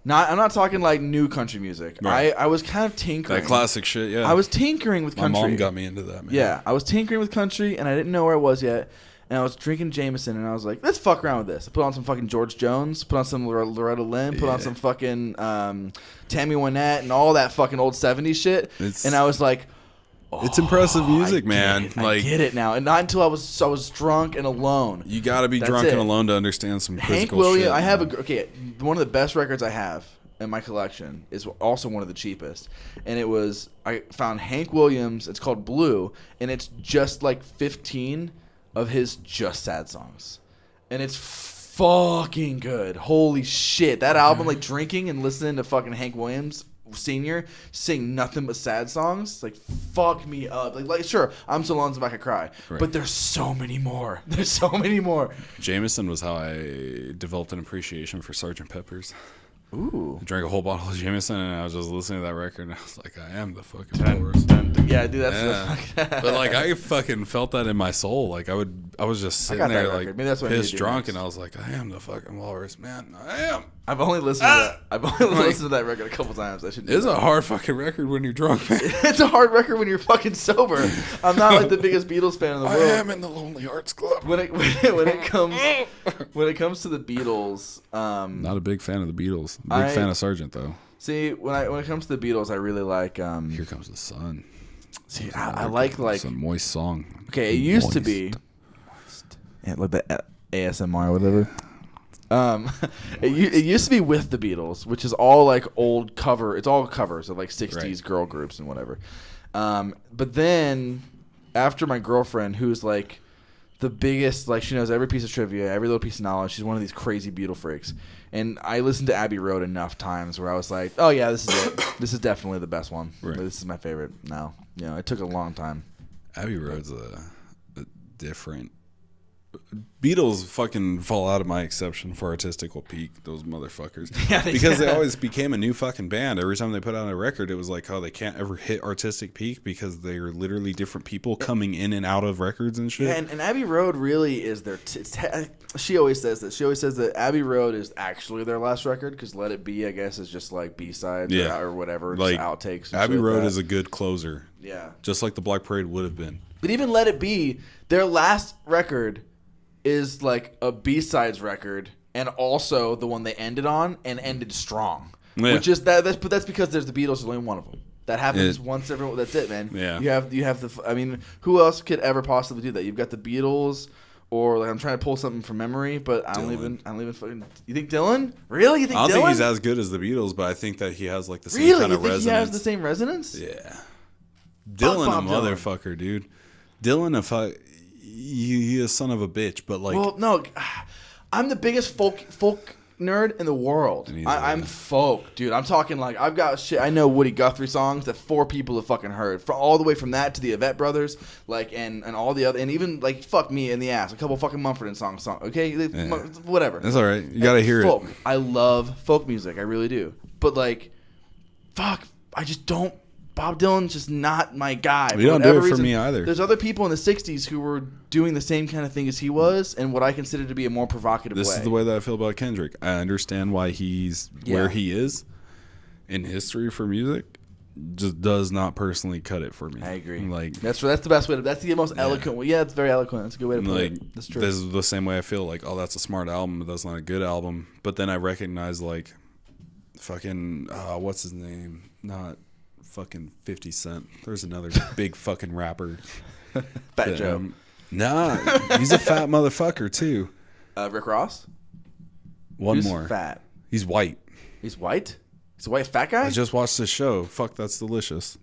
I'm not talking like new country music. Right. I was kind of tinkering. That classic shit, yeah. I was tinkering with country. My mom got me into that, man. Yeah, I was tinkering with country, and I didn't know where I was yet. And I was drinking Jameson, and I was like, let's fuck around with this. I put on some fucking George Jones, put on some Loretta Lynn, put on some fucking Tammy Wynette, and all that fucking old 70s shit. And I was like, it's impressive music, man. I get it now, and not until I was drunk and alone. You got to be drunk and alone to understand some Hank Williams. I have one of the best records I have in my collection is also one of the cheapest, and I found Hank Williams. It's called Blue, and it's just like 15 of his just sad songs, and it's fucking good. Holy shit, that album! Like drinking and listening to fucking Hank Williams Senior sing nothing but sad songs, like fuck me up. Like sure, I'm so lonesome I could cry, but there's so many more. There's so many more. Jameson was how I developed an appreciation for Sgt. Pepper's. Ooh. I drank a whole bottle of Jameson, and I was just listening to that record, and I was like, I am the fucking worst. Yeah, dude, that's but like I fucking felt that in my soul. Like I was just sitting there like pissed drunk, and I was like, I am the fucking walrus, man. I am. I've only listened to that. I've only listened to that record a couple times. It's a hard fucking record when you're drunk, man. It's a hard record when you're fucking sober. I'm not like the biggest Beatles fan in the world. I am in the Lonely Hearts Club. When it comes to the Beatles, not a big fan of the Beatles. Big fan of Sgt. though. See, when it comes to the Beatles, I really like. Here Comes the Sun. See, I like it's a moist song. Okay, it used to be. Yeah, like the ASMR or whatever. It used to be with the Beatles, which is all like old cover. It's all covers of like 60s girl groups and whatever. But then after my girlfriend, who's like the biggest, like, she knows every piece of trivia, every little piece of knowledge. She's one of these crazy Beatle freaks. And I listened to Abbey Road enough times where I was like, oh, yeah, this is it. This is definitely the best one. Right. This is my favorite now. You know, it took a long time. Abbey Road's a different... Beatles fucking fall out of my exception for artistical peak, those motherfuckers. Yeah, because they always became a new fucking band. Every time they put out a record, it was like, oh, they can't ever hit artistic peak because they're literally different people coming in and out of records and shit. Yeah, and Abbey Road really is their... she always says this. She always says that Abbey Road is actually their last record because Let It Be, I guess, is just like B-sides or whatever, like, just outtakes. And Abbey shit Road like is a good closer. Yeah. Just like the Black Parade would have been. But even Let It Be, their last record is like a B-sides record and also the one they ended on and ended strong. Yeah. Which is but that's because there's the Beatles, there's only one of them. That happens once every. That's it, man. Yeah. You have the. I mean, who else could ever possibly do that? You've got the Beatles, or like I'm trying to pull something from memory, but I don't even fucking. You think Dylan? Really? You think Dylan? I don't think he's as good as the Beatles, but I think that he has like the same kind of resonance. Really? You think he has the same resonance? Yeah. Dylan, a motherfucker, dude. Dylan, he is son of a bitch, but like. Well, no, I'm the biggest folk nerd in the world. I'm folk, dude. I'm talking like I've got shit. I know Woody Guthrie songs that 4 people have fucking heard, all the way from that to the Yvette Brothers, like and all the other, and even like fuck me in the ass, a couple fucking Mumford & Sons songs. Okay, whatever. That's all right. You gotta hear folk. it. I love folk music. I really do. But like, fuck, I just don't. Bob Dylan's just not my guy. You don't do it for me either. There's other people in the 60s who were doing the same kind of thing as he was, and what I consider to be a more provocative way. This is the way that I feel about Kendrick. I understand why he's where he is in history for music. Just does not personally cut it for me. I agree. Like that's the best way. That's the most eloquent way. Yeah, it's very eloquent. That's a good way to put it. That's true. This is the same way I feel like, oh, that's a smart album, but that's not a good album. But then I recognize like, fucking, what's his name? Not fucking 50 Cent. There's another big fucking rapper. Fat Joe. Nah, he's a fat motherfucker too. Rick Ross? Who's more. Fat? He's white. He's white? He's a white fat guy? I just watched this show. Fuck, That's Delicious.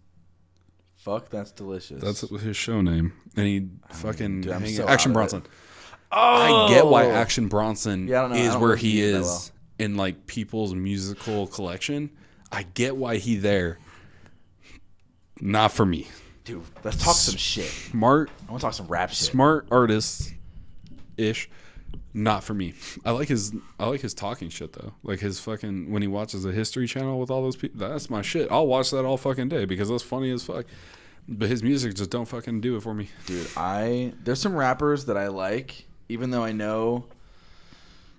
Fuck, That's Delicious. That's his show name. And he fucking... Dude, so Action Bronson. Oh! I get why Action Bronson is where he is in like people's musical collection. I get why he there. Not for me. Dude, let's talk some shit. Smart. I want to talk some rap shit. Smart artist-ish. Not for me. I like his talking shit though. Like his fucking when he watches the History Channel with all those people. That's my shit. I'll watch that all fucking day because that's funny as fuck. But his music just don't fucking do it for me. Dude, there's some rappers that I like, even though I know.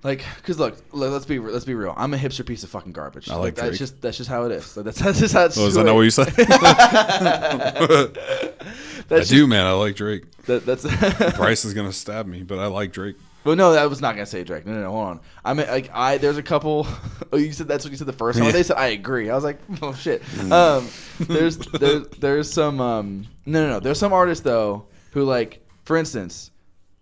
Like, cause look, let's be real. I'm a hipster piece of fucking garbage. I like Drake. That's just how it is. Like, that's just how it's. Oh, is that not what you said? I do, man. I like Drake. That's Bryce is gonna stab me, but I like Drake. Well, no, I was not gonna say Drake. No, hold on. I mean, like, there's a couple. Oh, you said that's what you said the first time. They said I agree. I was like, oh shit. There's some. No. There's some artists though who like, for instance,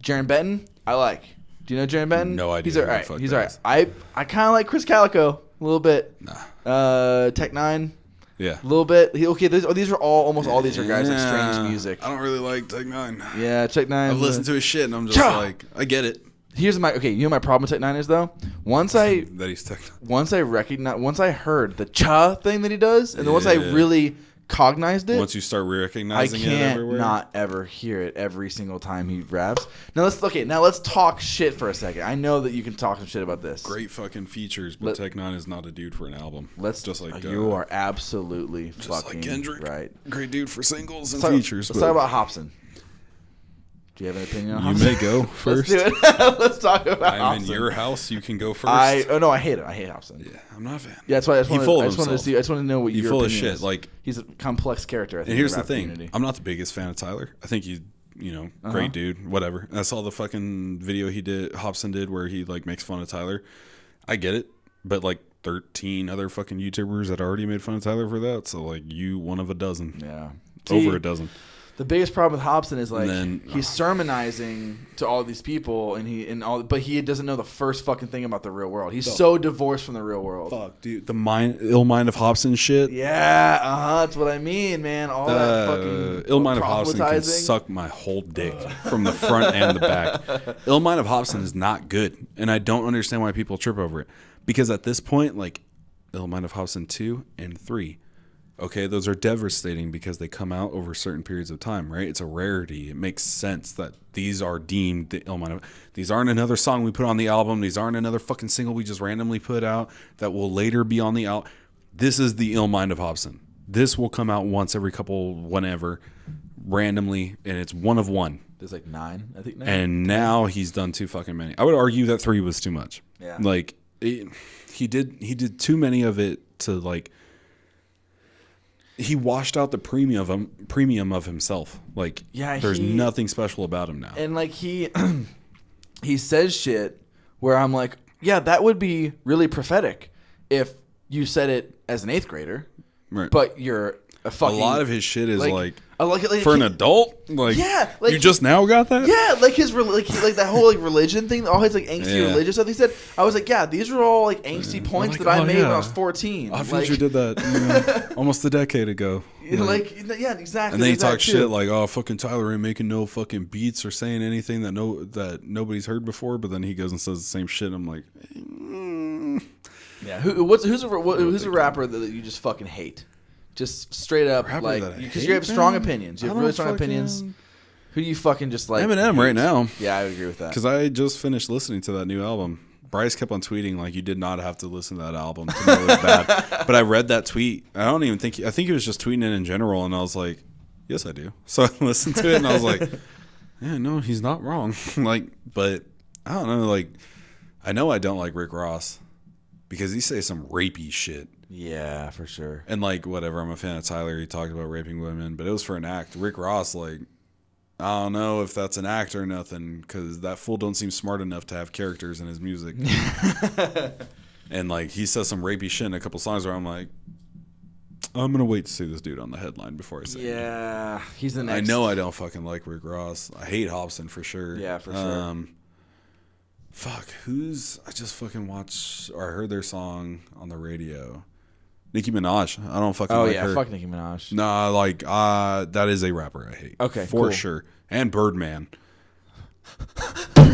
Jaron Benton. I like. Do you know Jaron Benton? No idea. He's all right. He's all right. I kind of like Chris Calico a little bit. Nah. Tech Nine. Yeah. A little bit. These are almost all these are guys like strange music. I don't really like Tech Nine. Yeah, Tech Nine. I've listened to his shit and I'm just like, I get it. Here's my you know my problem with Tech Nine is though. Once I heard the cha thing that he does, and then once I really cognized it, once you start recognizing it everywhere, I can't not ever hear it every single time he raps. Now let's talk shit for a second. I know that you can talk some shit about this. Great fucking features, but Tech Nine is not a dude for an album. Just like you are absolutely just fucking like Kendrick, right. Great dude for singles and features. Let's talk about Hobson. Do you have an opinion on Hobson? You may go first. Let's do it. Let's talk about Hobson. I'm in your house. You can go first. I hate it. I hate Hobson. Yeah, I'm not a fan. Yeah, that's why I just wanted to know what your full opinion of shit. is. Like he's a complex character. I think, and here's in the thing: community. I'm not the biggest fan of Tyler. I think he's great dude. Whatever. I saw the fucking video Hobson did where he like makes fun of Tyler. I get it, but like 13 other fucking YouTubers had already made fun of Tyler for that. So like you one of a dozen. Yeah, over a dozen. The biggest problem with Hobson is like then, he's sermonizing to all these people, but he doesn't know the first fucking thing about the real world. He's so divorced from the real world. Fuck, dude, the ill mind of Hobson shit. Yeah, that's what I mean, man. All that fucking ill mind of Hobson can suck my whole dick from the front and the back. Ill mind of Hobson is not good, and I don't understand why people trip over it. Because at this point, like ill mind of Hobson 2 and 3. Okay, those are devastating because they come out over certain periods of time, right? It's a rarity. It makes sense that these are deemed the ill mind of... These aren't another song we put on the album. These aren't another fucking single we just randomly put out that will later be on the album. This is the ill mind of Hobson. This will come out once every whenever, randomly, and it's one of one. There's like 9, I think. 9. And now he's done too fucking many. I would argue that 3 was too much. Yeah. Like, he did too many of it to like... He washed out the premium of himself. Like, there's nothing special about him now. And like he says shit where I'm like, yeah, that would be really prophetic if you said it as an 8th grader. Right. But you're a fucking... A lot of his shit is like for an adult. Like, yeah, like you just now got that. Yeah, like like that whole like religion thing, all his like angsty religious stuff. He said, I was like, yeah, these are all like angsty points that I made when I was 14. I think you did that almost a decade ago. Like, yeah, exactly. And then he talks shit like, oh, fucking Tyler ain't making no fucking beats or saying anything that nobody's heard before. But then he goes and says the same shit. I'm like, yeah. Who's a rapper that you just fucking hate? Just straight up, like, because you have strong opinions. You have really strong opinions. Who do you fucking just like? Eminem right now. Yeah, I would agree with that. Because I just finished listening to that new album. Bryce kept on tweeting like you did not have to listen to that album to know it was bad. But I read that tweet. I think he was just tweeting it in general, and I was like, yes, I do. So I listened to it, and I was like, yeah, no, he's not wrong. Like, but I don't know. Like, I know I don't like Rick Ross because he says some rapey shit. Yeah, for sure. And like, whatever, I'm a fan of Tyler. He talked about raping women, but it was for an act. Rick Ross, like, I don't know if that's an act or nothing, because that fool don't seem smart enough to have characters in his music. And like, he says some rapey shit in a couple songs where I'm like, I'm gonna wait to see this dude on the headline before I say yeah, he's the next. I know I don't fucking like Rick Ross. I hate Hobson for sure. Yeah, for sure. Fuck, I just fucking watched or I heard their song on the radio. Nicki Minaj. I don't fucking like her. Oh yeah, fuck Nicki Minaj. Nah, like that is a rapper I hate. Okay, for sure. And Birdman. Fucking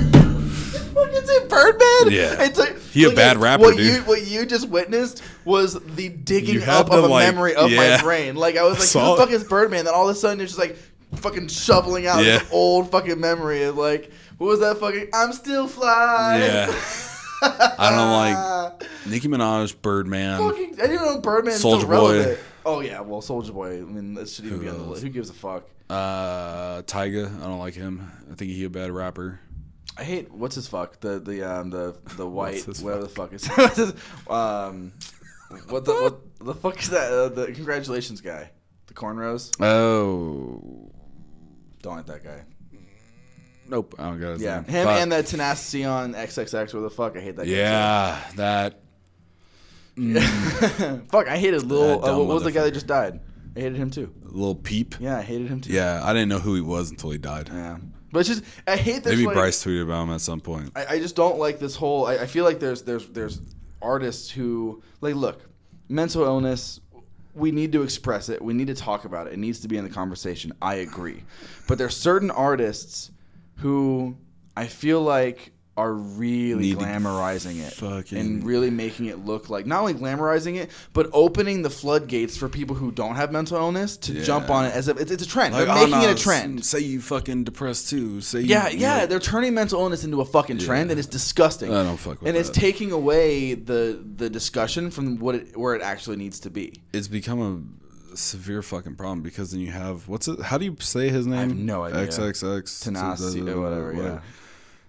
say Birdman? Yeah. He a bad rapper, dude. What you just witnessed was the digging up of a memory of my brain. Like, I was like, who the fuck is Birdman? Then all of a sudden it's just like fucking shoveling out this old fucking memory of like, what was that fucking I'm still fly. Yeah. I don't like Nicki Minaj, Birdman. I didn't know Birdman's still relevant. Oh yeah, well, Soulja Boy. I mean, that shouldn't even be on the list. Who gives a fuck? Tyga. I don't like him. I think he's a bad rapper. I hate what's his fuck the white whatever the fuck is what the fuck is that the congratulations guy, the cornrows. Oh, don't like that guy. Nope, I don't got his name. Him and that Tenacity on XXX. Where the fuck I hate that guy. Yeah, that. Fuck, I hated Lil. What was the guy that just died? I hated him too. Lil Peep. Yeah, I hated him too. Yeah, I didn't know who he was until he died. Yeah, but it's just I hate this. Maybe Bryce tweeted about him at some point. I just don't like this whole. I feel like there's artists who like look, mental illness. We need to express it. We need to talk about it. It needs to be in the conversation. I agree, but there's certain artists who I feel like are really glamorizing it and really making it look like not only glamorizing it, but opening the floodgates for people who don't have mental illness to jump on it as if it's a trend. Like, they're making it a trend. Say you fucking depressed too. They're turning mental illness into a fucking trend, and it's disgusting. I don't fuck with and it's taking away the discussion from where it actually needs to be. It's become a severe fucking problem because then you have how do you say his name? I have no idea. XXX Tenacity or whatever. Yeah.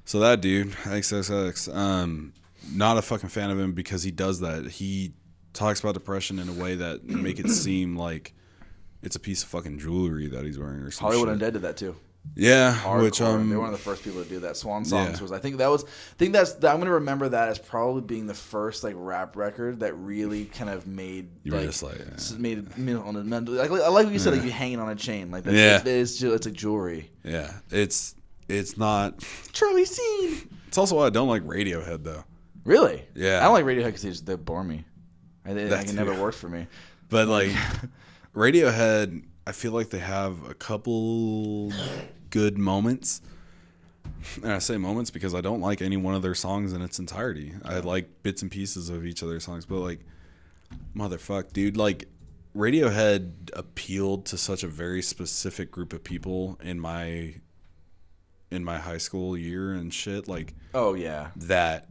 So that dude, XXX, not a fucking fan of him because he does that. He talks about depression in a way that make it seem like it's a piece of fucking jewelry that he's wearing or something. Hollywood Undead did that too. Yeah, hardcore. which They were one of the first people to do that. Swan Songs was. I think that's. I'm gonna remember that as probably being the first like rap record that really kind of made. You were just like made me on a mental. Like what you said, like you hanging on a chain. Like that's, yeah, it's like jewelry. Yeah, it's not. Charlie Scene. It's also why I don't like Radiohead though. Really? Yeah. I don't like Radiohead because they bore me. It never worked for me. But like Radiohead, I feel like they have a couple good moments. And I say moments because I don't like any one of their songs in its entirety. I like bits and pieces of each of their songs, but like, motherfuck, dude, like Radiohead appealed to such a very specific group of people in my high school year and shit. Like, oh yeah, that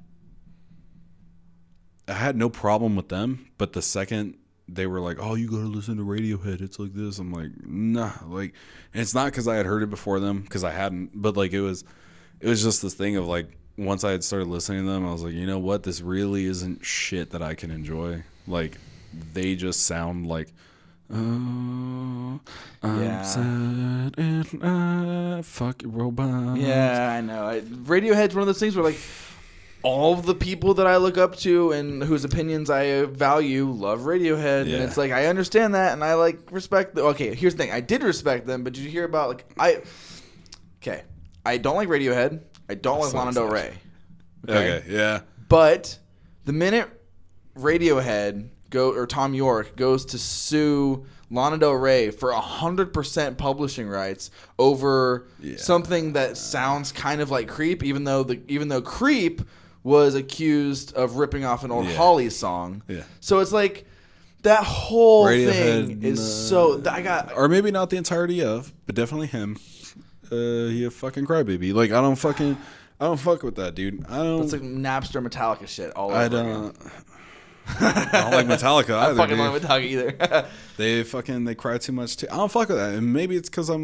I had no problem with them, but the second they were like, "Oh, you gotta listen to Radiohead," it's like this. I'm like, nah. Like, and it's not because I had heard it before them, because I hadn't. But like, it was just this thing of like, once I had started listening to them, I was like, you know what? This really isn't shit that I can enjoy. Like, they just sound like, oh, I'm sad and I fuck robots. Yeah, I know. Radiohead's one of those things where like, all of the people that I look up to and whose opinions I value love Radiohead. Yeah. And it's like, I understand that and I like respect them. Okay, here's the thing. I did respect them, but did you hear about like, I don't like Radiohead. I don't like Lana Del Rey. Okay, yeah. But the minute Radiohead or Tom York goes to sue Lana Del Rey for 100% publishing rights over something that sounds kind of like Creep, even though Creep was accused of ripping off an old Holly song. Yeah. So it's like that whole Radiohead, thing is so. Or maybe not the entirety of, but definitely him. He a fucking crybaby. Like I don't fuck with that dude. I don't. It's like Napster Metallica shit all over. I don't like Metallica either. I fucking don't like Metallica either. They cry too much too. I don't fuck with that. And maybe it's because I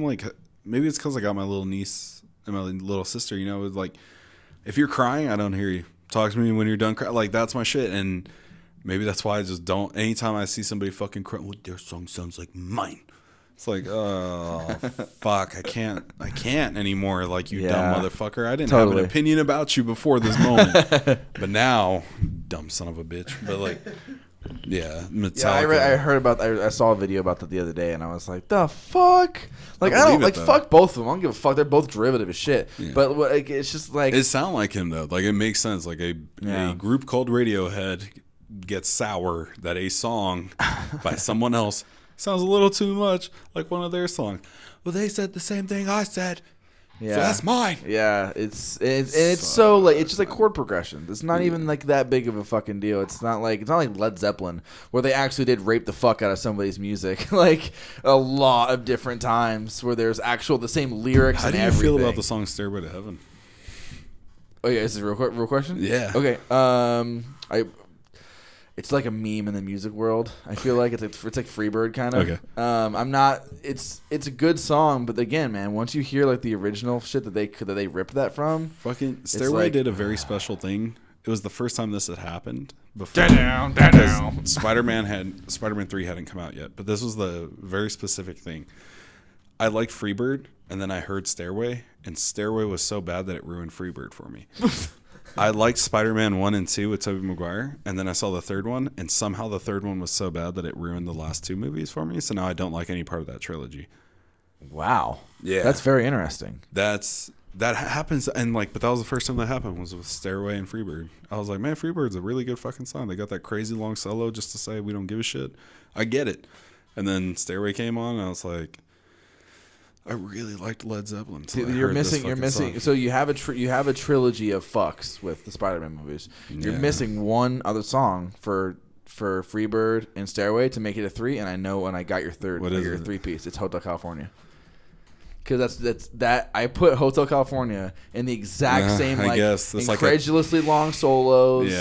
got my little niece and my little sister. You know, like if you're crying, I don't hear you. Talk to me when you're done crying. Like that's my shit. And maybe that's why I just don't. Anytime I see somebody fucking cry, well, their song sounds like mine. It's like, oh fuck, I can't anymore. Like you dumb motherfucker. I didn't have an opinion about you before this moment, but now, dumb son of a bitch. But like, yeah, Metallica. Yeah, I heard about. I saw a video about that the other day, and I was like, the fuck. Like I don't like fuck both of them. I don't give a fuck. They're both derivative as shit. Yeah. But like, it's just like it sounds like him though. Like it makes sense. Like a group called Radiohead gets sour that a song by someone else sounds a little too much like one of their songs. Well, they said the same thing I said. Yeah, so that's mine. Yeah, it's so like it's just like chord progressions. It's not even like that big of a fucking deal. It's not like Led Zeppelin where they actually did rape the fuck out of somebody's music like a lot of different times where there's the same lyrics. How and do you everything. feel about the song "Stairway to Heaven"? Oh yeah, is this a real question? Yeah. Okay. It's like a meme in the music world. I feel like it's like Freebird kind of. Okay. I'm not. It's a good song, but again, man, once you hear like the original shit that they ripped that from, fucking Stairway did a very special thing. It was the first time this had happened before. Spider-Man 3 hadn't come out yet, but this was the very specific thing. I liked Freebird, and then I heard Stairway, and Stairway was so bad that it ruined Freebird for me. I liked Spider-Man 1 and 2 with Tobey Maguire, and then I saw the third one, and somehow the third one was so bad that it ruined the last two movies for me, so now I don't like any part of that trilogy. Wow. Yeah. That's very interesting. That happens, and like, but that was the first time that happened, was with Stairway and Freebird. I was like, man, Freebird's a really good fucking song. They got that crazy long solo just to say we don't give a shit. I get it. And then Stairway came on, and I was like, I really liked Led Zeppelin. You're missing. So you have a trilogy of fucks with the Spider-Man movies. You're missing one other song for Freebird and Stairway to make it a 3. And I know, and I got your third. What is your 3-piece? It's Hotel California. Because that's I put Hotel California in the exact same incredulously long solos,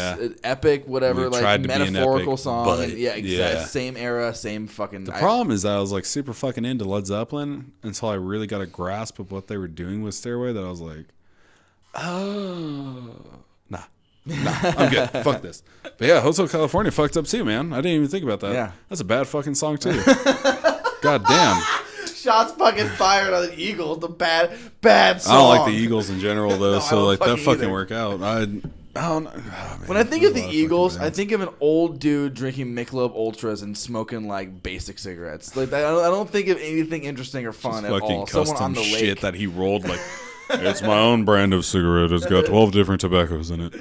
epic whatever, like metaphorical song, same era, same fucking. The problem is that I was like super fucking into Led Zeppelin until I really got a grasp of what they were doing with Stairway. That I was like, oh, nah, I'm good. Fuck this. But yeah, Hotel California fucked up too, man. I didn't even think about that. Yeah, that's a bad fucking song too. God damn. Shots fucking fired on the Eagles. The bad song. I don't like the Eagles in general though, No, so like that fucking either. work out. I don't know. Oh, man, When I think of the fucking Eagles, I bands. think of an old dude drinking Michelob Ultras and smoking like basic cigarettes. Like I don't think of anything interesting or fun Just at fucking all. Someone on custom the shit lake. that he rolled like. It's my own brand of cigarette. It's got 12 different tobaccos in it.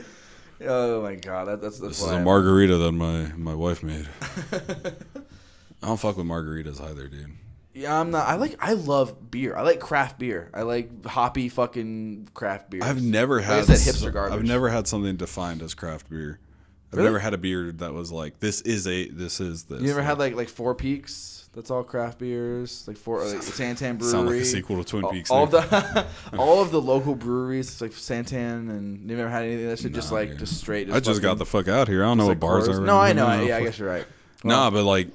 Oh my god, that's This is a margarita that my wife made. I don't fuck with margaritas either, dude. Yeah, I'm not. I love beer. I like craft beer. I like hoppy fucking craft beer. I've never had. Like I said, hipster garbage. I've never had something defined as craft beer. I've Really? never had a beer that was like this is this. You ever had like Four Peaks? That's all craft beers. Like Santan Brewery. Sound like a sequel to Twin Peaks. All of the all of the local breweries, like Santan, and you've never had anything that shit just like dude. just straight. I just got the fuck out here. I don't know what bars are. No, I know. Yeah, I guess you're right. Nah, but like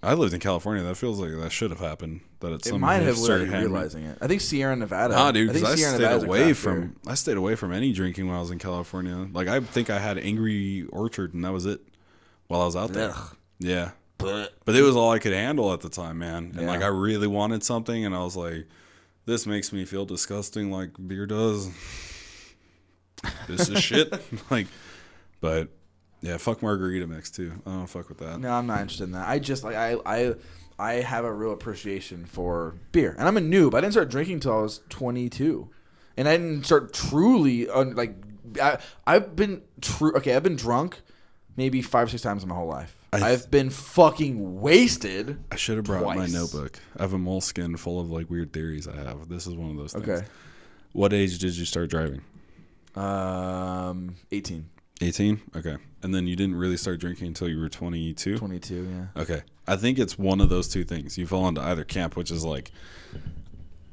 I lived in California. That feels like that should have happened. That it's It might have without you realizing it. I think Sierra Nevada. Nah, dude, because I Sierra stayed Nevada's a away craft from beer. I stayed away from any drinking when I was in California. Like I think I had Angry Orchard and that was it while I was out there. Ugh. Yeah. But it was all I could handle at the time, man. And Yeah. like I really wanted something and I was like, this makes me feel disgusting like beer does. This is shit. Like but yeah, fuck margarita mix too. I don't fuck with that. No, I'm not interested in that. I just like I have a real appreciation for beer, and I'm a noob. I didn't start drinking until I was 22, and I didn't start truly I've been drunk maybe 5 or 6 times in my whole life. I've been fucking wasted. I should have brought my twice. notebook. I have a moleskin full of like weird theories I have. This is one of those things. Okay. What age did you start driving? 18. 18? Okay. And then you didn't really start drinking until you were 22? 22, yeah. Okay. I think it's one of those two things. You fall into either camp, which is like,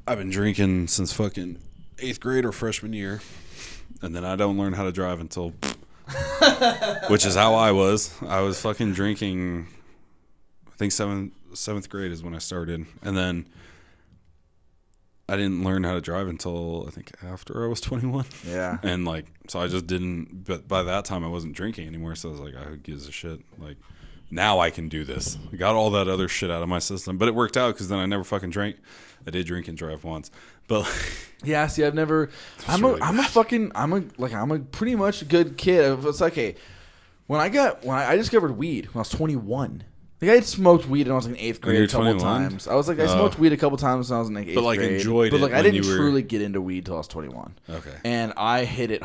I've been drinking since fucking 8th grade or freshman year, and then I don't learn how to drive until, which is how I was. I was fucking drinking, I think 7th grade is when I started, and then I didn't learn how to drive until I think after I was 21. Yeah. And like, so I just didn't, but by that time I wasn't drinking anymore. So I was like, who gives a shit? Like, now I can do this. I got all that other shit out of my system, but it worked out because then I never fucking drank. I did drink and drive once, but Yeah, see, I've never. I'm really a pretty much good kid. It's like, hey, when I discovered weed when I was 21. Like I had smoked weed when I was in 8th grade you're a couple 21? I smoked weed a couple times when I was in like 8th But, like, grade. enjoyed but it like I when didn't you were- truly get into weed till I was 21. okay. And I hit it.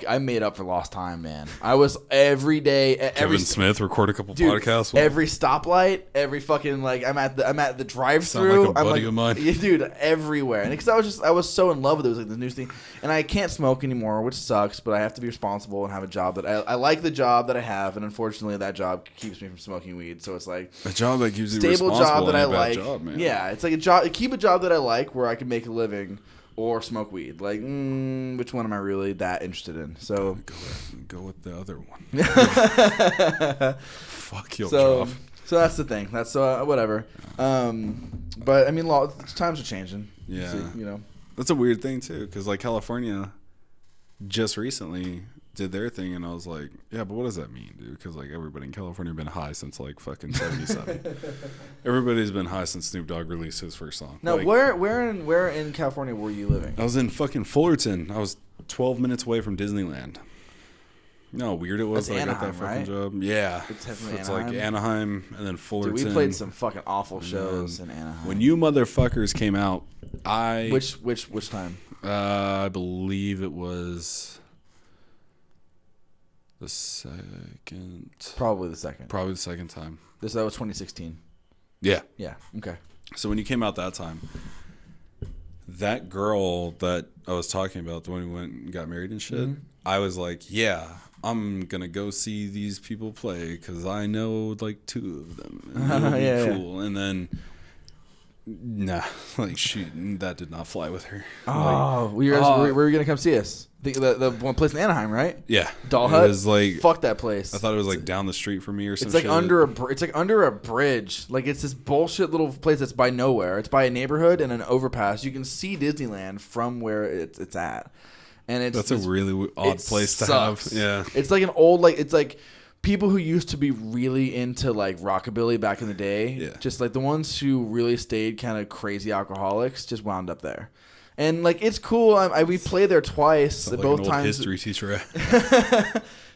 I made up for lost time, man. I was every day, every Kevin Smith record a couple dude, podcasts. every stoplight, every fucking like I'm at the drive-through. Sound like a buddy I'm of mine. Yeah, dude, everywhere. And because I was so in love with it. It was like the new thing. And I can't smoke anymore, which sucks. But I have to be responsible and have a job that I like the job that I have, and unfortunately that job keeps me from smoking weed. So it's like A job that gives you stable responsible job that I ain't a bad like. job, man. Yeah, it's like a job. Keep a job that I like where I can make a living. Or smoke weed. Like, which one am I really that interested in? So Go with the other one. Fuck your job. So that's the thing. That's whatever. But I mean, times are changing. Yeah. So, you know. That's a weird thing too, because like California just recently did their thing, and I was like, yeah, but what does that mean, dude? Because like everybody in California been high since like fucking 77. Everybody's been high since Snoop Dogg released his first song. Now, like, where in California were you living? I was in fucking Fullerton. I was 12 minutes away from Disneyland. You know how weird it was That's that I got that Anaheim, fucking right? job? Yeah. It's like Anaheim and then Fullerton. Dude, we played some fucking awful shows in Anaheim. When you motherfuckers came out, Which time? I believe it was the second. Probably the second. Probably the second time. That was 2016. Yeah. Yeah. Okay. So when you came out that time, that girl that I was talking about, the one who went and got married and shit, I was like, yeah, I'm going to go see these people play because I know like 2 of them. And it'll be Yeah, cool. And then, nah, like that did not fly with her. Oh, where were you gonna come see us? The one place in Anaheim, right? Yeah. Doll It Hut. was like, Fuck that place. I thought it was like down the street from me or something. It's like under a bridge. Like it's this bullshit little place that's by nowhere. It's by a neighborhood and an overpass. You can see Disneyland from where it's at, and That's a really odd place to sucks. have. Yeah. It's like an old it's like people who used to be really into like rockabilly back in the day, just like the ones who really stayed kind of crazy alcoholics, just wound up there. And like it's cool. We played there twice. Like both an old times. History teacher.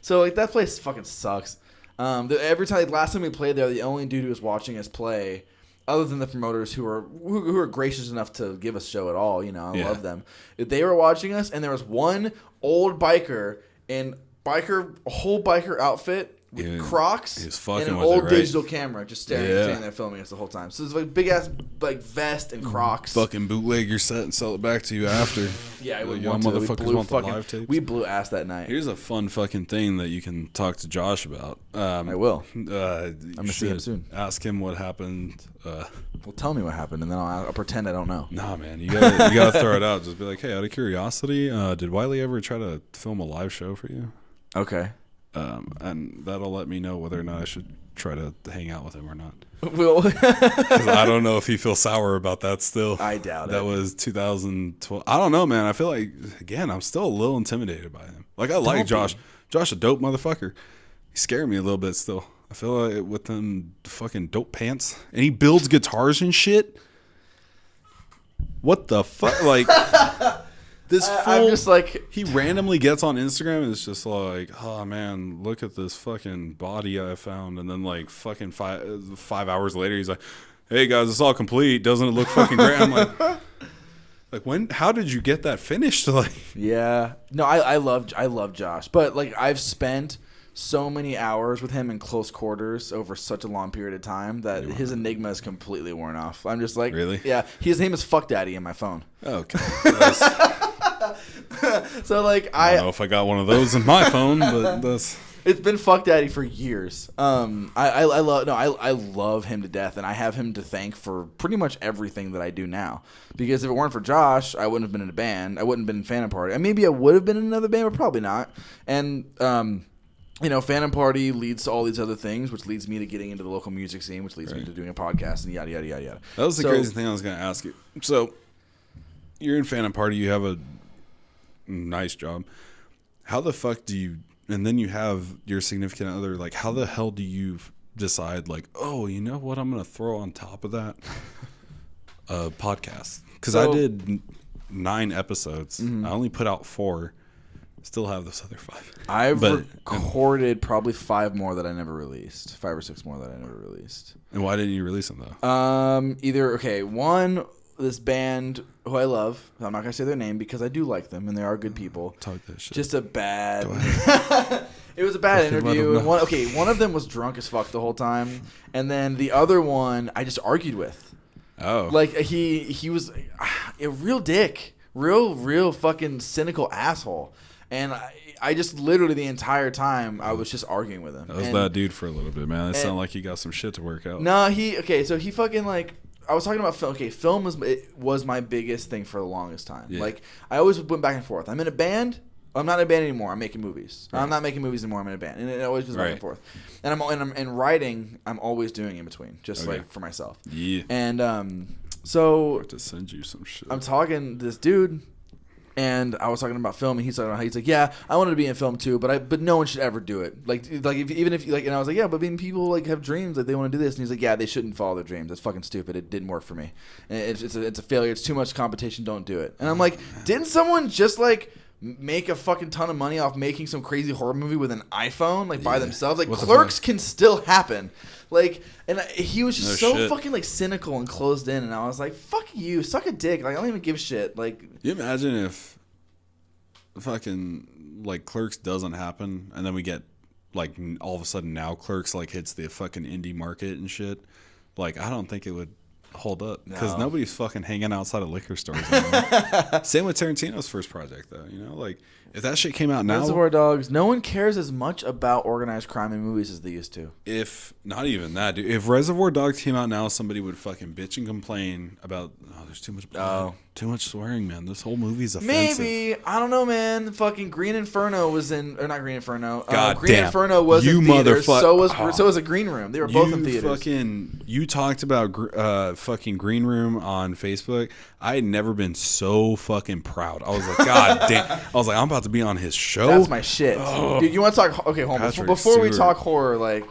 So like that place fucking sucks. Every time, like, last time we played there, the only dude who was watching us play, other than the promoters who are gracious enough to give us a show at all, I love them. They were watching us, and there was one old biker in a whole biker outfit with Crocs and an old digital camera, just standing there filming us the whole time. So it's like big ass like vest and Crocs. Fucking bootleg your set and sell it back to you after. Yeah, we motherfuckers want the live tapes. We blew ass that night. Here's a fun fucking thing that you can talk to Josh about. I will. I'm gonna see him soon. Ask him what happened. Well, tell me what happened, and then I'll pretend I don't know. Nah, man, you gotta throw it out. Just be like, hey, out of curiosity, did Wylie ever try to film a live show for you? Okay. And that'll let me know whether or not I should try to hang out with him or not. Well, 'cause I don't know if he feels sour about that still. I doubt it. That was 2012. I don't know, man. I feel like, again, I'm still a little intimidated by him. Like, I like Josh. Josh a dope motherfucker. He scared me a little bit still. I feel like with them fucking dope pants. And he builds guitars and shit. What the fuck? Like... This fool, I'm just like, he randomly gets on Instagram and it's just like, oh man, look at this fucking body I found. And then like fucking 5 hours later, he's like, hey guys, it's all complete. Doesn't it look fucking great? I'm like, how did you get that finished? Like, yeah, no, I love Josh, but like I've spent so many hours with him in close quarters over such a long period of time that his enigma is completely worn off. I'm just like, really? Yeah, his name is Fuck Daddy in my phone. Okay. So like I don't know if I got one of those in my phone, but that's... It's been Fuck Daddy for years. I love him to death, and I have him to thank for pretty much everything that I do now. Because if it weren't for Josh, I wouldn't have been in a band. I wouldn't have been in Phantom Party. And maybe I would have been in another band, but probably not. And Phantom Party leads to all these other things, which leads me to getting into the local music scene, which leads me to doing a podcast, and yada yada yada yada. That was the crazy thing I was going to ask you. So you're in Phantom Party. You have a nice job. How the fuck do you, and then you have your significant other, like how the hell do you decide like, oh, you know what I'm going to throw on top of that? Podcast. Because I did 9 episodes. I only put out 4. Still have those other 5. I've recorded probably 5 more that I never released. 5 or 6 more that I never released. And why didn't you release them though? One, this band who I love. I'm not gonna say their name because I do like them and they are good people. Talk that shit. Just a bad. It was a bad interview. And one of them was drunk as fuck the whole time, and then the other one I just argued with. Oh. Like he was a real dick, real fucking cynical asshole, and I just literally the entire time I was just arguing with him. That was that dude for a little bit, man. It sounded like he got some shit to work out. No, so he fucking like. I was talking about film. Okay, film was my biggest thing for the longest time. Yeah. Like, I always went back and forth. I'm in a band. I'm not in a band anymore. I'm making movies. Right. I'm not making movies anymore. I'm in a band. And it always goes back and forth. And I'm writing, I'm always doing in between, just like for myself. Yeah. And so... I have to send you some shit. I'm talking to this dude... And I was talking about film, and he's talking about how he's like, yeah, I wanted to be in film too, but no one should ever do it. Like even if and I was like, yeah, but people like have dreams, like they want to do this, and he's like, yeah, they shouldn't follow their dreams. That's fucking stupid. It didn't work for me. And it's a failure. It's too much competition. Don't do it. And I'm like, didn't someone just like make a fucking ton of money off making some crazy horror movie with an iPhone like by themselves? Like Clerks can still happen. Like, and he was just fucking like cynical and closed in, and I was like, fuck you, suck a dick. Like, I don't even give a shit. Like, you imagine if fucking like Clerks doesn't happen, and then we get like all of a sudden now Clerks like hits the fucking indie market and shit. Like, I don't think it would hold up because nobody's fucking hanging outside of liquor stores anymore. Same with Tarantino's first project, though. You know, like if that shit came out now, Reservoir Dogs. No one cares as much about organized crime in movies as they used to. If not even that, dude. If Reservoir Dogs came out now, somebody would fucking bitch and complain about there's too much blood. Too much swearing, man. This whole movie's offensive. Maybe. I don't know, man. Fucking Green Inferno was in... Or not Green Inferno. God Green damn. Inferno was You in theaters. motherfucker. So was A Green Room. They were both in theaters. You talked about fucking Green Room on Facebook. I had never been so fucking proud. I was like, God damn. I was like, I'm about to be on his show. That's my shit. Dude, you want to talk... Okay, hold on. Before we talk horror, like...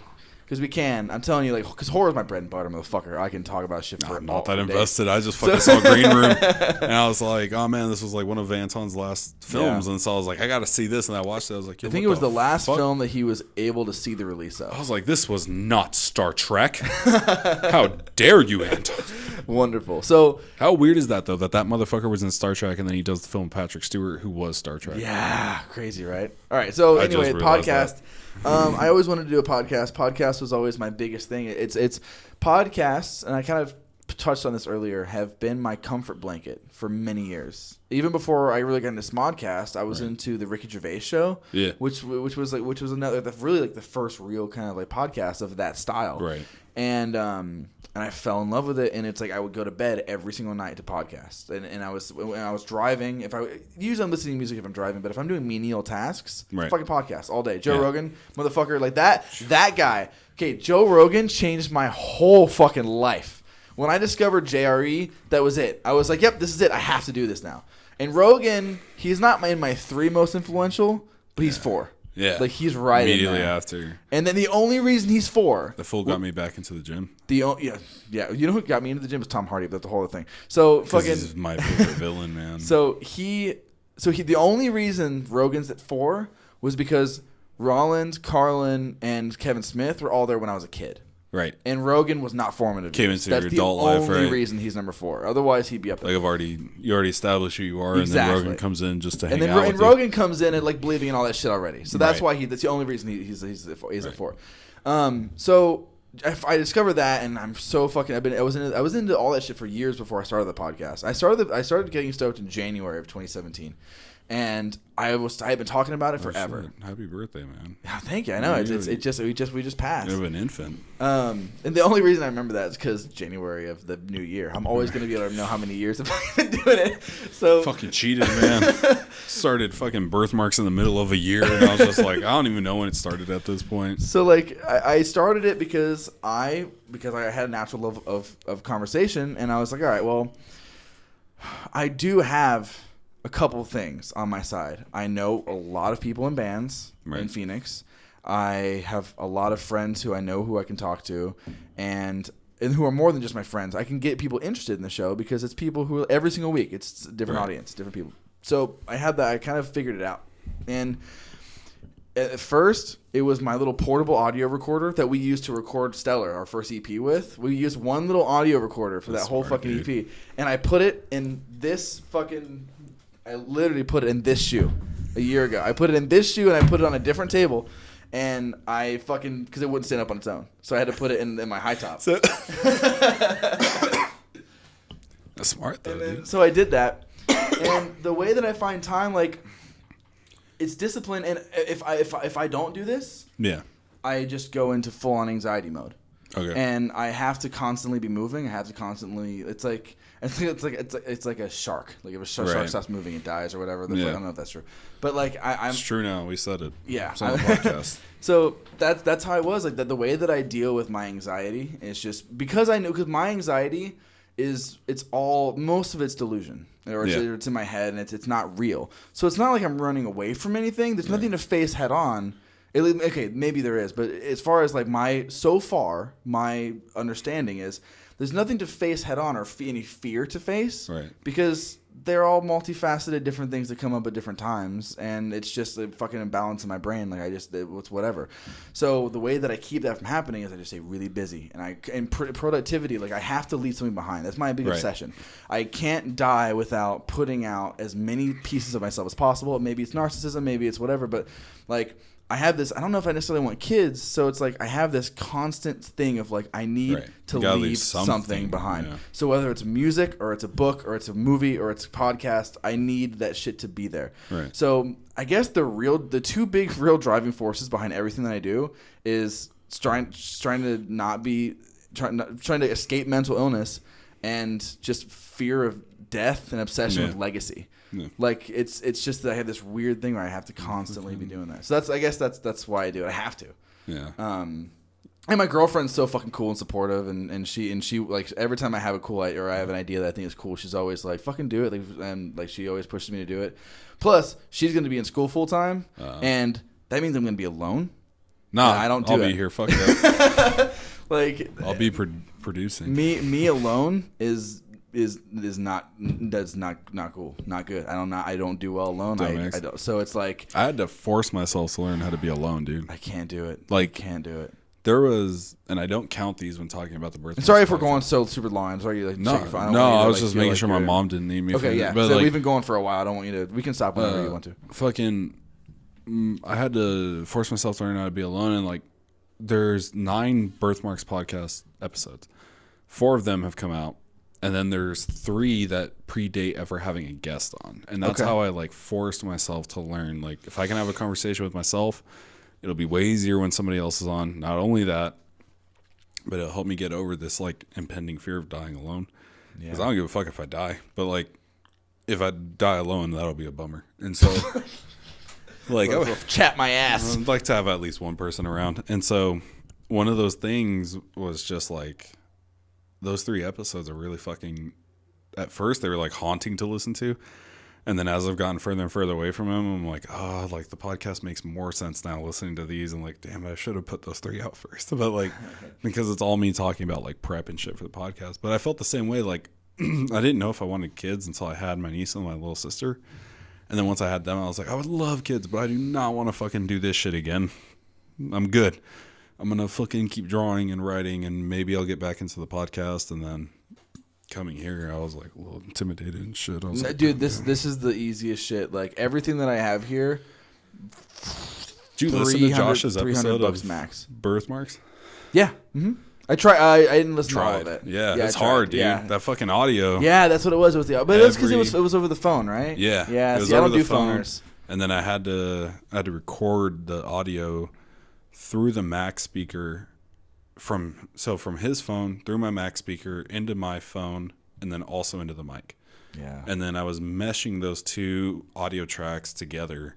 Because we can. I'm telling you, like, because horror is my bread and butter, motherfucker. I can talk about shit for I'm not that invested. Day. I just fucking saw Green Room, and I was like, oh, man, this was, like, one of Anton's last films. And so I was like, I got to see this. And I watched it. I was like, I think it was the last film that he was able to see the release of. I was like, this was not Star Trek. How dare you, Anton? Wonderful. So how weird is that, though, that motherfucker was in Star Trek, and then he does the film Patrick Stewart, who was Star Trek. Yeah, crazy, right? All right, so anyway, podcast. I always wanted to do a podcast. Podcast was always my biggest thing. It's podcasts, and I kind of touched on this earlier, have been my comfort blanket for many years. Even before I really got into Smodcast, I was into the Ricky Gervais show, which was another really the first real kind of like podcast of that style, right? And I fell in love with it, and it's like I would go to bed every single night to podcast. And I was driving. Usually I'm listening to music if I'm driving, but if I'm doing menial tasks, fucking podcast all day. Joe Rogan, motherfucker, like that guy. Okay, Joe Rogan changed my whole fucking life. When I discovered JRE, that was it. I was like, yep, this is it. I have to do this now. And Rogan, he's not in my 3 most influential, but he's 4. Yeah. Like, he's right immediately in there. after. And then the only reason he's 4. The fool got me back into the gym. Yeah. You know who got me into the gym was Tom Hardy, but that's the whole thing. So fucking. He's my favorite villain, man. So the only reason Rogan's at 4 was because Rollins, Carlin, and Kevin Smith were all there when I was a kid. Right. And Rogan was not formative. Came into your adult life, right? That's the only reason he's number 4. Otherwise, he'd be up there. Like you already established who you are, and then Rogan comes in just to hang out with and Rogan comes in and like believing in all that shit already. So that's why that's the only reason he's at 4. So I discovered that, and I'm so fucking. I was into all that shit for years before I started the podcast. I started getting stoked in January of 2017. And I had been talking about it forever. Shit. Happy birthday, man! Oh, thank you. I know we just passed. You're an infant. And the only reason I remember that is because January of the new year. I'm always going to be able to know how many years I've been doing it. So fucking cheated, man. Started fucking Birthmarks in the middle of a year, and I was just like, I don't even know when it started at this point. So like, I started it because I had a natural love of conversation, and I was like, all right, well, I do have a couple things on my side. I know a lot of people in bands in Phoenix. I have a lot of friends who I know who I can talk to, and who are more than just my friends. I can get people interested in the show because it's people who every single week it's a different audience, different people. So I had that. I kind of figured it out, and at first it was my little portable audio recorder that we used to record Stellar, our first EP with. We used one little audio recorder for that whole fucking EP, and I put it in this fucking. I literally put it in this shoe a year ago. I put it in this shoe, and I put it on a different table, and I fucking, because it wouldn't stand up on its own. So I had to put it in my high top. So that's smart, though, dude. So I did that. And the way that I find time, like, it's discipline. And if I don't do this, I just go into full-on anxiety mode. Okay. And I have to constantly be moving. I have to constantly. It's like a shark. Like if a shark stops moving, it dies or whatever. I don't know if that's true, but like I'm. It's true now. We said it. Yeah. It's on the podcast. So that's how I was. Like the way that I deal with my anxiety is just because I know, because my anxiety is most of it's delusion, or it's in my head, and it's not real. So it's not like I'm running away from anything. There's nothing to face head on. Okay, maybe there is, but as far as like my understanding is there's nothing to face head on or any fear to face, right? Because they're all multifaceted, different things that come up at different times, and it's just a fucking imbalance in my brain. Like it's whatever. So the way that I keep that from happening is I just stay really busy, and productivity. Like I have to leave something behind. That's my big obsession. I can't die without putting out as many pieces of myself as possible. Maybe it's narcissism, maybe it's whatever, but like. I have this, I don't know if I necessarily want kids, so it's like I have this constant thing of like I need to leave something behind. Yeah. So whether it's music or it's a book or it's a movie or it's a podcast, I need that shit to be there. Right. So I guess the two big real driving forces behind everything that I do is trying to escape mental illness and just fear of death and obsession with legacy. Yeah. Like it's just that I have this weird thing where I have to constantly be doing that. So I guess that's why I do it. I have to. Yeah. And my girlfriend's so fucking cool and supportive, and she like every time I have a cool or I have an idea that I think is cool, she's always like, fucking do it, and like she always pushes me to do it. Plus, she's going to be in school full time, and that means I'm going to be alone. Nah, I don't. I'll be here. Fuck that. Like I'll be producing. Me alone is not cool, not good. I don't do well alone. I don't. So it's like I had to force myself to learn how to be alone, dude. I can't do it. Like, I can't do it. There was, and I don't count these when talking about the birthday. Sorry if we're going so super long. I'm sorry. I was just making sure my mom didn't need me. Okay, yeah. But so we've been going for a while. I don't want you to. We can stop whenever you want to. Fucking, I had to force myself to learn how to be alone, and like, there's 9 Birthmarks podcast episodes. 4 of them have come out, and then there's 3 that predate ever having a guest on, and that's how I like forced myself to learn. Like, if I can have a conversation with myself, it'll be way easier when somebody else is on. Not only that, but it'll help me get over this like impending fear of dying alone. Because I don't give a fuck if I die, but like if I die alone, that'll be a bummer. And so, like, I would chat my ass. I'd like to have at least one person around. And so, one of those things was just like those 3 episodes are really fucking. At first, they were like haunting to listen to. And then as I've gotten further and further away from him, I'm like, like the podcast makes more sense now listening to these. And like, damn, I should have put those 3 out first. But like, because it's all me talking about like prep and shit for the podcast. But I felt the same way. Like, I didn't know if I wanted kids until I had my niece and my little sister. And then once I had them, I was like, I would love kids, but I do not want to fucking do this shit again. I'm good. I'm going to fucking keep drawing and writing, and maybe I'll get back into the podcast. And then coming here, I was like a little intimidated and shit. I was like, dude, this is the easiest shit. Like everything that I have here. Did you listen to Josh's episode of max. Birthmarks? Yeah. Mm-hmm. I didn't listen to all of it. Yeah, it's hard, dude. Yeah. That fucking audio. Yeah, that's what it was with the. But it was because it was over the phone, right? Yeah. Yeah. It was I don't do phone, phoners. And then I had to record the audio through the Mac speaker. From his phone through my Mac speaker into my phone and then also into the mic. Yeah. And then I was meshing those 2 audio tracks together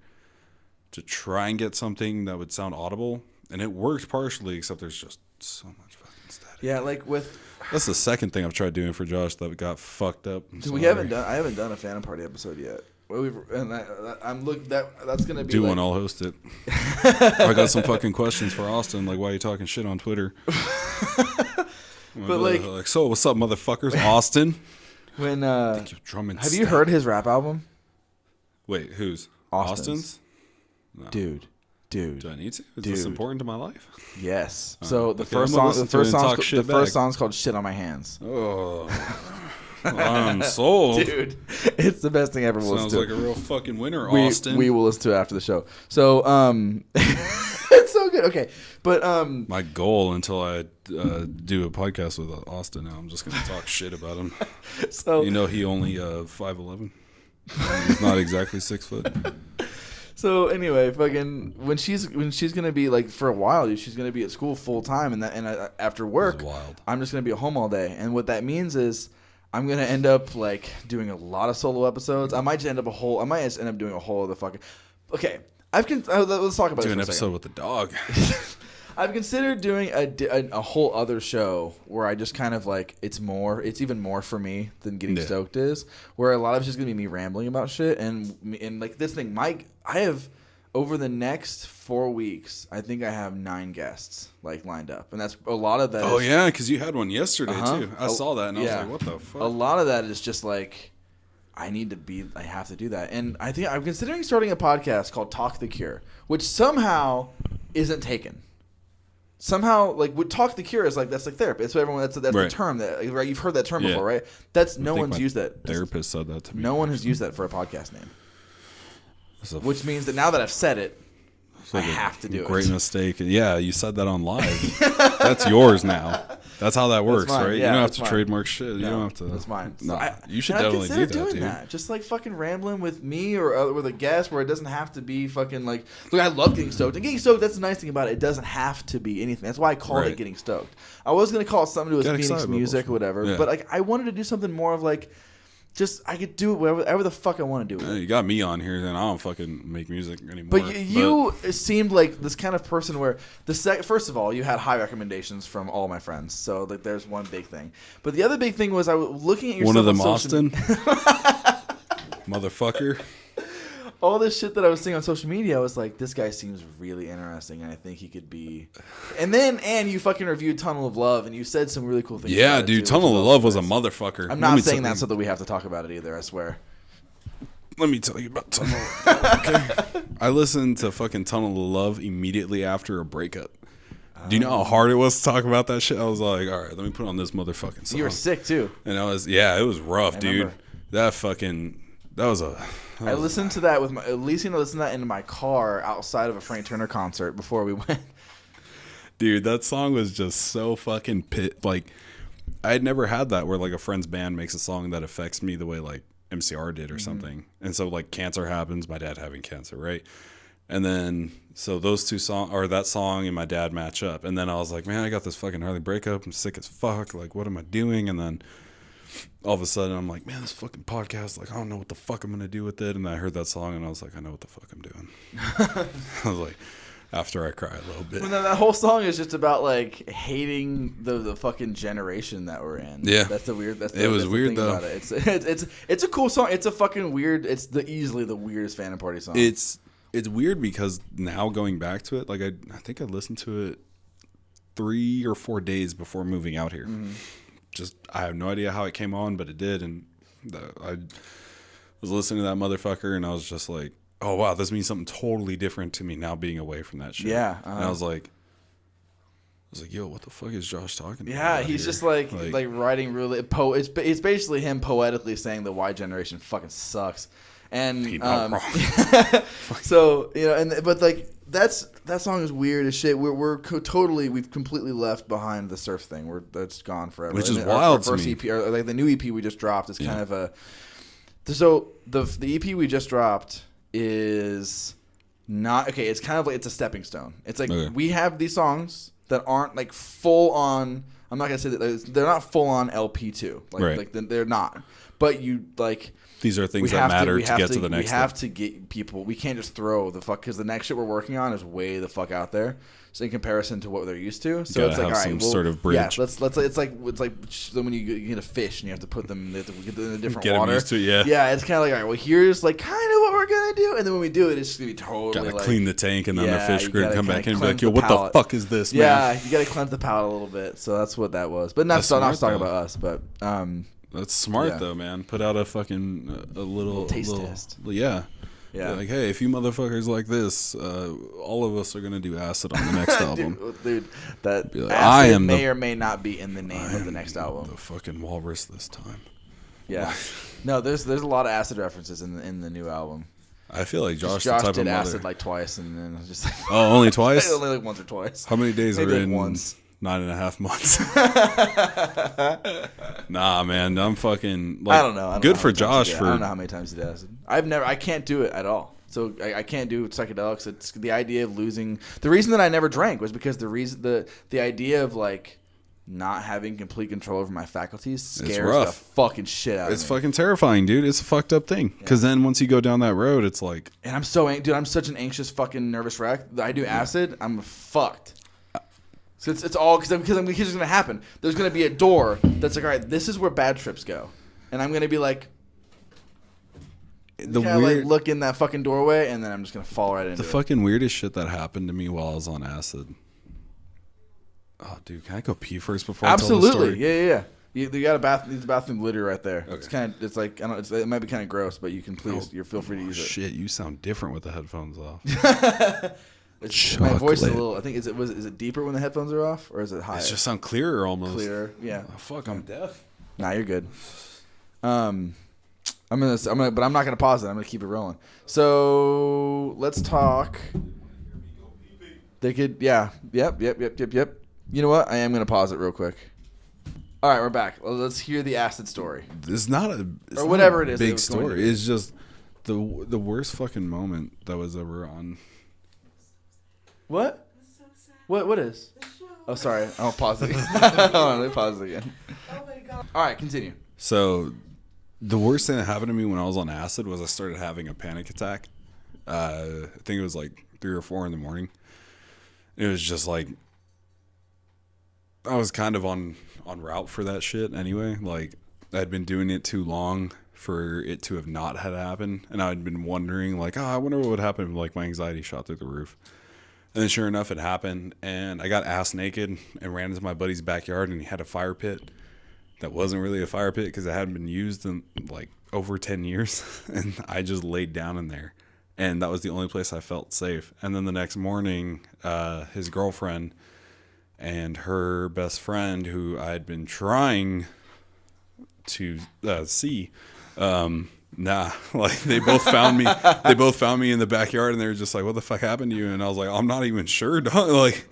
to try and get something that would sound audible, and it worked partially, except there's just so much fucking static. Yeah, like with that's the second thing I've tried doing for Josh that got fucked up. I haven't done a Phantom Party episode yet. That's gonna be. Do one, I'll host it. I got some fucking questions for Austin, like why are you talking shit on Twitter? But like, so what's up, motherfuckers? Austin. When have you heard his rap album? Wait, who's Austin's? No. Dude. Do I need to? Is this important to my life? Yes. So the first song's called "Shit on My Hands." Oh. I'm sold. Dude, it's the best thing ever. Sounds like a real fucking winner, Austin. We will listen to it after the show. So, it's so good. Okay, but my goal until I do a podcast with Austin now, I'm just going to talk shit about him. So he only 5'11". He's not exactly 6 foot. So anyway, fucking when she's gonna be like for a while, dude, she's gonna be at school full time, and after work, I'm just gonna be at home all day. And what that means is I'm gonna end up like doing a lot of solo episodes. I might just end up doing a whole other fucking. Okay, let's talk about do an episode second. With the dog. I've considered doing a whole other show where I just kind of like it's even more for me than Getting Stoked is, where a lot of it's just gonna be me rambling about shit and like this thing. I have over the next 4 weeks, I think I have 9 guests like lined up, and that's a lot of that. Oh yeah, because you had one yesterday too. I saw that and I was like, what the fuck? A lot of that is just like I have to do that, and I think I'm considering starting a podcast called Talk the Cure, which somehow isn't taken. Somehow, like, Talk the Cure is like that's like therapy. That's what everyone. That's right. The term that right. You've heard that term before, right? That's no one's used that. Therapist said that to me. No one has used that for a podcast name. Which means that now that I've said it, I have to do it. Great mistake. Yeah, you said that on live. That's yours now. That's how that works, right? Yeah, you don't have to trademark shit. You don't have to. That's mine. No, you should definitely do that, doing that. Just like fucking rambling with me or with a guest where it doesn't have to be fucking like. Look, I love Getting Stoked. And Getting Stoked, that's the nice thing about it. It doesn't have to be anything. That's why I called it Getting Stoked. I was gonna call it something to do with Phoenix music or whatever, but like I wanted to do something more of like. I could do it whatever the fuck I want to do. You got me on here, then I don't fucking make music anymore. But you seemed like this kind of person where first of all, you had high recommendations from all my friends, so like there's one big thing. But the other big thing was I was looking at your one of them Austin, motherfucker. All this shit that I was seeing on social media, I was like, this guy seems really interesting, and I think he could be. And you fucking reviewed Tunnel of Love, and you said some really cool things. Yeah, dude, Tunnel of Love was a motherfucker. I'm not saying that so that we have to talk about it either, I swear. Let me tell you about Tunnel of Love, okay? I listened to fucking Tunnel of Love immediately after a breakup. Do you know how hard it was to talk about that shit? I was like, all right, let me put on this motherfucking song. You were sick, too. And it was rough, dude. I listened to that listened to that in my car outside of a Frank Turner concert before we went. Dude, that song was just so fucking like, I had never had that where like a friend's band makes a song that affects me the way like MCR did or something. And so like cancer happens, my dad having cancer, right? And then so those two songs, or that song and my dad match up. And then I was like, man, I got this fucking gnarly breakup. I'm sick as fuck. Like, what am I doing? And then all of a sudden I'm like, man, this fucking podcast, like, I don't know what the fuck I'm going to do with it. And I heard that song and I was like, I know what the fuck I'm doing. I was like, after I cry a little bit. Well, that whole song is just about like hating the fucking generation that we're in. Yeah. That's the weird, it was weird though. About it. It's a cool song. It's a fucking weird, it's easily the weirdest Phantom Party song. It's weird because now going back to it, like I think I listened to it 3 or 4 days before moving out here. Mm-hmm. I have no idea how it came on, but it did, and I was listening to that motherfucker, and I was just like, "Oh wow, this means something totally different to me now being away from that shit." Yeah, and I was like, "Yo, what the fuck is Josh talking about?" Yeah, he's just like writing really It's basically him poetically saying the Y generation fucking sucks, and so but like. That song is weird as shit. We've completely left behind the surf thing. That's gone forever. Which is wild to me. EP, or like the new EP we just dropped is kind of a. So the EP we just dropped is not okay. It's kind of like it's a stepping stone. It's like we have these songs that aren't like full on. I'm not gonna say that they're not full on LP2. Like they're not. But you like. These are things that matter to get to the next. We have to get people. We can't just throw the fuck because the next shit we're working on is way the fuck out there. So in comparison to what they're used to, so it's like all right, sort of bridge. Yeah, let's. It's like when you get a fish and you have to put them. They have to get them in a different get water. Them used to it, yeah. It's kind of like all right. Well, here's like kind of what we're gonna do, and then when we do it, it's just gonna be totally gotta clean the tank, and then the fish gonna come back in and be like, yo, what the fuck is this? Man? Yeah, you gotta cleanse the palate a little bit. So that's what that was. But not talking about us, but. That's smart though, man. Put out a fucking a little taste test. Yeah. Like, hey, if you motherfuckers like this, all of us are gonna do acid on the next album. Dude, that like, acid may or may not be in the name of the next album. The fucking walrus this time. Yeah. No, there's a lot of acid references in the new album. I feel like Josh did acid like twice, and then just like only twice. Only like once or twice. How many days are in? Once. 9.5 months. Nah, man, I'm fucking. Like, I don't know. Good for Josh. I don't know how many times he did acid. I can't do it at all. So I can't do psychedelics. It's the idea of losing. The reason that I never drank was because the idea of like not having complete control over my faculties scares the fucking shit out of me. It's fucking terrifying, dude. It's a fucked up thing. Because then once you go down that road, it's like. And I'm such an anxious fucking nervous wreck. I do acid, I'm fucked. So it's all because here's what's going to happen. There's going to be a door that's like, all right, this is where bad trips go. And I'm going to be like, look in that fucking doorway, and then I'm just going to fall right into it. The fucking weirdest shit that happened to me while I was on acid. Oh, dude, can I go pee first before I tell the story? Yeah. You got a bathroom liter right there. Okay. It's like, I don't. It might be kind of gross, but you can feel free to use it. Shit, you sound different with the headphones off. My voice is a little. I think is it deeper when the headphones are off, or is it higher? It just sound clearer almost. Clearer, yeah. Oh, fuck, I'm deaf. Nah, you're good. I'm gonna, but I'm not gonna pause it. I'm gonna keep it rolling. So let's talk. They could, yeah, yep. You know what? I am gonna pause it real quick. All right, we're back. Well, let's hear the acid story. It's not a big story. It's just the worst fucking moment that was ever on. What? What is? Oh, sorry. I'll pause it again. Hold on, let me pause it again. Oh my god. All right, continue. So, The worst thing that happened to me when I was on acid was I started having a panic attack. I think it was like 3 or 4 in the morning. It was just like I was kind of on route for that shit anyway. Like I'd been doing it too long for it to have not had happened, and I'd been wondering like, I wonder what would happen if like my anxiety shot through the roof. And then sure enough, it happened, and I got ass naked and ran into my buddy's backyard, and he had a fire pit that wasn't really a fire pit because it hadn't been used in like over 10 years, and I just laid down in there, and that was the only place I felt safe. And then the next morning, his girlfriend and her best friend, who I had been trying to see, like they both found me. They both found me in the backyard, and they were just like, "What the fuck happened to you?" And I was like, "I'm not even sure, dog." Like,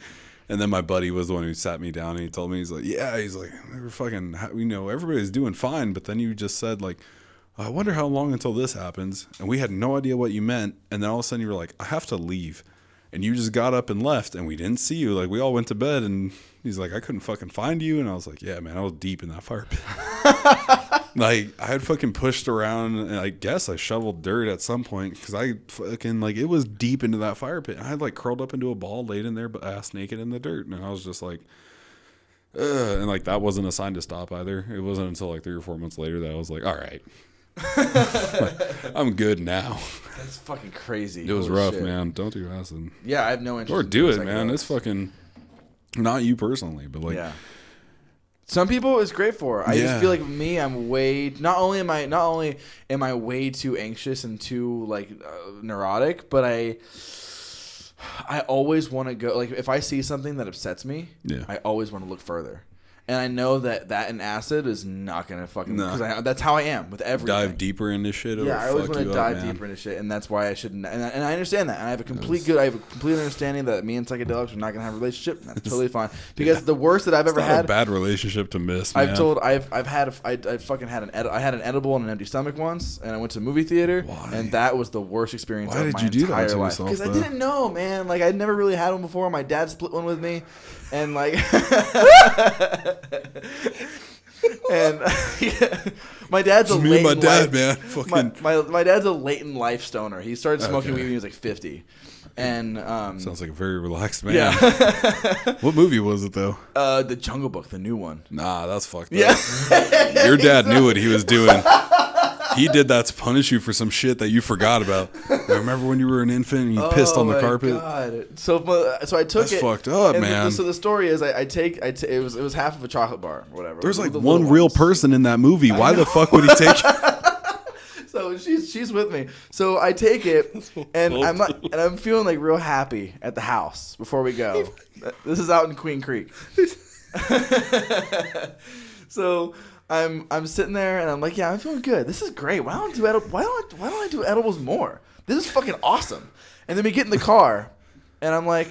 and then my buddy was the one who sat me down, and he told me, he's like, "Yeah," he's like, "We were fucking, everybody's doing fine, but then you just said like, I wonder how long until this happens, and we had no idea what you meant, and then all of a sudden you were like, I have to leave." And you just got up and left, and we didn't see you. Like, we all went to bed, and he's like, I couldn't fucking find you. And I was like, yeah, man, I was deep in that fire pit. Like, I had fucking pushed around, and I guess I shoveled dirt at some point, because I fucking, like, it was deep into that fire pit. I had, like, curled up into a ball, laid in there, but ass naked in the dirt. And I was just like, ugh. And, like, that wasn't a sign to stop either. It wasn't until, like, 3 or 4 months later that I was like, all right. I'm good now. That's fucking crazy. It was rough, man. Don't do acid. Yeah, I have no interest. Or do it, man. It's fucking not you personally, but like, yeah. Some people it's great for. I just feel like me, I'm way. Not only am I way too anxious and too like neurotic, but I always want to go. Like if I see something that upsets me, I always want to look further. And I know that in acid is not going to fucking... Because that's how I am with everything. Dive deeper into shit. Yeah, I always want to dive deeper into shit. And that's why I shouldn't... And I understand that. And I have a complete understanding that me and psychedelics are not going to have a relationship. And that's totally fine. Because the worst that I've ever had... a bad relationship to miss, man. I fucking had I had an edible on an empty stomach once. And I went to a movie theater. Why? And that was the worst experience of my entire life. Because I didn't know, man. Like, I'd never really had one before. My dad split one with me. And like, and my dad's a latent my dad, man. Fucking my dad's a latent life stoner. He started smoking weed when he was like 50, and sounds like a very relaxed man. Yeah. What movie was it though? The Jungle Book, the new one. Nah, that's fucked up. Yeah. Your dad knew what he was doing. He did that to punish you for some shit that you forgot about. Remember when you were an infant and you pissed on the carpet? God. So I took That's fucked up, man. So the story is, it was half of a chocolate bar or whatever. There's like one real person in that movie. Why the fuck would he take? So she's with me. So I take it, and I'm feeling like real happy at the house before we go. This is out in Queen Creek. So. I'm sitting there and I'm like, yeah, I'm feeling good. This is great. Why don't I do edibles more? This is fucking awesome. And then we get in the car, and I'm like,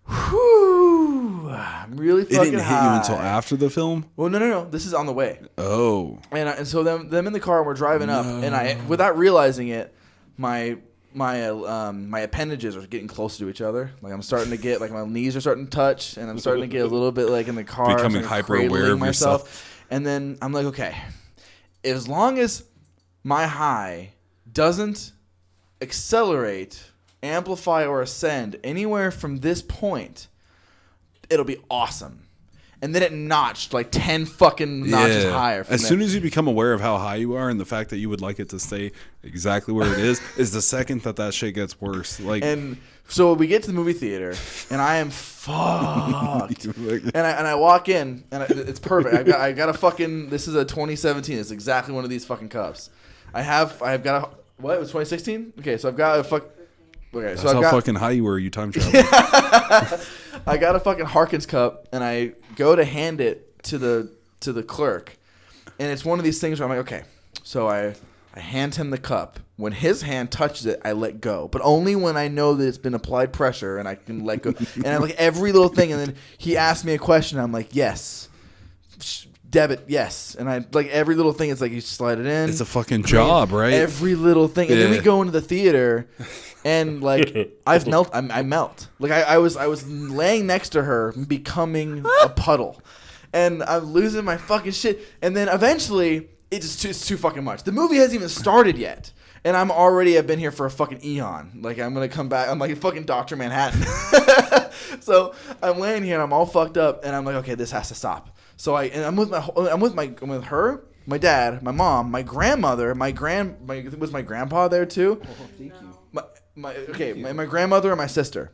whew, I'm really fucking high. It didn't hit you until after the film? Well, no. This is on the way. Oh. And so them in the car, and we're driving up, and I, without realizing it, my appendages are getting closer to each other. Like I'm starting to get, like my knees are starting to touch, and I'm starting to get a little bit like in the car. Becoming hyper aware of yourself. And then I'm like, okay, as long as my high doesn't accelerate, amplify, or ascend anywhere from this point, it'll be awesome. And then it notched like 10 fucking notches higher. As soon as you become aware of how high you are and the fact that you would like it to stay exactly where it is the second that shit gets worse. Like, and so we get to the movie theater, and I am fucked. and I walk in, and it's perfect. I got a fucking. This is a 2017. It's exactly one of these fucking cups. I've got a. What? It was 2016. Okay, so I've got a fuck. Okay, that's so how fucking high you were. You time traveled. I got a fucking Harkins cup, and I go to hand it to the clerk, and it's one of these things where I'm like, okay, so I hand him the cup. When his hand touches it, I let go, but only when I know that it's been applied pressure and I can let go. And I like every little thing, and then he asked me a question. I'm like, yes. Debit, yes. And I like every little thing. It's like you slide it in. It's a fucking job, right? Every little thing. And then we go into the theater, and like I melt. Like I was laying next to her, becoming a puddle, and I'm losing my fucking shit. And then eventually it's too fucking much. The movie hasn't even started yet. And I've been here for a fucking eon. Like, I'm going to come back. I'm like fucking Dr. Manhattan. So I'm laying here and I'm all fucked up. And I'm like, okay, this has to stop. So I'm with her, my dad, my mom, my grandmother, my grandpa there too? Oh, thank you. My grandmother and my sister.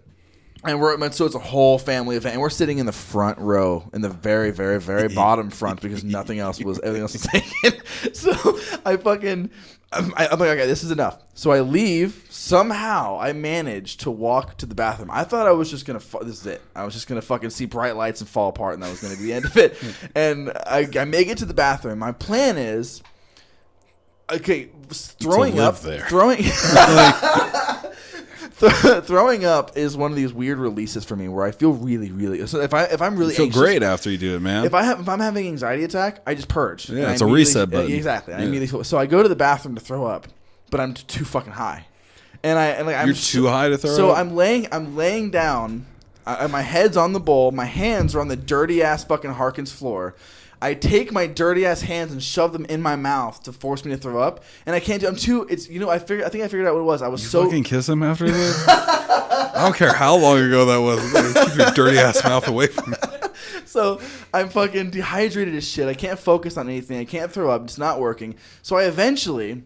And so it's a whole family event, and we're sitting in the front row, in the very, very, very bottom front, because everything else was taken. So I'm like, okay, this is enough. So I leave. Somehow I managed to walk to the bathroom. I thought I was just gonna. This is it. I was just gonna fucking see bright lights and fall apart, and that was gonna be the end of it. And I make it to the bathroom. My plan is, okay, throwing up. Throwing up is one of these weird releases for me where I feel really, really. So if I'm really feel anxious, great after you do it, man. If I'm having an anxiety attack, I just purge. Yeah, it's a reset button. Exactly. Yeah. So I go to the bathroom to throw up, but I'm too fucking high, You're too high to throw up. So I'm laying down. My head's on the bowl. My hands are on the dirty ass fucking Harkins floor. I take my dirty ass hands and shove them in my mouth to force me to throw up, and I can't do. I'm too. It's I think I figured out what it was. I was you fucking kiss him after this. I don't care how long ago that was. Keep your dirty ass mouth away from me. So I'm fucking dehydrated as shit. I can't focus on anything. I can't throw up. It's not working. So I eventually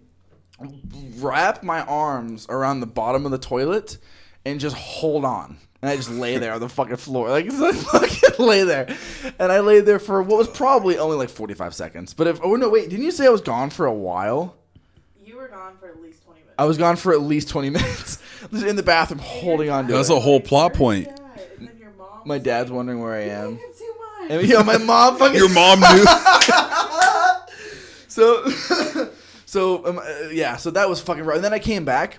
wrap my arms around the bottom of the toilet and just hold on. And I just lay there on the fucking floor. Like, I fucking lay there. And I lay there for what was probably only like 45 seconds. But didn't you say I was gone for a while? You were gone for at least 20 minutes. I was gone for at least 20 minutes. In the bathroom holding on to it. That's a whole plot point. And then your mom my dad's wondering where I am. Too much. And, my mom fucking... Your mom knew. So that was fucking right. And then I came back,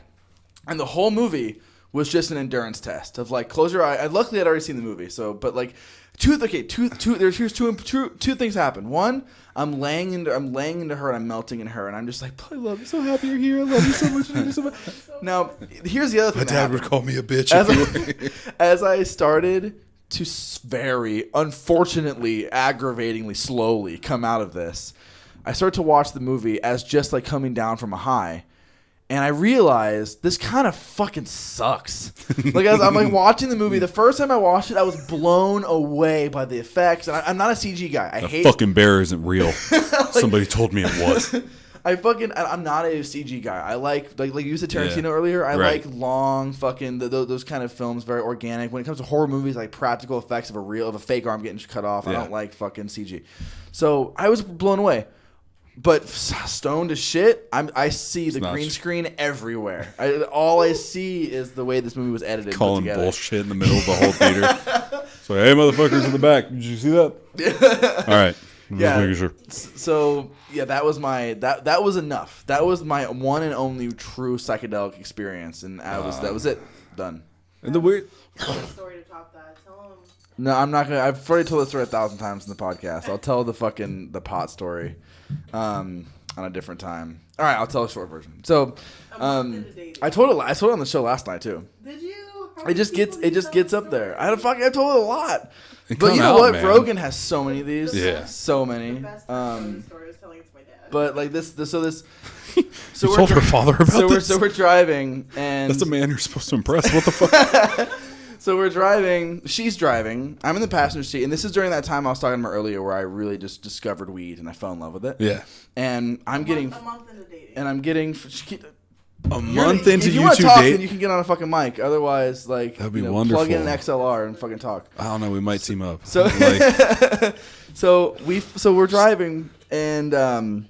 and the whole movie was just an endurance test of like, close your eye. Luckily, I'd already seen the movie, so but like, two things happen. One, I'm laying into her and I'm melting in her, and I'm just like, I love you, so happy you're here. I love you so much. I love you so much. Now, here's the other thing. My dad would call me a bitch. As I started to very unfortunately, aggravatingly slowly come out of this, I start to watch the movie as just like coming down from a high. And I realized this kind of fucking sucks. Like, I'm like watching the movie. The first time I watched it, I was blown away by the effects. And I'm not a CG guy. I hate fucking bear isn't real. Like, somebody told me it was. I'm not a CG guy. I like you said Tarantino earlier. I like long fucking those kind of films, very organic. When it comes to horror movies, like practical effects of a fake arm getting cut off. I don't like fucking CG. So I was blown away. But stoned as shit, I see the green screen everywhere. All I see is the way this movie was edited. Calling bullshit in the middle of the whole theater. So, hey, motherfuckers in the back, did you see that? All right. Yeah. Sure. So yeah, that was that was enough. That was my one and only true psychedelic experience, and that was it. Done. And the weird story to top that. Tell him. No, I'm not gonna. I've already told this story 1,000 times in the podcast. I'll tell the pot story. On a different time. All right, I'll tell a short version. So, I told it on the show last night too. Did you? It just gets up there. I told it a lot. But you know what? Man. Rogan has so many of these. Yeah. So many. The best story was telling it to my dad. But like this. So you told her father about this. So we're driving, and that's a man you're supposed to impress. What the fuck? So we're driving. She's driving. I'm in the passenger seat, and this is during that time I was talking about earlier, where I really just discovered weed and I fell in love with it. Yeah. And I'm getting a month into dating. And I'm getting a month into if you want to talk, date. then you can get on a fucking mic. Otherwise, like that'd be wonderful. Plug in an XLR and fucking talk. I don't know. We might team up. So so we're driving, and I'm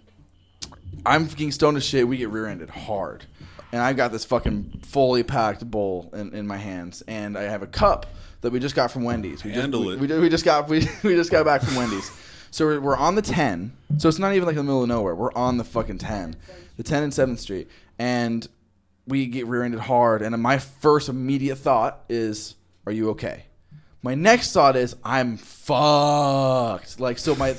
getting stoned as shit. We get rear-ended hard. And I got this fucking fully packed bowl in my hands, and I have a cup that we just got from Wendy's. We just got back from Wendy's. So we're on the 10. So it's not even like in the middle of nowhere. We're on the fucking 10, the 10 and 7th Street, and we get rear-ended hard. And my first immediate thought is, "Are you okay?" My next thought is, "I'm fucked." Like so I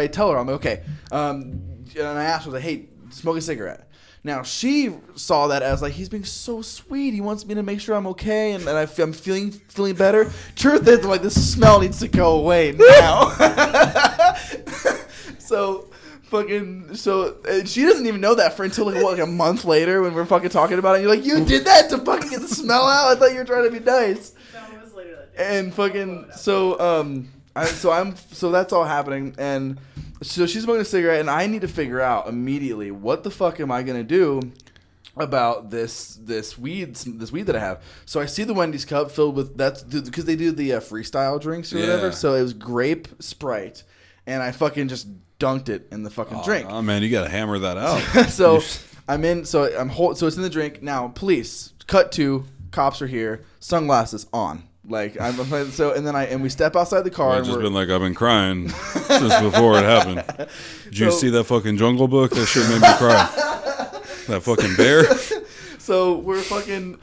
tell her I'm okay. And I asked her, like, "Hey, smoke a cigarette." Now, she saw that as like, he's being so sweet. He wants me to make sure I'm okay, and I'm feeling better. Truth is, like, this smell needs to go away now. So fucking, so she doesn't even know that for until like a month later when we're fucking talking about it. You're like, you did that to fucking get the smell out? I thought you were trying to be nice. That was later that day. And fucking, so that's all happening, and so she's smoking a cigarette, and I need to figure out immediately what the fuck am I gonna do about this weed that I have. So I see the Wendy's cup filled with, that's because they do the freestyle drinks or whatever. So it was grape Sprite, and I fucking just dunked it in the fucking drink. Oh man, you gotta hammer that out. So so it's in the drink now. Police cut to, cops are here, sunglasses on. Like and we step outside the car. I've just been like, I've been crying since before it happened. Did you see that fucking Jungle Book? That shit made me cry. That fucking bear. So we're fucking.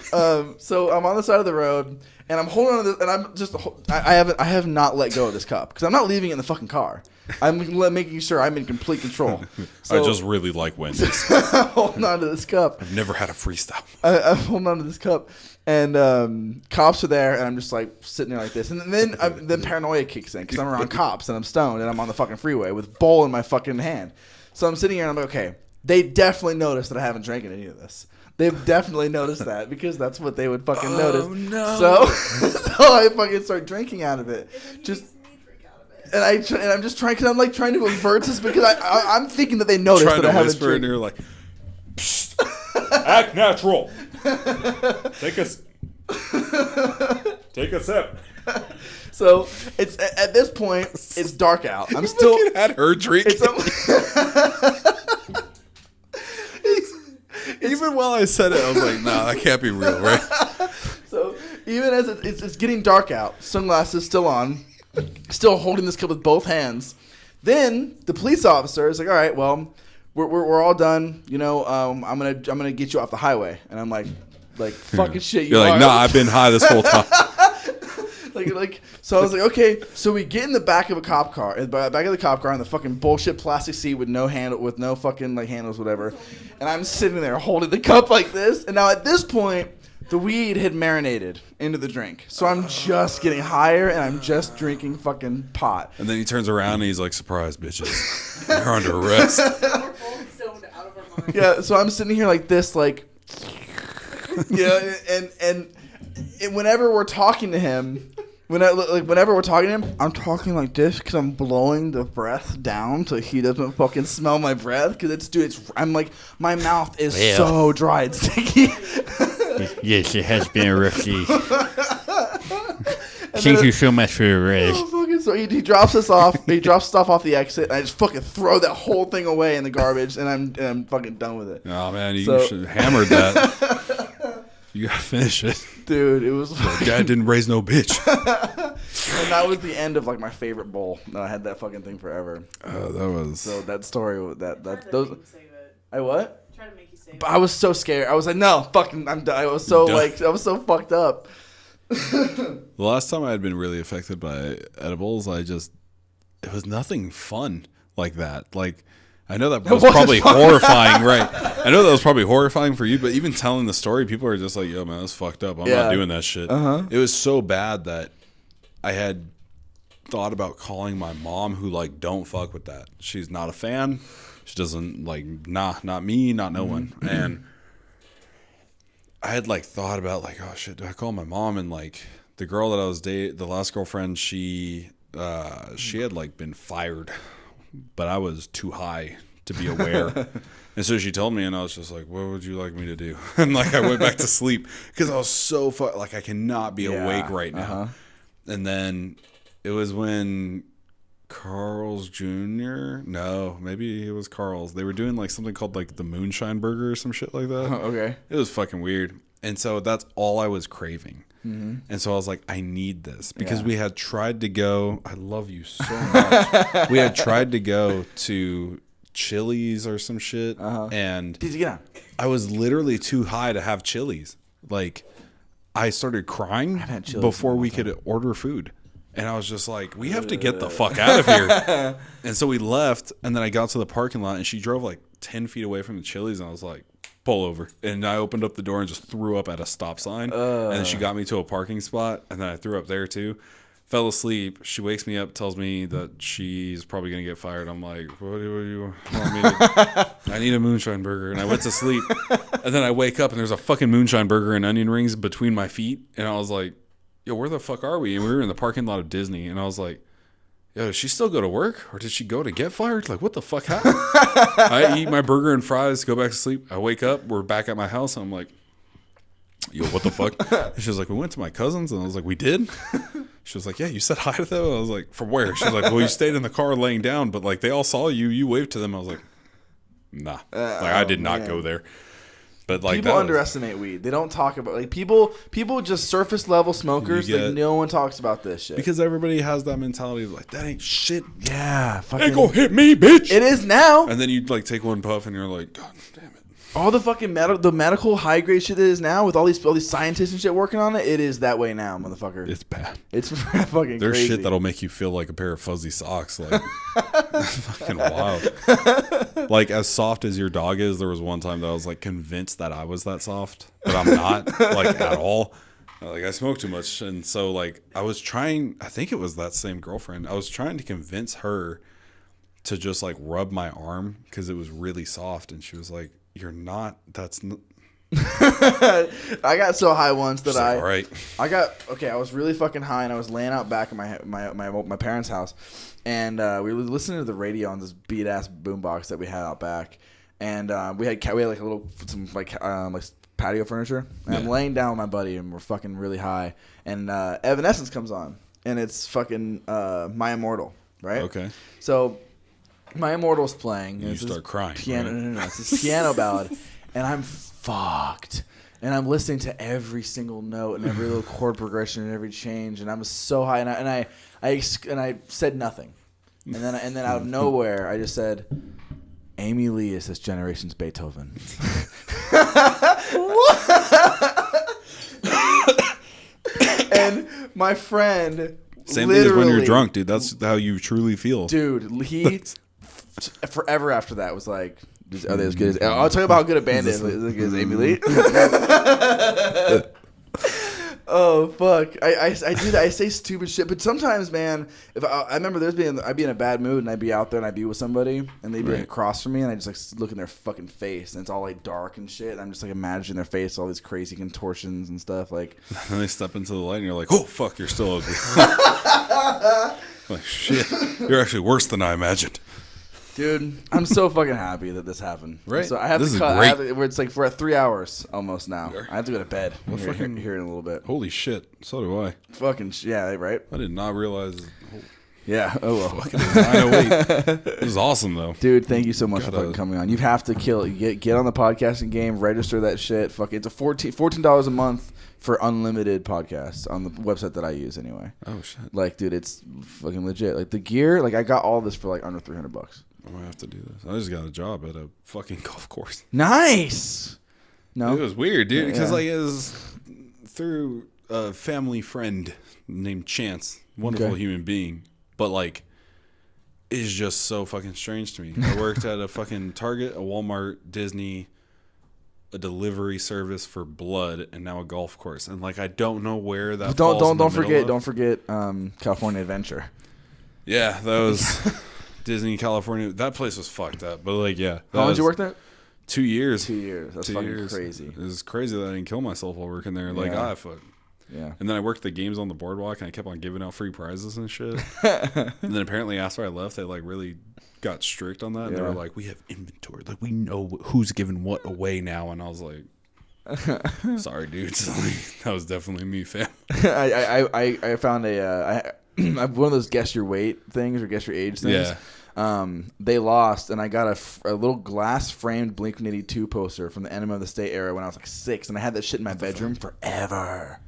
So I'm on the side of the road, and I'm holding on to this, and I'm just. I have not let go of this cup because I'm not leaving it in the fucking car. I'm making sure I'm in complete control. So, I just really like Wendy's. holding on to this cup. I've never had a freestyle. I'm holding on to this cup, and cops are there, and I'm just like sitting there like this, and then paranoia kicks in because I'm around cops and I'm stoned and I'm on the fucking freeway with bowl in my fucking hand. So I'm sitting here and I'm like, okay, they definitely noticed that I haven't drank any of this. They've definitely noticed that because that's what they would fucking notice. Oh no! So I fucking start drinking out of it. And I'm just trying, because I'm like trying to avert this because I'm thinking that they noticed trying that I to haven't whisper in drank. here like, act natural. Take a sip. So it's at this point it's dark out. I'm still had her drink. Even while I said it, I was like, nah, that can't be real, right? So even as it's getting dark out, sunglasses still on, still holding this cup with both hands. Then the police officer is like, all right, well, we're all done. You know, I'm gonna get you off the highway. And I'm like fucking shit. You're like, nah, I've been high this whole time. So I was like, okay. So we get in the back of a cop car, in the fucking bullshit plastic seat with no handle, with no fucking like handles, whatever. And I'm sitting there holding the cup like this. And now at this point, the weed had marinated into the drink. So I'm just getting higher and I'm just drinking fucking pot. And then he turns around and he's like, surprise, bitches. You're under arrest. We're both stoned out of our minds. Yeah, so I'm sitting here like this, like, and whenever we're talking to him, whenever we're talking to him, I'm talking like this because I'm blowing the breath down so he doesn't fucking smell my breath. Because I'm like, my mouth is so dry and sticky. Yes, it has been a rough day. Thank you so much for your raise. So he drops us off. He drops stuff off the exit. And I just fucking throw that whole thing away in the garbage, and I'm fucking done with it. Oh man, you should have hammered that. You gotta finish it, dude. It was. Dad didn't raise no bitch. And that was the end of like my favorite bowl. No, I had that fucking thing forever. Oh, that was. So that story, those. Save it. I what? Try to make you save it. But I was so scared. I was like, no, fucking, I'm done. I was so so fucked up. The last time I had been really affected by edibles, it was nothing fun like that. Like, I know that was probably horrifying, right? I know that was probably horrifying for you, but even telling the story, people are just like, yo, man, that's fucked up. I'm not doing that shit. It was so bad that I had thought about calling my mom, who, like, don't fuck with that. She's not a fan. She doesn't, like, not me, not no one. And I had, like, thought about, like, oh, shit, do I call my mom? And, like, the girl that I was dating, the last girlfriend, she had, like, been fired, but I was too high to be aware. And so she told me, and I was just like, what would you like me to do? And, like, I went back to sleep because I was so like, I cannot be awake right now. And then it was when Carl's Jr. No, maybe it was Carl's. They were doing like something called like the Moonshine Burger or some shit like that. Okay. It was fucking weird. And so that's all I was craving. And so I was like, I need this because we had tried to go. I love you so much. We had tried to go to Chili's or some shit. And did you get on? I was literally too high to have Chili's. Like, I started crying before we could order food. And I was just like, we have to get the fuck out of here. And so we left, and then I got to the parking lot, and she drove like 10 feet away from the Chili's, and I was like, pull over. And I opened up the door and just threw up at a stop sign. And then she got me to a parking spot, and then I threw up there too. Fell asleep. She wakes me up, tells me that she's probably going to get fired. I'm like, what do you want me to I need a moonshine burger. And I went to sleep. And then I wake up and there's a fucking moonshine burger and onion rings between my feet. And I was like, yo, where the fuck are we? And we were in the parking lot of Disney. And I was like, yo, does she still go to work? Or did she go to get fired? Like, what the fuck happened? I eat my burger and fries, go back to sleep. I wake up. We're back at my house. And I'm like, yo, what the fuck? And she was like, we went to my cousin's. And I was like, we did? She was like, yeah, you said hi to them? I was like, from where? She was like, well, you stayed in the car laying down, but like they all saw you. You waved to them. I was like, nah. Like I did not go there. But like people underestimate weed. They don't talk about like people just surface level smokers. Like no one talks about this shit. Because everybody has that mentality of like, that ain't shit. Yeah. Ain't gonna hit me, bitch. It is now. And then you like take one puff and you're like, God damn it. All the fucking medical high grade shit that is now with all these scientists and shit working on it, it is that way now, motherfucker. It's bad. It's fucking There's crazy. shit that'll make you feel like a pair of fuzzy socks. Like, it's fucking wild. Like, as soft as your dog is, there was one time that I was like convinced that I was that soft, but I'm not, like, at all. Like, I smoke too much. And so, like, I was trying, I think it was that same girlfriend, I was trying to convince her to just, like, rub my arm because it was really soft. And she was like, you're not, that's not. I got so high once that All right. I was really fucking high and I was laying out back at my parents' house and we were listening to the radio on this beat ass boombox that we had out back and we had like a little some like patio furniture and I'm laying down with my buddy and we're fucking really high and Evanescence comes on and it's fucking My Immortal, right? Okay. So My Immortal's playing. You start crying. Piano, right? no, it's this piano ballad, and I'm fucked. And I'm listening to every single note and every little chord progression and every change, and I'm so high. And I said nothing, and then out of nowhere, I just said, "Amy Lee is this generation's Beethoven." And my friend. Same thing as when you're drunk, dude. That's how you truly feel. Dude, he forever after that was like, are they as good as... I'll tell you about how good a band is. As good as Amy Lee. Oh, fuck. I do that. I say stupid shit. But sometimes, man, if I remember I'd be in a bad mood and I'd be out there and I'd be with somebody and they'd be like across from me and I just like look in their fucking face and it's all like dark and shit. And I'm just like imagining their face, all these crazy contortions and stuff. Like, and they step into the light and you're like, oh, fuck, you're still ugly. Like, shit. You're actually worse than I imagined. dude, I'm so fucking happy that this happened. Right. So I have This to is cut. great. We're at 3 hours almost now. I have to go to bed. Well, Here fucking- in a little bit. Holy shit. So do I. Fucking yeah, right? I did not realize. Yeah. Oh well. Fucking 908. This is awesome, though. Dude, thank you so much for Gotta- fucking coming on. You have to get on the podcasting game, register that shit. Fuck, it's a $14 a month for unlimited podcasts on the website that I use anyway. Oh, shit. Like, dude, it's fucking legit. Like the gear, like I got all this for like under $300. I might have to do this. I just got a job at a fucking golf course. Nice. No. It was weird, dude, because Yeah. like it was through a family friend named Chance, wonderful Okay. human being, but like is just so fucking strange to me. I worked at a fucking Target, a Walmart, Disney, a delivery service for blood, and now a golf course, and like I don't know where that. falls in the middle of. Don't forget California Adventure. Yeah, that was Disney California. That place was fucked up, but like yeah. How long did you work there? 2 years. 2 years. That's 2 fucking years. crazy. It was crazy that I didn't kill myself while working there. Like, Yeah. fuck. Yeah. And then I worked the games on the boardwalk, and I kept on giving out free prizes and shit. And then apparently after I left, they like really got strict on that. And they Yeah. were like, "We have inventory. Like, we know who's giving what away now." And I was like, "Sorry, dudes. Like, that was definitely me, fam." I found I one of those guess your weight things or guess your age things. Yeah. They lost, and I got a little glass framed Blink-182 poster from the Enema of the State era when I was like 6, and I had that shit in my bedroom forever.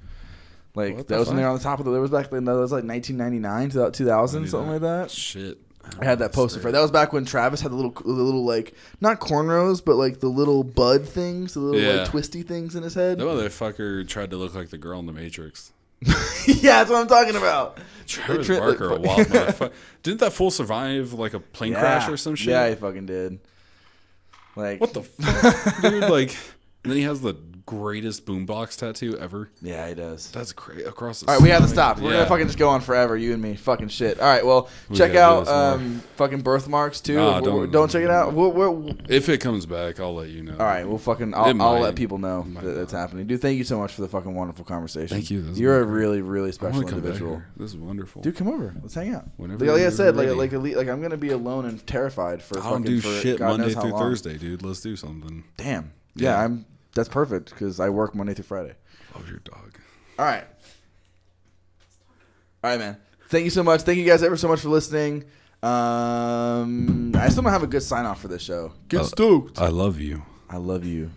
Like What that the was when they fuck? were on the top of there was back then. That was like 1999 to 2000, something like that. Shit. I had that poster for. That was back when Travis had the little like not cornrows, but like the little bud things, the little Yeah. like twisty things in his head. That motherfucker tried to look like the girl in the Matrix. Yeah, that's what I'm talking about. Travis Trent- Barker, a wild motherfucker. Didn't that fool survive like a plane crash or some shit? Yeah, he fucking did. Like What the fuck, dude? Like, and then he has the greatest boombox tattoo ever. Yeah, he does. That's great. Across the All right, we have to stomach. stop. We're gonna fucking just go on forever, you and me. Fucking shit. All right, well, check gotta do out this more. fucking Birthmarks too. Nah, Don't check it out. If it comes back, I'll let you know. All right, we'll fucking. It I'll might. let people know It might that it's not. happening. Dude, thank you so much for the fucking wonderful conversation. Thank you. This has You're a been great. really, really I special want to come back individual. here. This is wonderful. Dude, come over. Let's hang out. Whenever Like I you're said, ready. like I'm gonna be alone and terrified for. I don't do for shit God Monday knows how through long. Thursday, dude. Let's do something. Damn. Yeah. Yeah, that's perfect because I work Monday through Friday. Love your dog. All right. All right, man. Thank you so much. Thank you guys ever so much for listening. I still don't have a good sign off for this show. Get stoked. I love you. I love you.